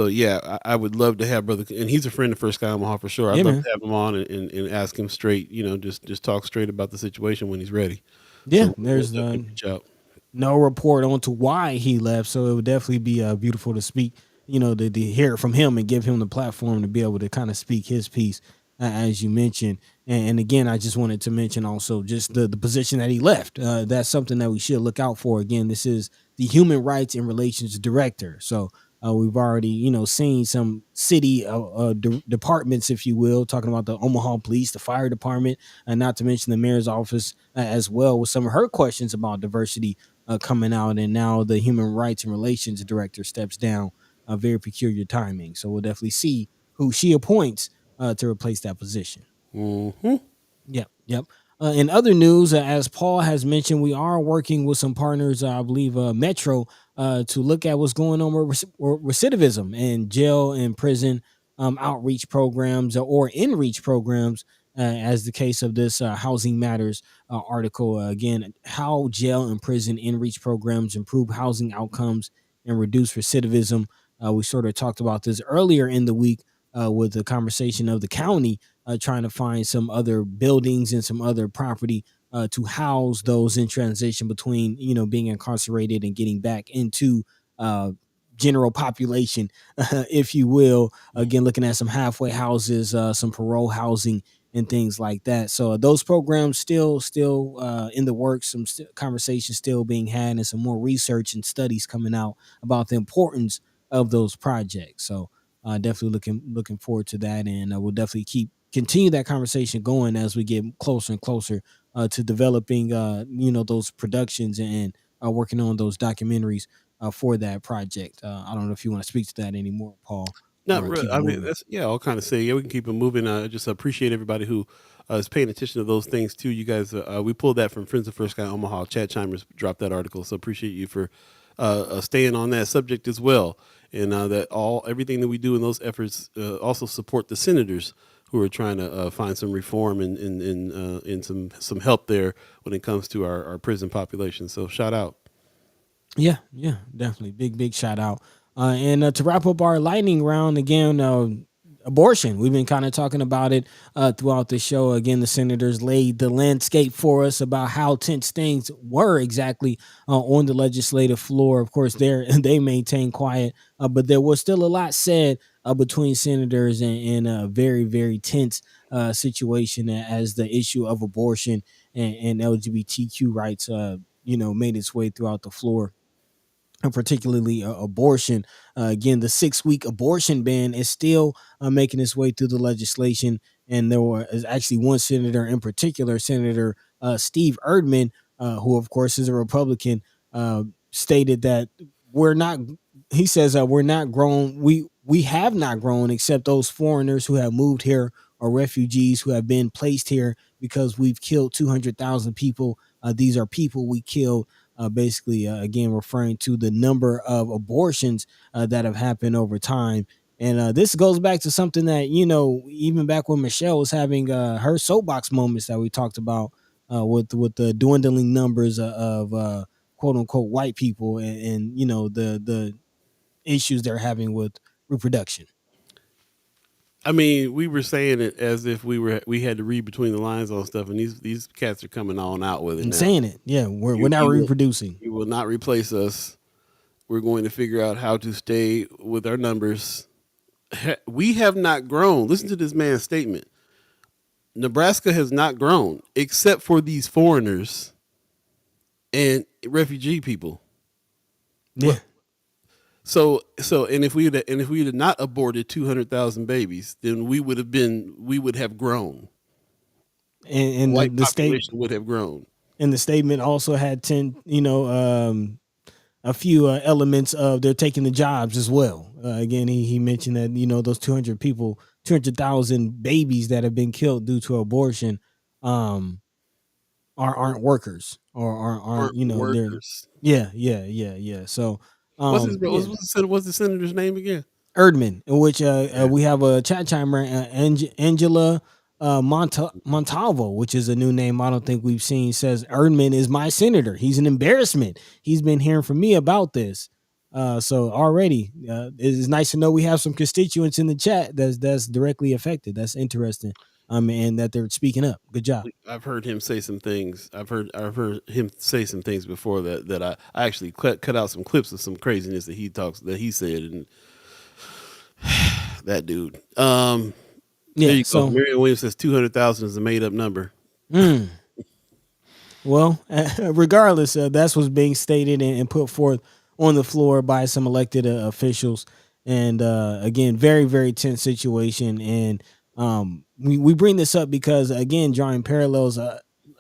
yeah, I would love to have Brother, and he's a friend of Sky Omaha for sure. I'd love to have him on and ask him straight. Just talk straight about the situation when he's ready. Yeah, so there's no report on to why he left, so it would definitely be beautiful to speak, to hear it from him and give him the platform to be able to kind of speak his piece, as you mentioned. And again, I just wanted to mention also just the position that he left. That's something that we should look out for. Again, this is the Human Rights and Relations Director. So we've already, seen some city departments, if you will, talking about the Omaha Police, the Fire Department, and not to mention the Mayor's office as well, with some of her questions about diversity coming out. And now the Human Rights and Relations Director steps down. Very peculiar timing. So we'll definitely see who she appoints to replace that position. Mm-hmm. Yep. In other news, as Paul has mentioned, we are working with some partners, I believe Metro, to look at what's going on with recidivism and jail and prison outreach programs or in-reach programs, as the case of this Housing Matters article. Again, how jail and prison in-reach programs improve housing outcomes and reduce recidivism. We sort of talked about this earlier in the week with the conversation of the county trying to find some other buildings and some other property to house those in transition between, being incarcerated and getting back into general population, if you will. Again, looking at some halfway houses, some parole housing, and things like that. So those programs still in the works. Some conversations still being had, and some more research and studies coming out about the importance of those projects. So definitely looking forward to that, and we'll definitely continue that conversation going as we get closer and closer to developing those productions and working on those documentaries for that project. I don't know if you want to speak to that anymore, Paul, Not or really. keep it I mean, moving. that's yeah. I'll kind of say yeah. We can keep it moving. I just appreciate everybody who is paying attention to those things too. You guys, we pulled that from Friends of First Sky Omaha. Chad Chimers dropped that article, so appreciate you for staying on that subject as well. And that everything that we do in those efforts also support the senators who are trying to find some reform and some help there when it comes to our prison population. So shout out. Yeah, definitely. Big shout out. And to wrap up our lightning round again, abortion. We've been kind of talking about it throughout the show. Again, the senators laid the landscape for us about how tense things were exactly on the legislative floor. Of course, they maintained quiet, but there was still a lot said between senators and a very, very tense situation as the issue of abortion and LGBTQ rights, made its way throughout the floor, and particularly abortion. Again, the 6-week abortion ban is still making its way through the legislation. And is actually one senator in particular, Senator Steve Erdman, who, of course, is a Republican, stated that we're not, he says, we're not grown. We have not grown except those foreigners who have moved here or refugees who have been placed here because we've killed 200,000 people. These are people we killed, basically, again, referring to the number of abortions that have happened over time. And this goes back to something that, even back when Michelle was having her soapbox moments that we talked about with the dwindling numbers of quote unquote white people and the issues they're having with reproduction. I mean, we were saying it as if we had to read between the lines on stuff, and these cats are coming on out with it And now. saying it, yeah, we're not reproducing. You will not replace us. We're going to figure out how to stay with our numbers. We have not grown. Listen to this man's statement. Nebraska has not grown except for these foreigners and refugee people. Yeah. So and if we had not aborted 200,000 babies, then we would have grown. And White the population state would have grown. and the statement also had 10, a few elements of they're taking the jobs as well. Again, he mentioned that those 200,000 babies that have been killed due to abortion aren't workers or aren't they're Workers. yeah. So What's the senator's name again? Erdman, in which we have a chat chimer, Angela Montalvo, which is a new name I don't think we've seen, says Erdman is my senator. He's an embarrassment. He's been hearing from me about this. So already, it's nice to know we have some constituents in the chat that's directly affected. That's interesting. And that they're speaking up. Good job. I've heard him say some things. I've heard him say some things before that I actually cut out some clips of some craziness that he said, and that dude. There you go. Marianne Williams says 200,000 is a made up number. Well, regardless, that's what's being stated and put forth on the floor by some elected officials. And again, very, very tense situation. And we bring this up because, again, drawing parallels,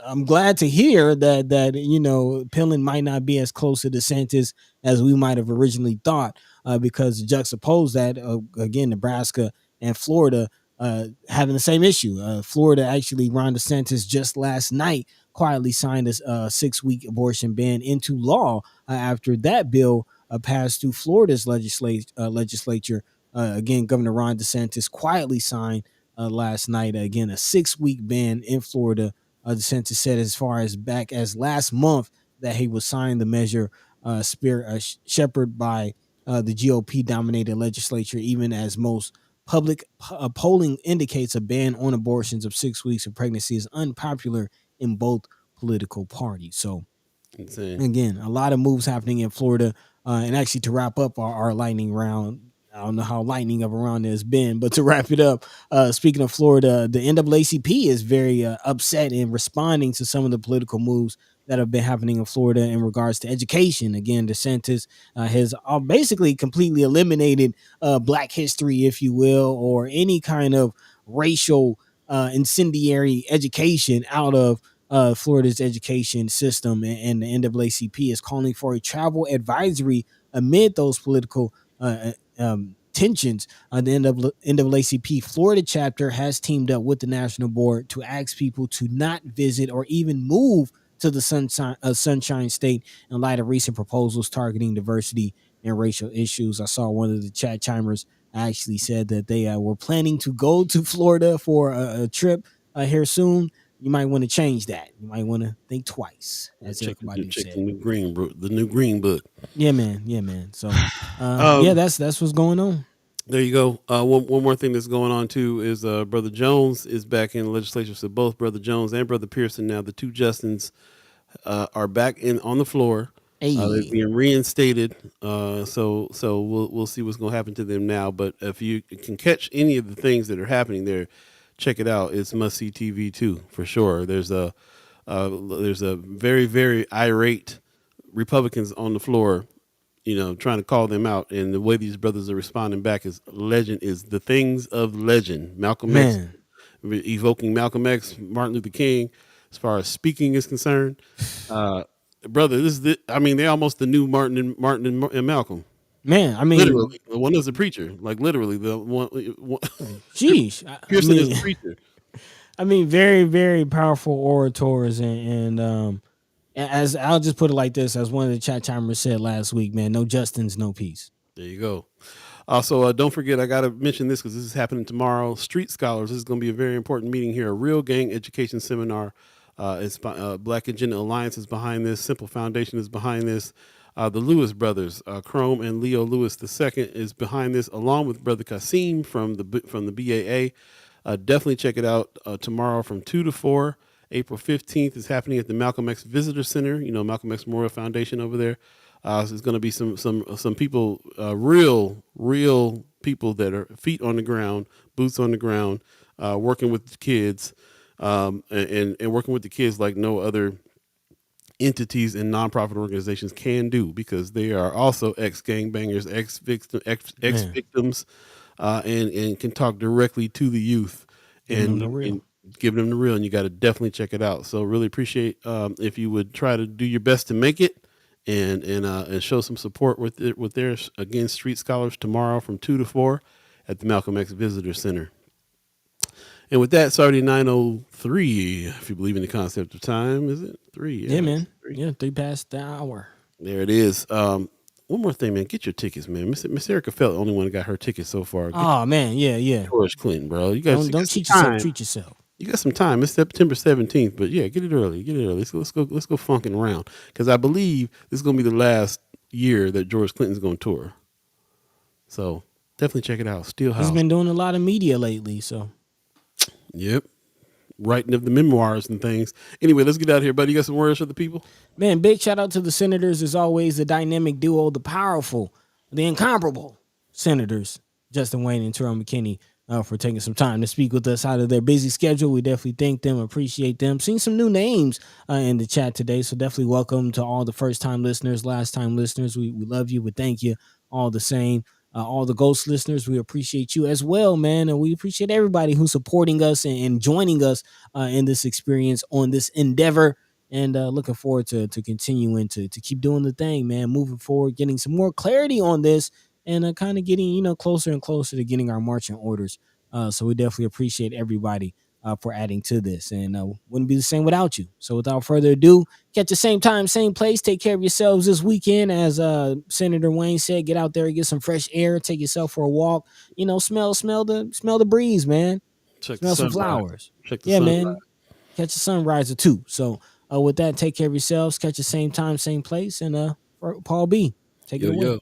I'm glad to hear that Pillen might not be as close to DeSantis as we might have originally thought, because juxtapose that, again, Nebraska and Florida having the same issue. Florida, actually, Ron DeSantis just last night quietly signed a 6-week abortion ban into law after that bill passed through Florida's legislature. Again, Governor Ron DeSantis quietly signed last night, again, a 6-week ban in Florida. DeSantis said as far as back as last month that he would sign the measure shepherded by the GOP-dominated legislature, even as most public polling indicates a ban on abortions of 6 weeks of pregnancy is unpopular in both political parties. So, insane. Again, a lot of moves happening in Florida. And actually, to wrap up our lightning round, I don't know how lightning up around there has been, but to wrap it up, speaking of Florida, the NAACP is very upset in responding to some of the political moves that have been happening in Florida in regards to education. Again, DeSantis has basically completely eliminated Black history, if you will, or any kind of racial incendiary education out of Florida's education system, and the NAACP is calling for a travel advisory amid those political tensions. The NAACP Florida chapter has teamed up with the national board to ask people to not visit or even move to the Sunshine State in light of recent proposals targeting diversity and racial issues. I saw one of the chat chimers actually said that they were planning to go to Florida for a trip here soon. You might want to change that. You might want to think twice, as Check everybody check said. the new green book. Yeah, man. Yeah, man. So, Um, that's what's going on. There you go. One more thing that's going on too is Brother Jones is back in the legislature. So both Brother Jones and Brother Pearson, now the two Justins, are back in on the floor. They're Hey, being reinstated. So we'll see what's going to happen to them now. But if you can catch any of the things that are happening there, check it out. It's must see TV too for sure. There's a very very irate Republicans on the floor, trying to call them out, and the way these brothers are responding back is legend. Is the things of legend. Malcolm X, man. evoking Malcolm X, Martin Luther King, as far as speaking is concerned. Brother, they're almost the new Martin and Malcolm. Man, I mean, Literally, the one is a preacher. Like literally, the one sheesh. Pearson is a preacher. I mean, very, very powerful orators, and as I'll just put it like this, as one of the chat timers said last week, man, no Justins, no peace. There you go. Also, don't forget, I got to mention this because this is happening tomorrow. Street Scholars, this is going to be a very important meeting here, a real gang education seminar. It's Black Agenda Alliance is behind this. Simple Foundation is behind this. The Lewis brothers, Chrome and Leo Lewis II, is behind this, along with Brother Kasim from the BAA. Definitely check it out tomorrow from 2 to 4. April 15th is happening at the Malcolm X Visitor Center, Malcolm X Memorial Foundation over there. So there's going to be some people, real people that are feet on the ground, boots on the ground, working with the kids, and working with the kids like no other entities and nonprofit organizations can do, because they are also ex-gangbangers, ex-victims, and can talk directly to the youth and give them the real. And you got to definitely check it out. So really appreciate if you would try to do your best to make it and show some support with their, again, Street Scholars tomorrow from 2 to 4 at the Malcolm X Visitor Center. And with that, it's already 9:03. If you believe in the concept of time, is it 3? Yeah, man. 3. Yeah, 3 past the hour. There it is. One more thing, man. Get your tickets, man. Miss Erica felt the only one that got her tickets so far. Man, yeah. George Clinton, bro. You guys don't cheat yourself. Treat yourself. You got some time. It's September 17th, but yeah, get it early. Let's go funking around, because I believe this is gonna be the last year that George Clinton's gonna tour. So definitely check it out. Steelhouse. He's been doing a lot of media lately, so. Yep. Writing of the memoirs and things. Anyway, let's get out of here, buddy. You got some words for the people? Man, big shout out to the Senators, as always, the dynamic duo, the powerful, the incomparable Senators, Justin Wayne and Terrell McKinney, for taking some time to speak with us out of their busy schedule. We definitely thank them, appreciate them. Seen some new names in the chat today, so definitely welcome to all the first-time listeners, last-time listeners. We love you. We thank you all the same. All the Ghost listeners, we appreciate you as well, man. And we appreciate everybody who's supporting us and joining us in this experience, on this endeavor. And looking forward to continuing to keep doing the thing, man. Moving forward, getting some more clarity on this, and kind of getting, closer and closer to getting our marching orders. So we definitely appreciate everybody for adding to this, and wouldn't be the same without you. So without further ado, catch the same time, same place. Take care of yourselves this weekend. As Senator Wayne said, get out there and get some fresh air. Take yourself for a walk. Smell the breeze, man. Smell some flowers. Yeah, man. Catch the sunrise too. So with that, take care of yourselves. Catch the same time, same place. And Paul B, take it away.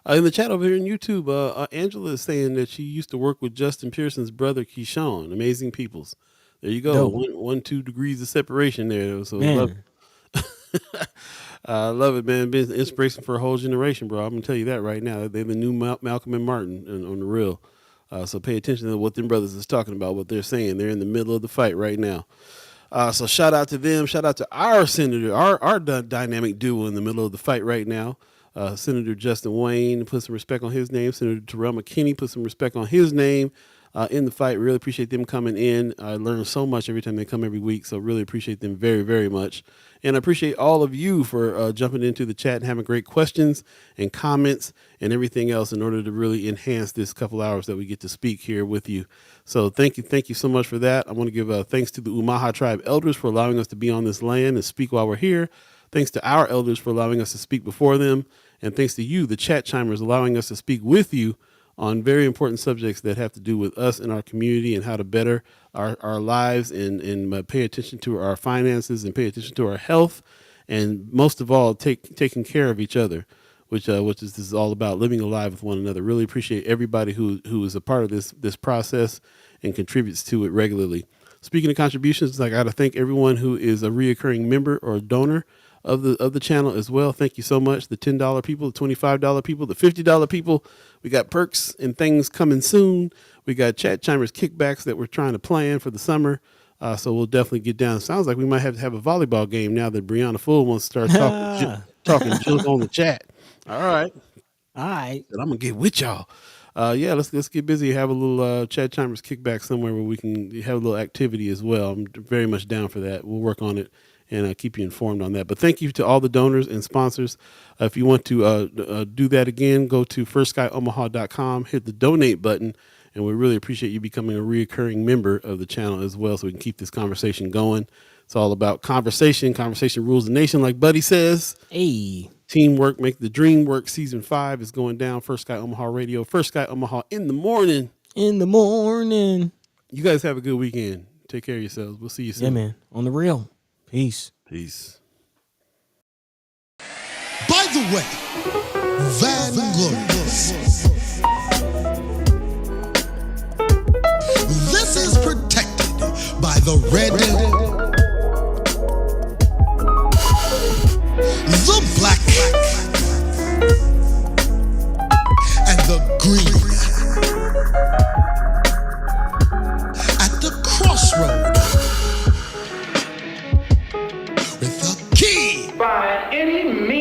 In the chat over here on YouTube, Angela is saying that she used to work with Justin Pearson's brother, Keyshawn. Amazing peoples. There you go. 1-2 degrees of separation there. So I love it, man. Been inspiration for a whole generation, bro. I'm gonna tell you that right now. They're the new Malcolm and Martin on the real. So pay attention to what them brothers is talking about, what they're saying. They're in the middle of the fight right now. So shout out to them. Shout out to our senator, our dynamic duo in the middle of the fight right now. Senator Justin Wayne, put some respect on his name. Senator Terrell McKinney, put some respect on his name in the fight. Really appreciate them coming in. I learn so much every time they come every week, so really appreciate them very, very much. And I appreciate all of you for jumping into the chat and having great questions and comments and everything else in order to really enhance this couple hours that we get to speak here with you. So thank you so much for that. I want to give thanks to the Omaha tribe elders for allowing us to be on this land and speak while we're here. Thanks to our elders for allowing us to speak before them. And thanks to you, the chat chimers, allowing us to speak with you on very important subjects that have to do with us and our community and how to better our lives and pay attention to our finances and pay attention to our health. And most of all, taking care of each other, which is this is all about, living alive with one another. Really appreciate everybody who is a part of this process and contributes to it regularly. Speaking of contributions, I got to thank everyone who is a reoccurring member or donor of the channel as well. Thank you so much. The $10 people, the $25 people, the $50 people. We got perks and things coming soon. We got chat chimers kickbacks that we're trying to plan for the summer. So we'll definitely get down. Sounds like we might have to have a volleyball game now that Brianna Full wants to start talking junk on the chat. All right. I'm gonna get with y'all. Let's get busy. Have a little chat chimers kickback somewhere where we can have a little activity as well. I'm very much down for that. We'll work on it and keep you informed on that. But thank you to all the donors and sponsors. If you want to do that again, go to firstskyOmaha.com, hit the donate button, and we really appreciate you becoming a reoccurring member of the channel as well, so we can keep this conversation going. It's all about conversation. Conversation rules the nation, like Buddy says. Hey. Teamwork make the dream work. Season 5 is going down. First Sky Omaha Radio. First Sky Omaha in the morning. In the morning. You guys have a good weekend. Take care of yourselves. We'll see you soon. Yeah, man. On the real. Peace. By the way, Vanglorious. This is protected by the red, the black, and the green. At the crossroad, with the key. By any means